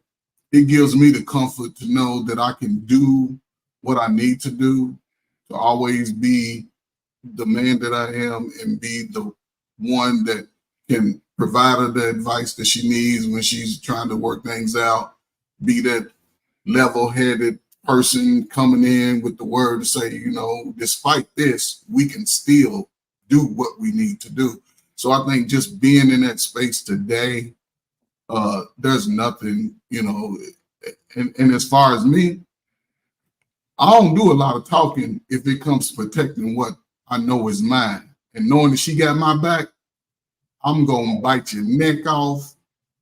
it gives me the comfort to know that I can do what I need to do to always be the man that I am and be the one that can provide her the advice that she needs when she's trying to work things out, be that level-headed person coming in with the word to say, despite this, we can still do what we need to do. So I think just being in that space today, there's nothing, and as far as me, I don't do a lot of talking if it comes to protecting what I know is mine. And knowing that she got my back, I'm going to bite your neck off.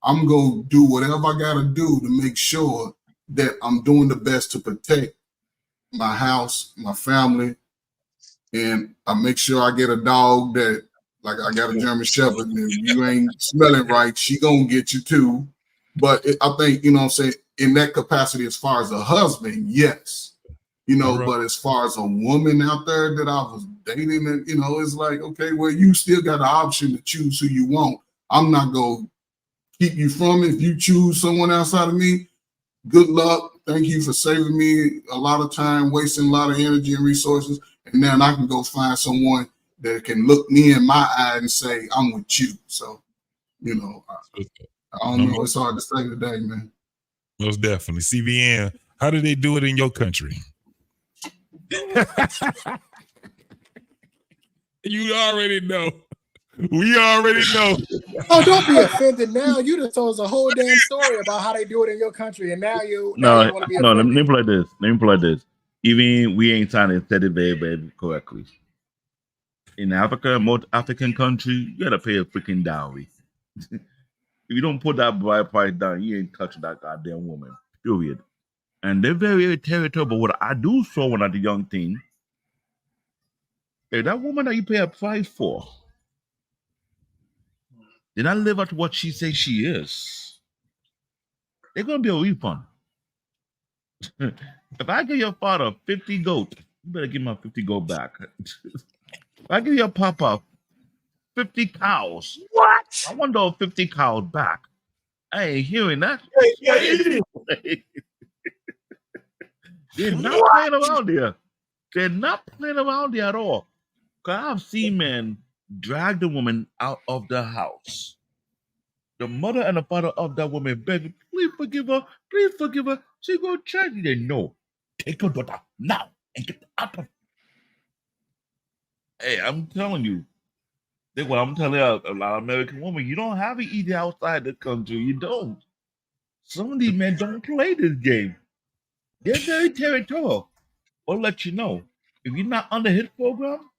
I'm going to do whatever I got to do to make sure that I'm doing the best to protect my house, my family, and I make sure I get a dog that, like I got a German Shepherd, and if you ain't smelling right, she going to get you too. But I think, what I'm saying, in that capacity, as far as a husband, yes. But as far as a woman out there that I was dating, and it's like, okay, well, you still got the option to choose who you want. I'm not gonna keep you from it. If you choose someone outside of me, good luck. Thank you for saving me a lot of time, wasting a lot of energy and resources. And then I can go find someone that can look me in my eye and say, I'm with you. So, I don't know. It's hard to say today, man. Most definitely. CBN, how do they do it in your country? You already know. We already know. Oh, don't be offended now. You just told us a whole damn story about how they do it in your country, and now you want to be offended. Let me play this. Even we ain't trying to set it very correctly. In Africa, most African countries, you gotta pay a freaking dowry. If you don't put that bride price down, you ain't touching that goddamn woman. Period. And they're very territorial. But what I do saw when I was a young teen, if that woman that you pay a price for did not live up to what she says she is, there's gonna be a refund. If I give your father 50 goats, you better give my 50 goat back. If I give your papa 50 cows, what? I want those 50 cows back. I ain't hearing that. They're not playing around there. They're not playing around there at all. Because I've seen men drag the woman out of the house. The mother and the father of that woman begging, please forgive her, please forgive her. She go to church. They know. Take your daughter now and get out of. Hey, I'm telling you. What I'm telling you, a lot of American women, you don't have it easy outside the country. You don't. Some of these men don't play this game. They're very territorial. I'll let you know. If you're not under his program,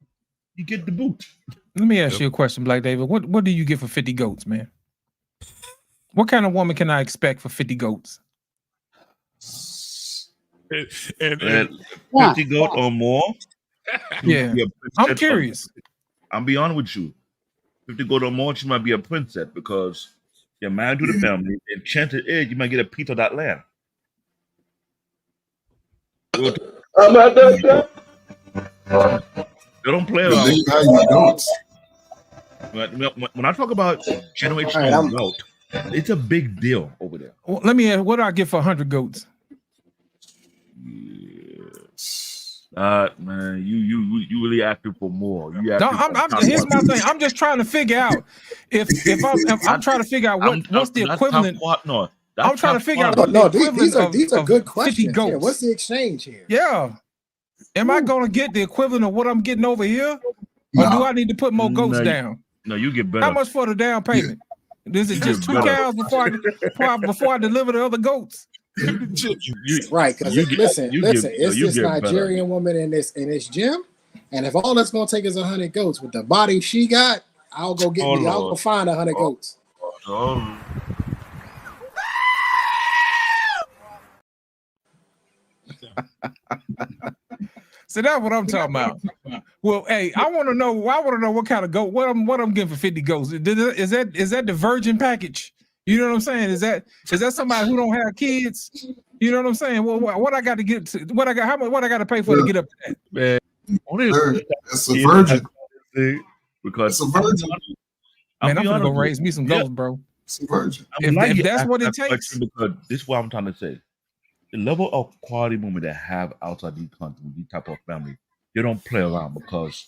you get the boot. Let me ask you a question, Black David. What do you get for 50 goats, man? What kind of woman can I expect for 50 goats? And 50 goat or more? Yeah. I'm curious. I'm be honest with you. 50 goat or more, she might be a princess because you're married to the family, and chances is you might get a piece of that land. I'm not that They don't play around. When I talk about generational wealth, it's a big deal over there. Well, let me ask, what do I get for 100 goats? Man, you really asking for more. Here's my thing. I'm just trying to figure out if I'm trying to figure out what's the equivalent. I'm trying to figure out. No, these are good questions. Yeah, what's the exchange here? Yeah. Am I going to get the equivalent of what I'm getting over here, or do I need to put more goats down? No, you get better. How much for the down payment? Is it just 2 cows before I deliver the other goats? Right, because listen, it's this Nigerian woman in this gym, and if all that's gonna take is 100 goats with the body she got, I'll go find 100 goats. So that's what I'm talking about. Well, hey, I want to know what kind of goat. What I'm getting for 50 goats. Is that the virgin package? You know what I'm saying? Is that somebody who don't have kids? You know what I'm saying? Well, what I got to get to? What I got to pay for to get up to that? Man, It's a virgin. Because It's a virgin. Man, I'm gonna go raise me some goats, bro. It's a virgin. If that's what it takes. Because this is what I'm trying to say. The level of quality women that have outside these countries, these type of family, they don't play around because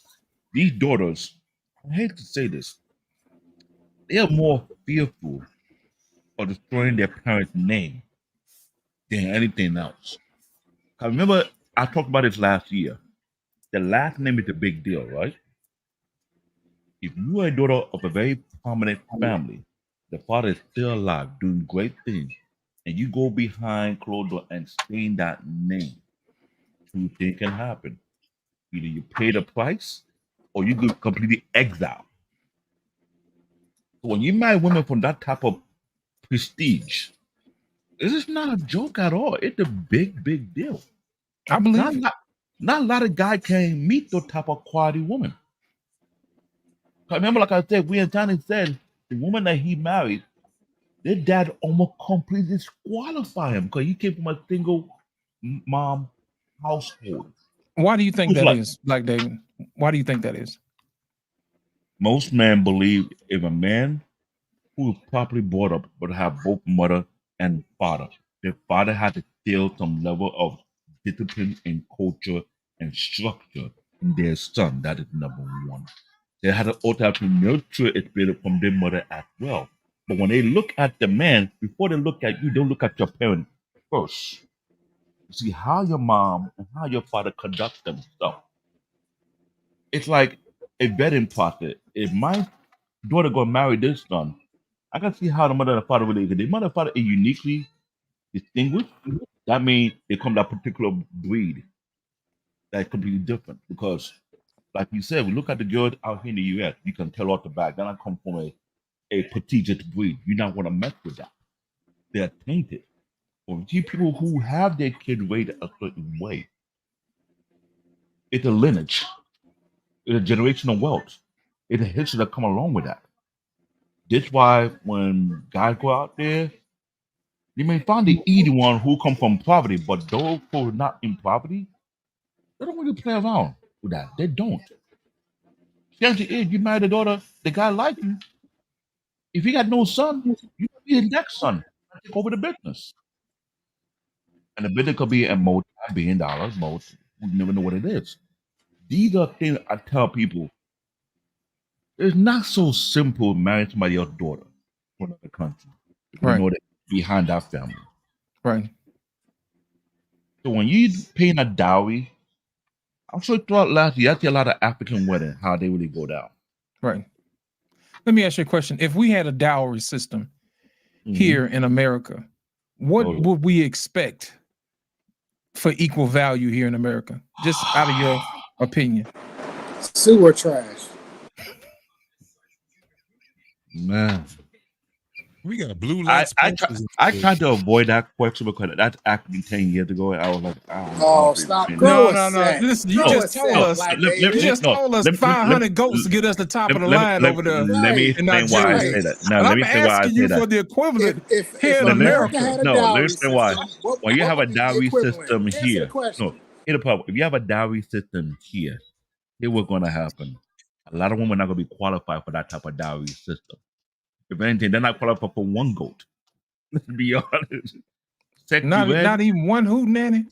these daughters, I hate to say this, they are more fearful of destroying their parents' name than anything else. I remember I talked about this last year. The last name is a big deal, right? If you are a daughter of a very prominent family, the father is still alive, doing great things, and you go behind closed door and stain that name, two things can happen. Either you pay the price or you get completely exiled. So when you marry women from that type of prestige, this is not a joke at all. It's a big, big deal. I believe not a lot of guys can meet those type of quality women. I remember, like I said, Johnny said, the woman that he married, their dad almost completely disqualified him because he came from a single mom household. Why do you think that is, Black David? Why do you think that is? Most men believe if a man who is properly brought up but have both mother and father, their father had to instill some level of discipline and culture and structure in their son. That is number one. They had to also have to nurture it from their mother as well. But when they look at the man, before they look at you, they look at your parent first. You see how your mom and how your father conduct themselves. It's like a vetting process. If my daughter gonna marry this son, I can see how the mother and the father really is. If the mother and father are uniquely distinguished, that means they come that particular breed that's completely different. Because, like you said, we look at the girls out here in the US, you can tell off the back, then I come from a prestigious breed. You're not going to mess with that. They're tainted. Or see people who have their kids raised a certain way. It's a lineage. It's a generational wealth. It's a history that come along with that. That's why when guys go out there, you may find the easy one who come from poverty, but those who are not in poverty, they don't really play around with that. They don't. Chances is you marry the daughter, the guy like you. If you got no son, you could be his next son. Take over the business. And the business could be a multi-billion dollars, we never know what it is. These are things I tell people. It's not so simple marrying somebody else's daughter from another country. You know that behind that family. Right. So when you paying a dowry, I'm sure throughout last year, I see a lot of African weddings, how they really go down. Right. Let me ask you a question. If we had a dowry system here in America, what would we expect for equal value here in America? Just out of your opinion. Sewer trash. Man. We got blue I lights. tried to avoid that question because that's actually 10 years ago. And I was like, Stop. No. Listen, you just told us. You just told us 500 goats to get us the top of the line over there. Let me explain why I say that. No, let me explain why I say that. For the equivalent here in America America. No, let me explain why. When you have a dowry system here, no, here's the problem. If you have a dowry system here, here's what's going to happen. A lot of women are not going to be qualified for that type of dowry system. If anything, they're not qualified for one goat. Let's be honest. Not even one hoot nanny.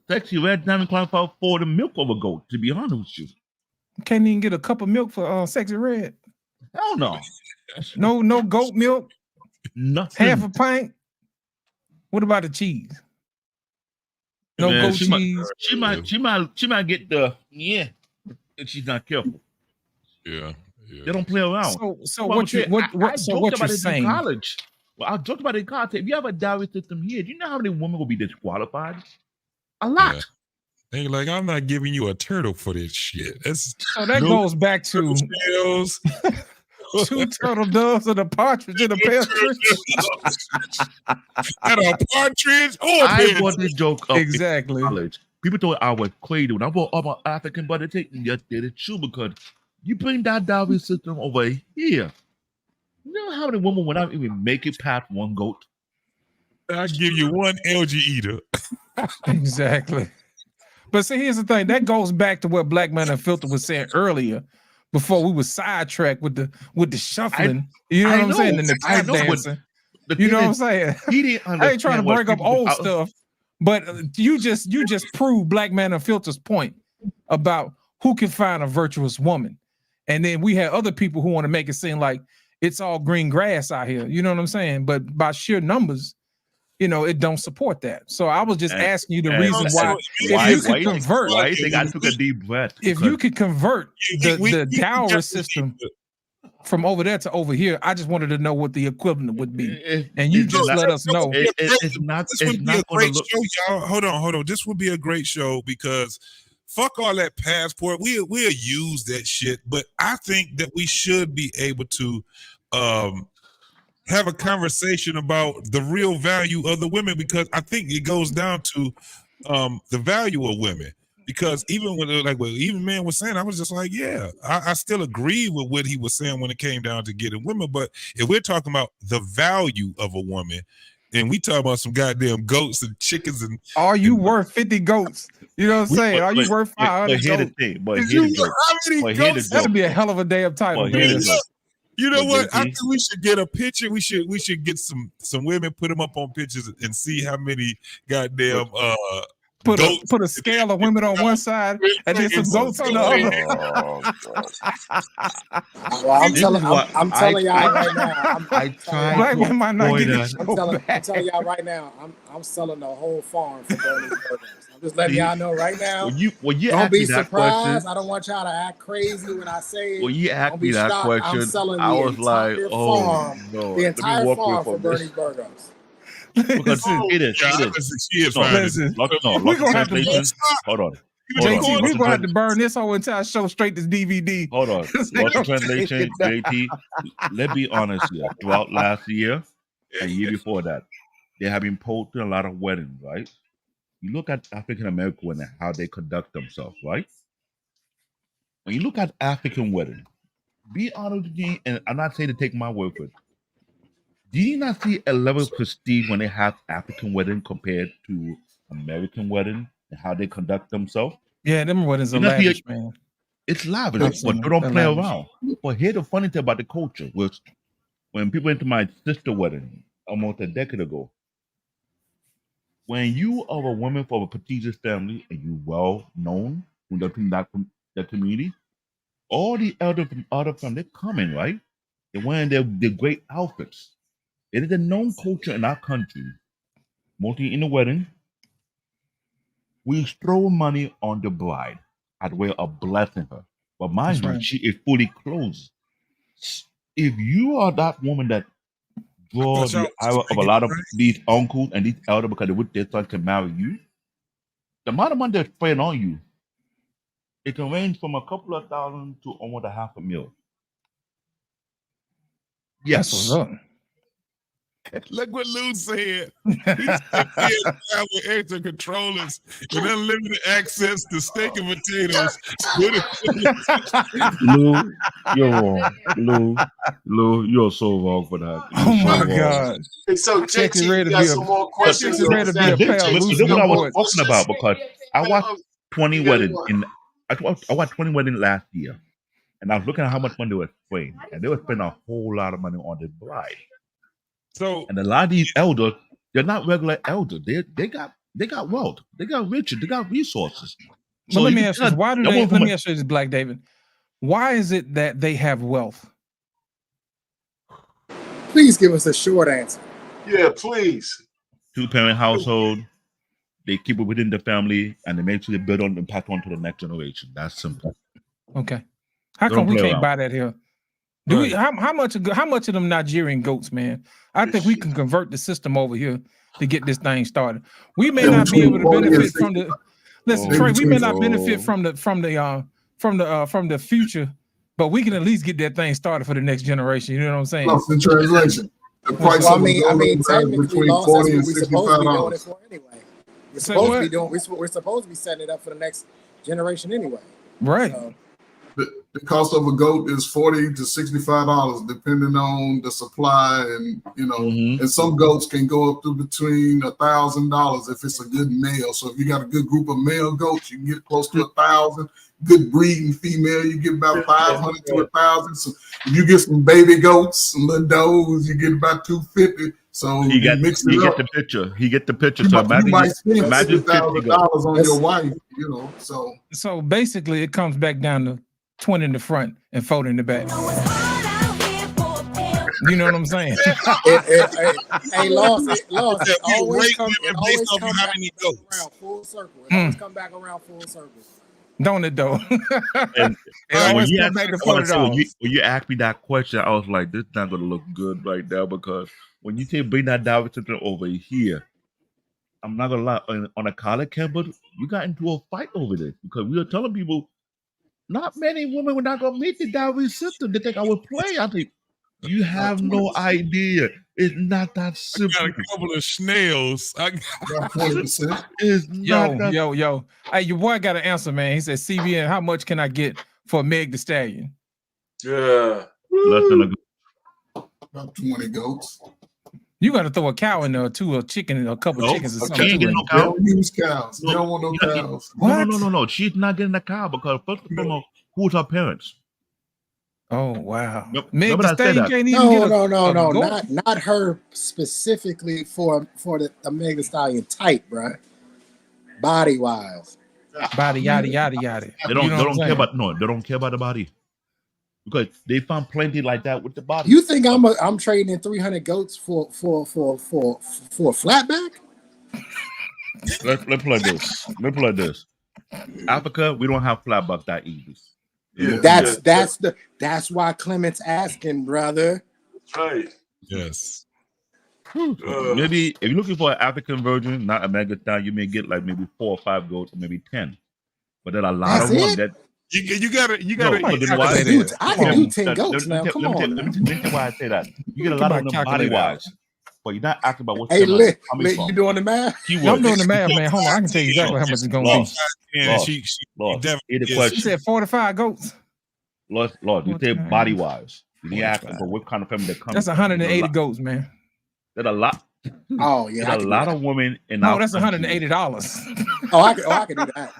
Sexy red not even qualified for the milk of a goat, to be honest with you. Can't even get a cup of milk for sexy red. Hell no. No goat milk. Nothing. Half a pint. What about the cheese? No goat cheese. She might get the if she's not careful. Yeah. They don't play around. So what you're saying? In college. Well, I talked about it in college. If you have a dowry system here, do you know how many women will be disqualified? A lot. Yeah. They like, I'm not giving you a turtle for this shit. So that goes back to 2 turtle doves and a partridge in a pear tree. And a partridge or a I brought the joke up exactly. in college. people thought I was crazy when I brought up my African brother taking. Yes, that is true because you bring that dowry system over here. You know how many women would not even make it past one goat? I give you one LG eater. Exactly. But see, here's the thing. That goes back to what Black Man Unfiltered was saying earlier, before we was sidetracked with the shuffling. You know what I'm saying? And the tap dancing. You know what I'm saying? He didn't understand. I ain't trying to bring up old stuff, but you just proved Black Man Unfiltered's point about who can find a virtuous woman. And then we had other people who want to make it seem like it's all green grass out here. You know what I'm saying? But by sheer numbers, you know, it don't support that. So I was just asking you the reason why. If you could convert, why you think I took a deep breath? If you could convert the dowry system from over there to over here, I just wanted to know what the equivalent would be, and you just let us know. It's not. This would be a great show, y'all. Hold on. This would be a great show because fuck all that passport. We'll use that shit, but I think that we should be able to have a conversation about the real value of the women, because I think it goes down to the value of women. Because even when even man was saying, I was just like, yeah, I still agree with what he was saying when it came down to getting women. But if we're talking about the value of a woman, and we talk about some goddamn goats and chickens, and are you worth 50 goats? You know what I'm saying? Are you worth 500 But here's the thing. But here's the joke. That'd be a hell of a damn title. You know what? I think we should get a picture. We should get some women, put them up on pictures, and see how many goddamn put a scale of women on one side and then some goats on the other. Well, I'm telling y'all right now. I'm telling y'all right now. I'm selling the whole farm for Bernie burgers. I'm just letting y'all know right now. Don't be surprised. I don't want y'all to act crazy when I say. When you asked me that question, I'm selling I was like, "Oh farm, no!" The entire farm for Bernie burgers. Because it is. We're gonna have to hold on. JT, we're gonna have to burn this whole entire show straight to DVD. Hold on. Lost in translation, JT. Let's be honest here. Throughout last year and year before that, they have been posting a lot of weddings, right? You look at African American women, how they conduct themselves, right? When you look at African wedding, be honest with me, and I'm not saying to take my word for it. Do you not see a level of prestige when they have African wedding compared to American wedding and how they conduct themselves? Yeah, them weddings are lavish, man. It's lavish, but they don't play around. But here's the funny thing about the culture was when people went to my sister wedding almost a decade ago, when you are a woman from a prestigious family and you well known from that community, all the elders from other families, they're coming, right? They're wearing their great outfits. It is a known culture in our country, mostly in the wedding. We throw money on the bride as a way of blessing her. But mind you, she is fully clothed. If you are that woman that draws the ire of a lot of these uncles and these elders because they would their son can marry you, the amount of money they're spraying on you, it can range from a couple of thousand to almost $500,000. Yes. That's what's up. Look what Lou said. He said with extra controllers and unlimited access to steak and potatoes. Lou, you're wrong. Lou, you're so wrong for that. Oh my God. Hey, so JT, you got some more questions? This is what I was talking about because I watched 20 weddings I watched 20 weddings last year, and I was looking at how much money they were spending, and they were spending a whole lot of money on the bride. And a lot of these elders, they're not regular elders. They got wealth. They got riches. They got resources. So let me ask you this. Let me ask you this, Black David. Why is it that they have wealth? Please give us a short answer. Yeah, please. 2-parent household. They keep it within the family, and they make sure they build on and pass on to the next generation. That's simple. Okay. How come we can't buy that here? Do we? How much of them Nigerian goats, man? I think we can convert the system over here to get this thing started. We may not be able to benefit from the. Listen, Trey, we may not benefit from the future, but we can at least get that thing started for the next generation. You know what I'm saying? Lost in translation. The price I mean, technically, between $40 and $65. anyway. We're supposed to be doing. We're supposed to be setting it up for the next generation anyway. Right. So, the cost of a goat is $40 to $65, depending on the supply, and and some goats can go up to between $1,000 if it's a good male. So if you got a good group of male goats, you can get close to 1,000. Good breeding female, you get about 500 to 1,000. So if you get some baby goats, some little does, you get about 250. So He get the picture. He get the picture. So imagine $50,000 on your wife. So basically, it comes back down to 20 in the front and 40 in the back. You know what I'm saying? Hey, Lost, it always comes around full circle. It always come back around full circle. Don't it though? And when you asked me that question, I was like, this is not going to look good right now, because when you say bring that David Simpson over here, I'm not going to lie, on a college campus, you got into a fight over this, because we were telling people not many women were not going to meet the David Simpson. They think I would play. I think you have no idea. It's not that simple. I got a couple of snails. I got 20%. Yo. Hey, your boy got an answer, man. He said, CBN, how much can I get for Meg the Stallion? Yeah. Less than about 20 goats. You got to throw a cow in there too, a chicken, a couple chickens or something. She ain't getting no They cow. don't use cows. They don't want no cows. No. She's not getting a cow, because first and foremost, who's her parents? Oh wow! Meg the Stallion can't even get no, not her specifically for the Meg the Stallion type, bro. Body wise, body yada. They don't care about they don't care about the body, because they found plenty like that with the body. You think I'm trading in 300 goats for a flatback? Let's play this. Let's play this. Africa, we don't have flatback that easy. That's why Clement's asking, brother. That's right. Yes. Maybe if you're looking for an African version, not a mega star, you may get like maybe 4 or 5 goats, or maybe 10. But there are a lot of ones that you gotta. I can do 10 goats now. Come on. Let me tell you why I say that. You get a lot of them body wise, but you're not asking about what's Hey, coming from. you doing the math? I'm doing the math, man. Hold on, I can tell you exactly how much it's gonna be. She said 45 goats. Lord, you say body wise. You need to ask for what kind of family they're coming. That's 180 goats, man. That's a lot. Oh yeah, there's a lot of women in. No, that's $180. I can do that.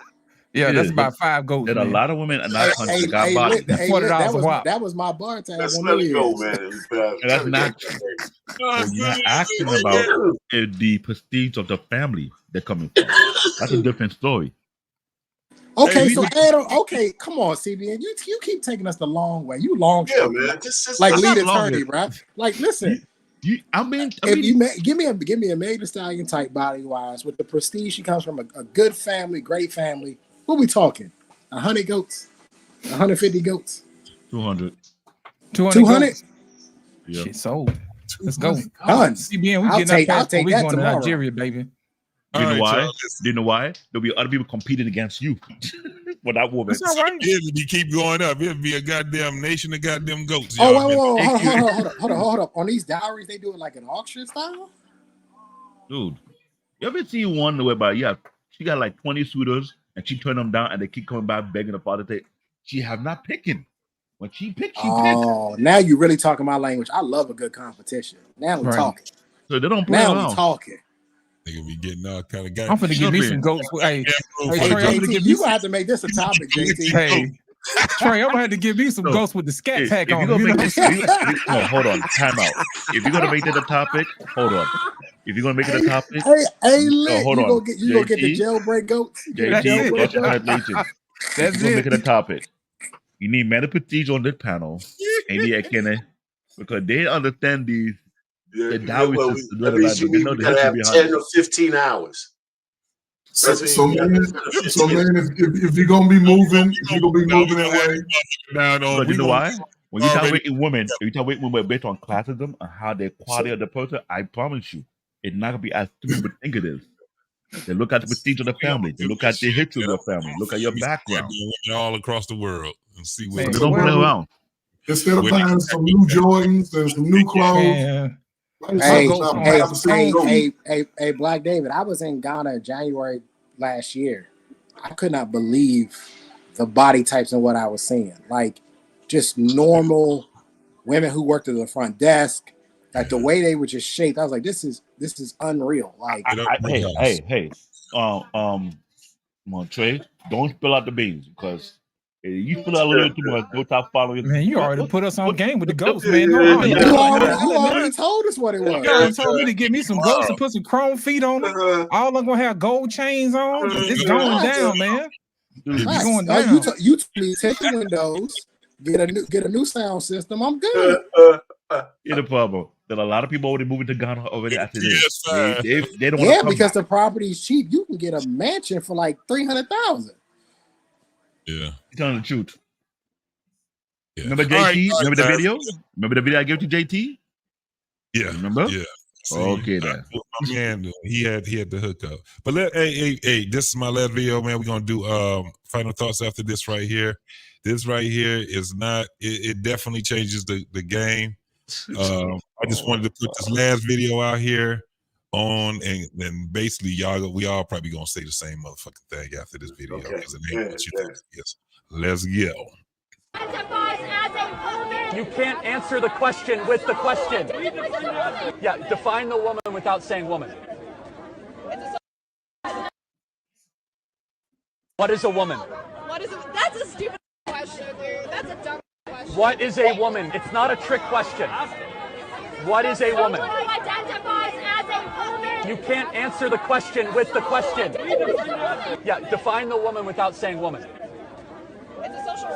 Yeah, that's about 5 goats. There's a lot of women in our country that got body. That was my bar tab. Let's let it go, man. That's not. What you're not asking about is the prestige of the family they're coming from. That's a different story. Okay, so Adam, come on, CBN. You keep taking us the long way. You long shot, man. Like lead attorney, bro. Like, listen. Give me a Meg the Stallion type body wise with the prestige. She comes from a good family, great family. What we talking? 100 goats, 150 goats, 200. 200. Yeah. Shit sold. Let's go. Done. CBN, we getting up there. We going to Nigeria, baby. You know why? Do you know why? There'll be other people competing against you for that woman. That's all right. You keep going up. It'll be a goddamn nation of goddamn goats. Oh, hold up. On these dowries, they do it like an auction style? Dude, you ever see one whereby, she got like 20 suitors and she turned them down and they keep coming back begging the father to she have not picking. When she picks, she picks. Oh, now you really talking my language. I love a good competition. Now we're talking. So they don't play now around. We're talking. They gonna be getting all kind of guys. I'm finna give me some goats. Hey, JT, you gonna have to make this a topic, JT. Hey, Trey, I'm gonna have to give me some ghosts with the scat pack on. Hold on, time out. If you're gonna make that a topic, hold on. If you're gonna make it a topic, hold on. You gonna get the jailbreak goats? That's it. Make it a topic. You need many prestige on this panel, because they understand these. That means you gotta have 10 or 15 hours. So man, if you're gonna be moving, that way. But you know why? When you talk with women, based on classism and how the quality of the person, I promise you, it's not gonna be as stupid as think it is. They look at the prestige of the family. They look at the history of the family. Look at your background. All across the world and see what they don't play around. Instead of buying some new Jordans and some new clothes. Hey, Ghost gonna have some strong feet. hey, Black David. I was in Ghana in January last year. I could not believe the body types and what I was seeing. Like, just normal women who worked at the front desk. Like the way they were just shaped. I was like, this is unreal. Like, Hey, Montre, don't spill out the beans because you spill out a little too much. Go top following. Man, you already put us on game with the ghost, man. No, you already told us what it was. You already told me to get me some ghosts and put some chrome feet on them. All I'm gonna have gold chains on. It's going down, man. It's going down. You told me take the windows, get a new sound system. I'm good. In the problem that a lot of people already moving to Ghana already after this. They don't want to come because back. the property is cheap. You can get a mansion for like $300,000. Yeah, telling the truth. Yeah. Remember JT? Remember the video? Remember the video I gave to JT? Yeah, remember? Yeah. Okay, then. My man, he had the hookup. But hey, this is my last video, man. We're gonna do final thoughts after this right here. This right here is not. It definitely changes the game. I just wanted to put this last video out here on, and then basically we all probably gonna say the same motherfucking thing after this video because it ain't what you think it is. Let's go. You can't answer the question with the question. Yeah, define the woman without saying woman. What is a woman? That's a stupid question, dude. That's a dumb question. What is a woman? It's not a trick question. What is a woman? Someone who identifies as a woman. You can't answer the question with the question. Yeah, define the woman without saying woman. It's a social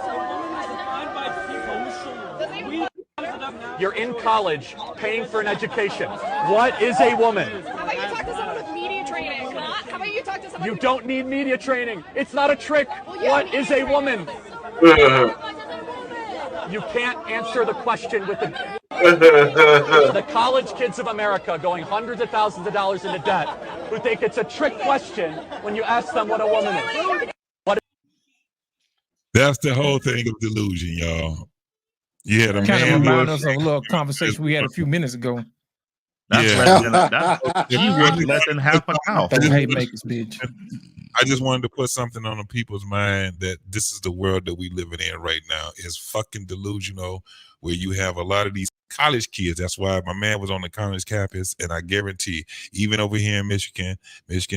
You're in college, paying for an education. What is a woman? How about you talk to someone with media training? How about you talk to someone? You don't need media training. It's not a trick. What is a woman? You can't answer the question with the college kids of America going hundreds of thousands of dollars into debt who think it's a trick question when you ask them what a woman is. That's the whole thing of delusion, y'all. Yeah, the kind of man remind was us of a little conversation we had a few minutes ago. He was less than half a cow. Haymakers, bitch. I just wanted to put something on the people's mind that this is the world that we living in right now. It's fucking delusional, where you have a lot of these college kids. That's why my man was on the college campus, and I guarantee, even over here in Michigan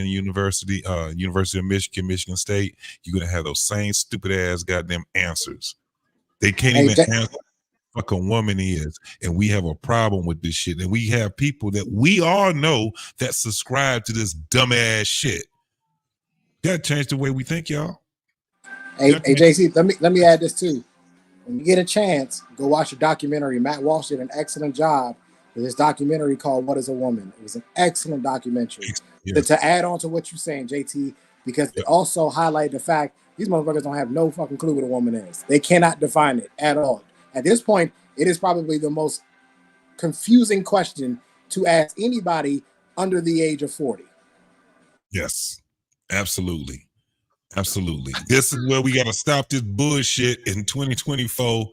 University, University of Michigan, Michigan State, you're gonna have those same stupid ass goddamn answers. They can't even answer what a woman is, and we have a problem with this shit. And we have people that we all know that subscribe to this dumbass shit. Gotta change the way we think, y'all. Hey, JC, let me add this too. When you get a chance, go watch a documentary. Matt Walsh did an excellent job with this documentary called "What Is a Woman." It was an excellent documentary. Yes. To add on to what you're saying, JT, because it also highlighted the fact these motherfuckers don't have no fucking clue what a woman is. They cannot define it at all. At this point, it is probably the most confusing question to ask anybody under the age of 40. Yes, absolutely. Absolutely. This is where we got to stop this bullshit in 2024.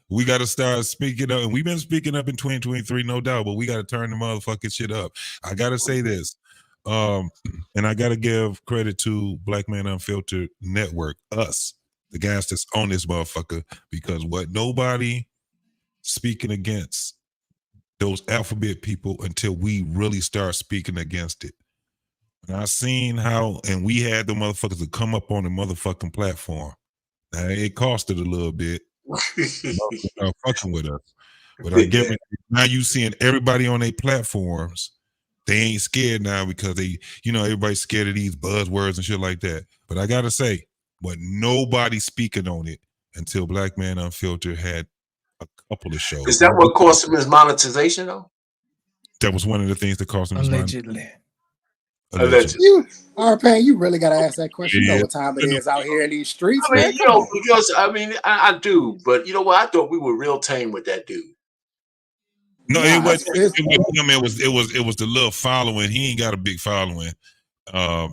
We got to start speaking up. And we've been speaking up in 2023, no doubt, but we got to turn the motherfucking shit up. I got to say this. And I got to give credit to Black Man Unfiltered Network, us, the guys that's on this motherfucker, because what nobody speaking against those alphabet people until we really start speaking against it. And I seen how, and we had the motherfuckers to come up on the motherfucking platform. Now it costed a little bit, fucking with us. But I guarantee now you seeing everybody on their platforms. They ain't scared now because they, everybody's scared of these buzzwords and shit like that. But I gotta say, but nobody's speaking on it until Black Man Unfiltered had a couple of shows. Is that what cost him his monetization though? That was one of the things that cost him his monetization. You, Arpan, you really got to ask that question. You know what time it is out here in these streets. I mean, because I do, but you know what? I thought we were real tame with that dude. No, it wasn't him. It was the little following. He ain't got a big following.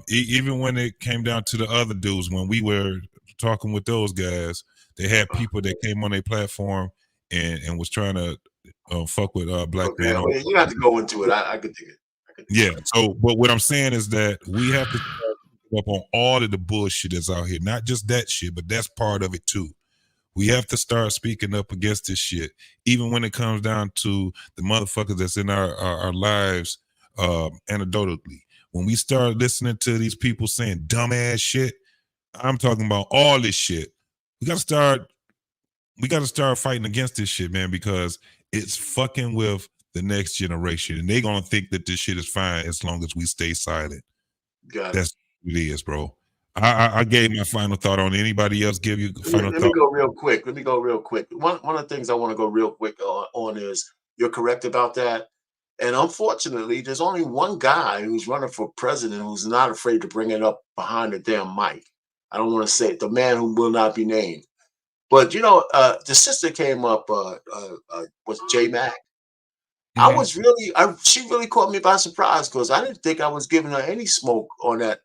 Even when it came down to the other dudes, when we were talking with those guys, they had people that came on their platform and was trying to fuck with black Okay, men. well, you have to go into it. I could dig it. Yeah. So, but what I'm saying is that we have to start picking up on all of the bullshit that's out here, not just that shit, but that's part of it too. We have to start speaking up against this shit, even when it comes down to the motherfuckers that's in our lives, anecdotally. When we start listening to these people saying dumbass shit, I'm talking about all this shit. We gotta start fighting against this shit, man, because it's fucking with the next generation, and they're gonna think that this shit is fine as long as we stay silent. Got it. That's what it is, bro. I gave my final thought on. Anybody else give you final Let thought? me go real quick. One of the things I want to go real quick on is you're correct about that. And unfortunately, there's only one guy who's running for president who's not afraid to bring it up behind the damn mic. I don't want to say it, the man who will not be named. But you know, the sister came up with J Mac. She really caught me by surprise because I didn't think I was giving her any smoke on that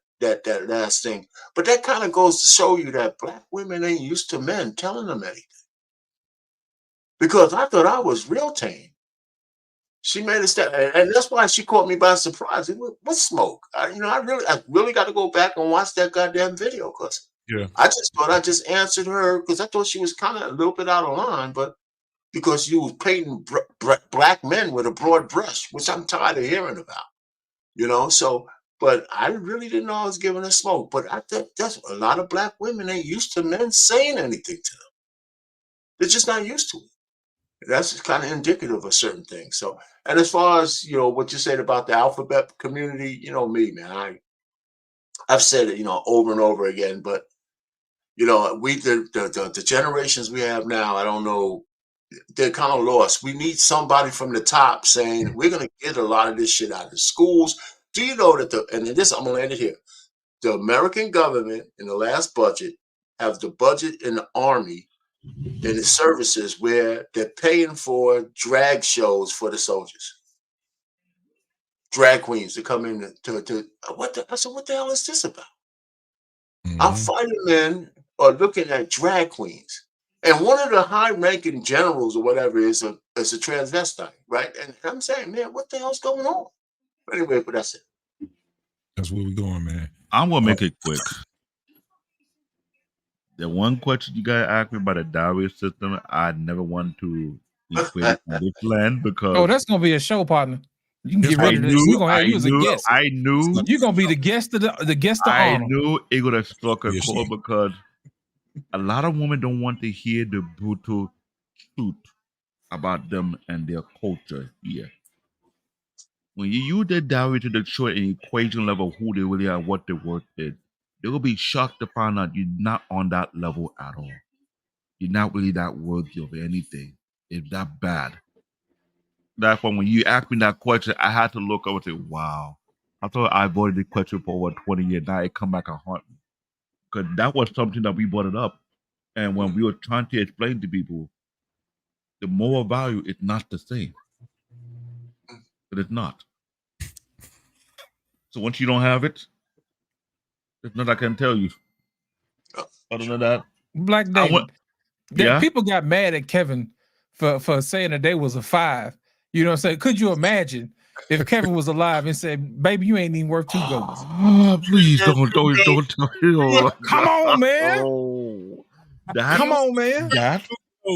last thing. But that kind of goes to show you that black women ain't used to men telling them anything. Because I thought I was real tame. She made a step, and that's why she caught me by surprise. What smoke? I really got to go back and watch that goddamn video because Yeah. I just thought I just answered her because I thought she was kind of a little bit out of line, but because you was painting black men with a broad brush, which I'm tired of hearing about, you know. So, but I really didn't know I was giving her smoke. But I think that's a lot of black women ain't used to men saying anything to them. They're just not used to it. That's kind of indicative of certain things. So, and as far as what you said about the alphabet community, you know me, man. I've said it, over and over again. But the generations we have now, I don't know. They're kind of lost. We need somebody from the top saying we're going to get a lot of this shit out of the schools. Do you know that I'm going to land it here. The American government in the last budget have the budget in the Army and the services where they're paying for drag shows for the soldiers. Drag queens to come in I said, what the hell is this about? Our fighting men are looking at drag queens. And one of the high-ranking generals or whatever is a transvestite, right? And I'm saying, man, what the hell's going on? Anyway, but that's it. That's where we're going, man. I'm gonna make it quick. The one question you gotta ask me about the dowry system, I never want to equate in this land because that's gonna be a show, partner. You can get rid of this. We're gonna have you as a guest. I knew you're gonna be the guest of the guest of honor. I knew it would have struck a chord because a lot of women don't want to hear the brutal truth about them and their culture here. When you use their dowry to show an equation level of who they really are, what their worth is, they will be shocked to find out you're not on that level at all. You're not really that worthy of anything. It's that bad. That's why when you asked me that question, I had to look up and say, wow. I thought I avoided the question for over 20 years. Now it come back and haunt me. Because that was something that we brought it up. And when we were trying to explain to people, the moral value is not the same. But it's not. So once you don't have it, there's nothing I can tell you. Other than that, Black David, people got mad at Kevin for saying that they was a 5. You know what I'm saying? Could you imagine if Kevin was alive and said, "Baby, you ain't even worth 2 goats"? Oh, please don't tell me. Come on, man. Come on, man.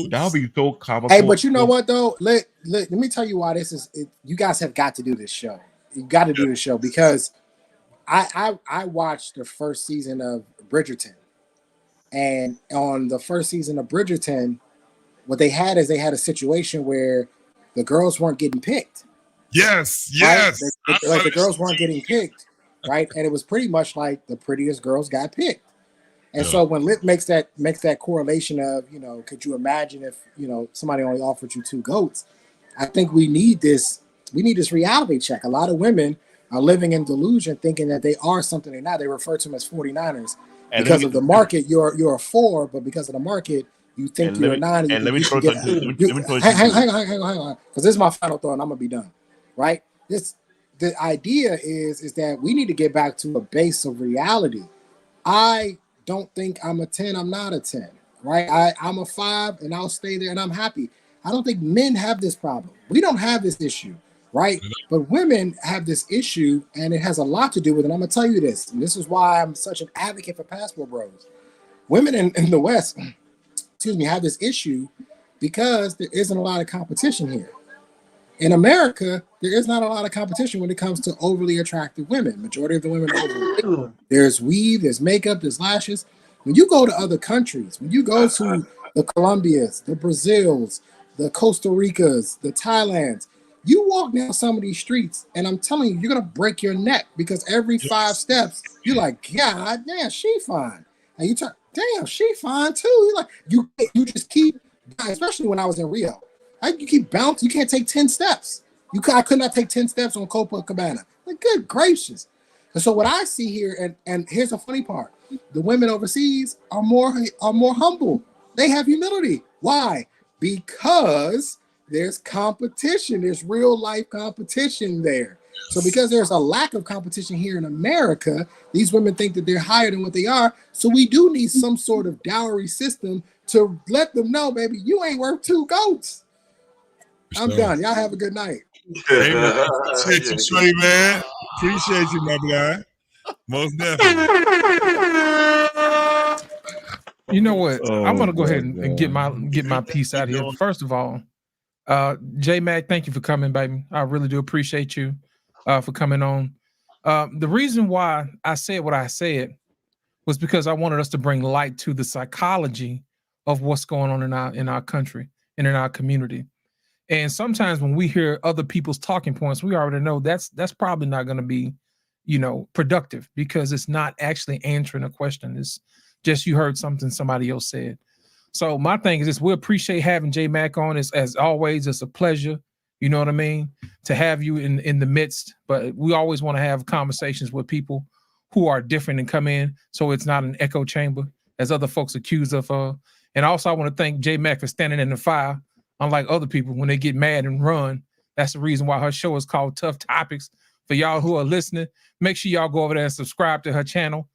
That'll be so comical. Hey, but you know what though? Let me tell you why this is. You guys have got to do this show. You got to do this show because I watched the first season of Bridgerton, and on the first season of Bridgerton, what they had is a situation where the girls weren't getting picked. Yes. Like the girls weren't getting picked, right? And it was pretty much like the prettiest girls got picked. And so when Lit makes that correlation of, could you imagine if, somebody only offered you 2 goats? I think we need this reality check. A lot of women are living in delusion thinking that they are something they're not. They refer to them as 49ers. And because of the market, you're a 4, but because of the market, you think you're a 9. And let me throw something. Hang on. Because this is my final thought and I'm going to be done. Right? The idea is that we need to get back to a base of reality. I don't think I'm a 10. I'm not a 10, right? I'm a 5 and I'll stay there and I'm happy. I don't think men have this problem. We don't have this issue, right? But women have this issue, and it has a lot to do with it. I'm gonna tell you this, and this is why I'm such an advocate for passport bros. Women in the West, excuse me, have this issue because there isn't a lot of competition here. In America, there is not a lot of competition when it comes to overly attractive women. Majority of the women are overweight. There's weave, there's makeup, there's lashes. When you go to other countries, when you go to the Colombias, the Brazils, the Costa Ricas, the Thailands, you walk down some of these streets, and I'm telling you, you're gonna break your neck because every 5 steps, you're like, God damn, she fine. And you turn, damn, she fine too. You're like, you just keep, especially when I was in Rio. You keep bouncing. You can't take 10 steps. I could not take 10 steps on Copacabana. Like, good gracious. And so what I see here, and here's the funny part: the women overseas are more humble. They have humility. Why? Because there's competition. There's real life competition there. So because there's a lack of competition here in America, these women think that they're higher than what they are. So we do need some sort of dowry system to let them know, baby, you ain't worth 2 goats. I'm done. Y'all have a good night. Hey, man, appreciate you, Trey, man. Appreciate you, my guy. Most definitely. You know what? I'm gonna go ahead and get my piece out here. First of all, J Mac, thank you for coming, baby. I really do appreciate you for coming on. The reason why I said what I said was because I wanted us to bring light to the psychology of what's going on in our country and in our community. And sometimes when we hear other people's talking points, we already know that's probably not going to be, productive because it's not actually answering a question. It's just you heard something somebody else said. So my thing is this: we appreciate having J Mac on. As always, it's a pleasure. You know what I mean? To have you in the midst. But we always want to have conversations with people who are different and come in, so it's not an echo chamber as other folks accuse of. And also, I want to thank J Mac for standing in the fire. Unlike other people, when they get mad and run, that's the reason why her show is called Tough Topics. For y'all who are listening, make sure y'all go over there and subscribe to her channel,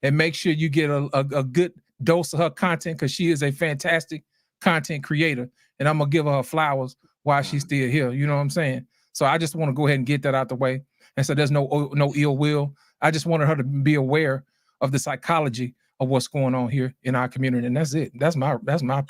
and make sure you get a good dose of her content because she is a fantastic content creator. And I'm gonna give her flowers while she's still here. You know what I'm saying? So I just want to go ahead and get that out the way. And so there's no ill will. I just wanted her to be aware of the psychology of what's going on here in our community, and that's it. That's my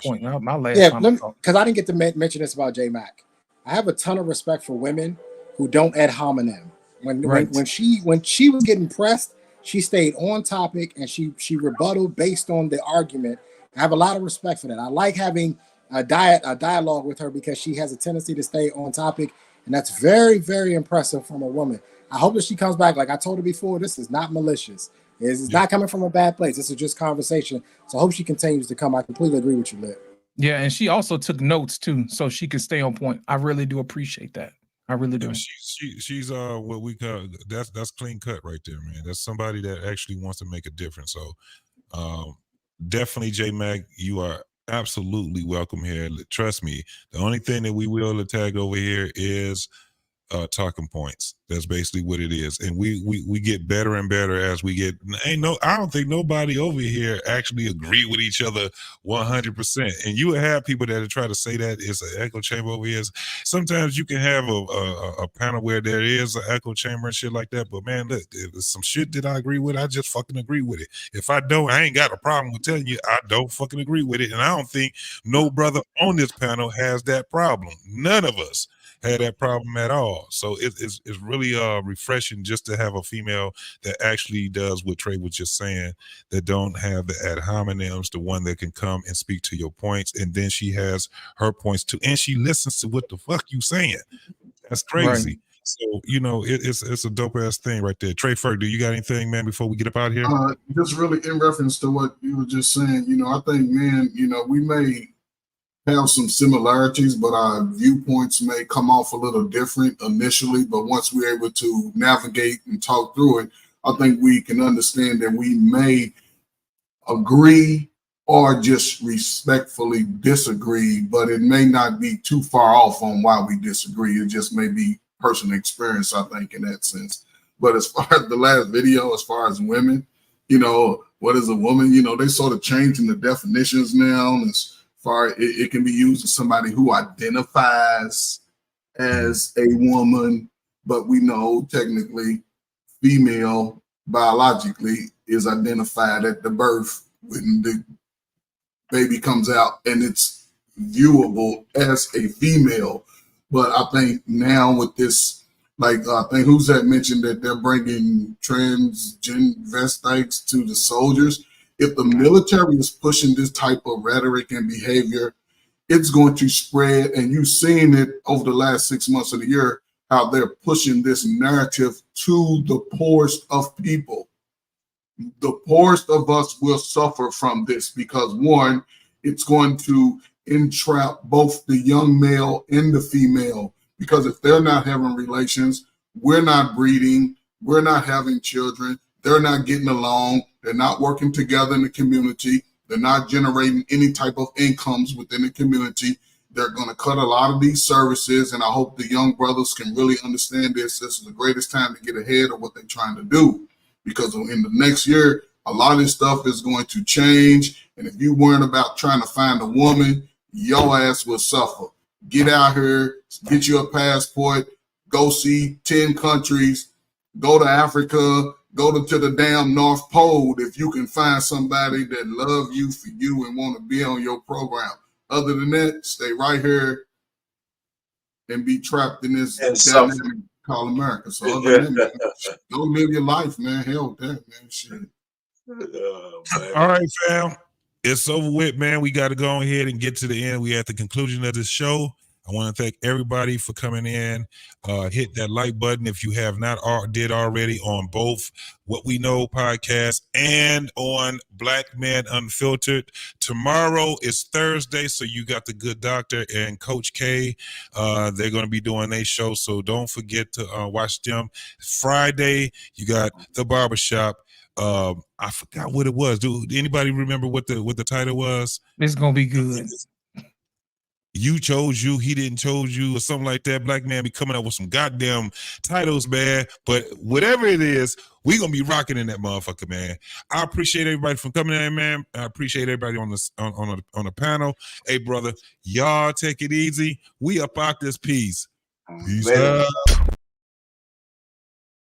point. My last. Yeah, because I didn't get to mention this about J Mac. I have a ton of respect for women who don't ad hominem. When she was getting pressed, she stayed on topic and she rebutted based on the argument. I have a lot of respect for that. I like having a dialogue with her because she has a tendency to stay on topic, and that's very, very impressive from a woman. I hope that she comes back. Like I told her before, this is not malicious. It's not coming from a bad place. This is just conversation. So I hope she continues to come. I completely agree with you, Lit. Yeah, and she also took notes too, so she could stay on point. I really do appreciate that. I really do. She's what we call that's clean cut right there, man. That's somebody that actually wants to make a difference. So definitely, J Mac, you are absolutely welcome here. Trust me. The only thing that we will attack over here is talking points. That's basically what it is, and we get better and better as we get. I don't think nobody over here actually agree with each other 100%. And you would have people that try to say that it's an echo chamber over here. Sometimes you can have a panel where there is an echo chamber and shit like that. But man, look, if it's some shit that I agree with, I just fucking agree with it. If I don't, I ain't got a problem with telling you I don't fucking agree with it. And I don't think no brother on this panel has that problem. None of us had that problem at all. So it's really refreshing just to have a female that actually does what Trey was just saying, that don't have the ad hominems, the one that can come and speak to your points, and then she has her points too, and she listens to what the fuck you saying. That's crazy. Right. So it's a dope ass thing right there. Trey Ferg, do you got anything, man, before we get up out of here? Just really in reference to what you were just saying, I think, man, we may have some similarities, but our viewpoints may come off a little different initially. But once we're able to navigate and talk through it, I think we can understand that we may agree or just respectfully disagree, but it may not be too far off on why we disagree. It just may be personal experience, I think, in that sense. But as far as the last video, as far as women, what is a woman? They sort of changing the definitions now. As far it can be used as somebody who identifies as a woman, but we know technically female biologically is identified at the birth when the baby comes out and it's viewable as a female. But I think now with this, like I think who's that mentioned that they're bringing transvestites to the soldiers. If the military is pushing this type of rhetoric and behavior, it's going to spread. And you've seen it over the last 6 months of the year, how they're pushing this narrative to the poorest of people. The poorest of us will suffer from this because, one, it's going to entrap both the young male and the female, because if they're not having relations, we're not breeding, we're not having children, they're not getting along, they're not working together in the community, they're not generating any type of incomes within the community. They're going to cut a lot of these services, and I hope the young brothers can really understand this. This is the greatest time to get ahead of what they're trying to do, because in the next year, a lot of this stuff is going to change, and if you weren't about trying to find a woman, your ass will suffer. Get out here, get you a passport, go see 10 countries, go to Africa, go to the damn North Pole if you can find somebody that love you for you and want to be on your program. Other than that, stay right here and be trapped in this dynamic called America. So other than that, go live your life, man. Hell with that, man. Shit. All right, fam. It's over with, man. We got to go ahead and get to the end. We at the conclusion of this show. I want to thank everybody for coming in. Hit that like button if you have not did already on both What We Know podcast and on Black Men Unfiltered. Tomorrow is Thursday, so you got the Good Doctor and Coach K. They're going to be doing their show, so don't forget to watch them. Friday, you got the Barbershop. I forgot what it was. Do anybody remember what the title was? It's gonna be good. You chose you, he didn't chose you, or something like that. Black man be coming up with some goddamn titles, man. But whatever it is, we gonna be rocking in that motherfucker, man. I appreciate everybody for coming in, man. I appreciate everybody on this on the panel. Hey, brother, y'all take it easy. We up out this piece. Peace out.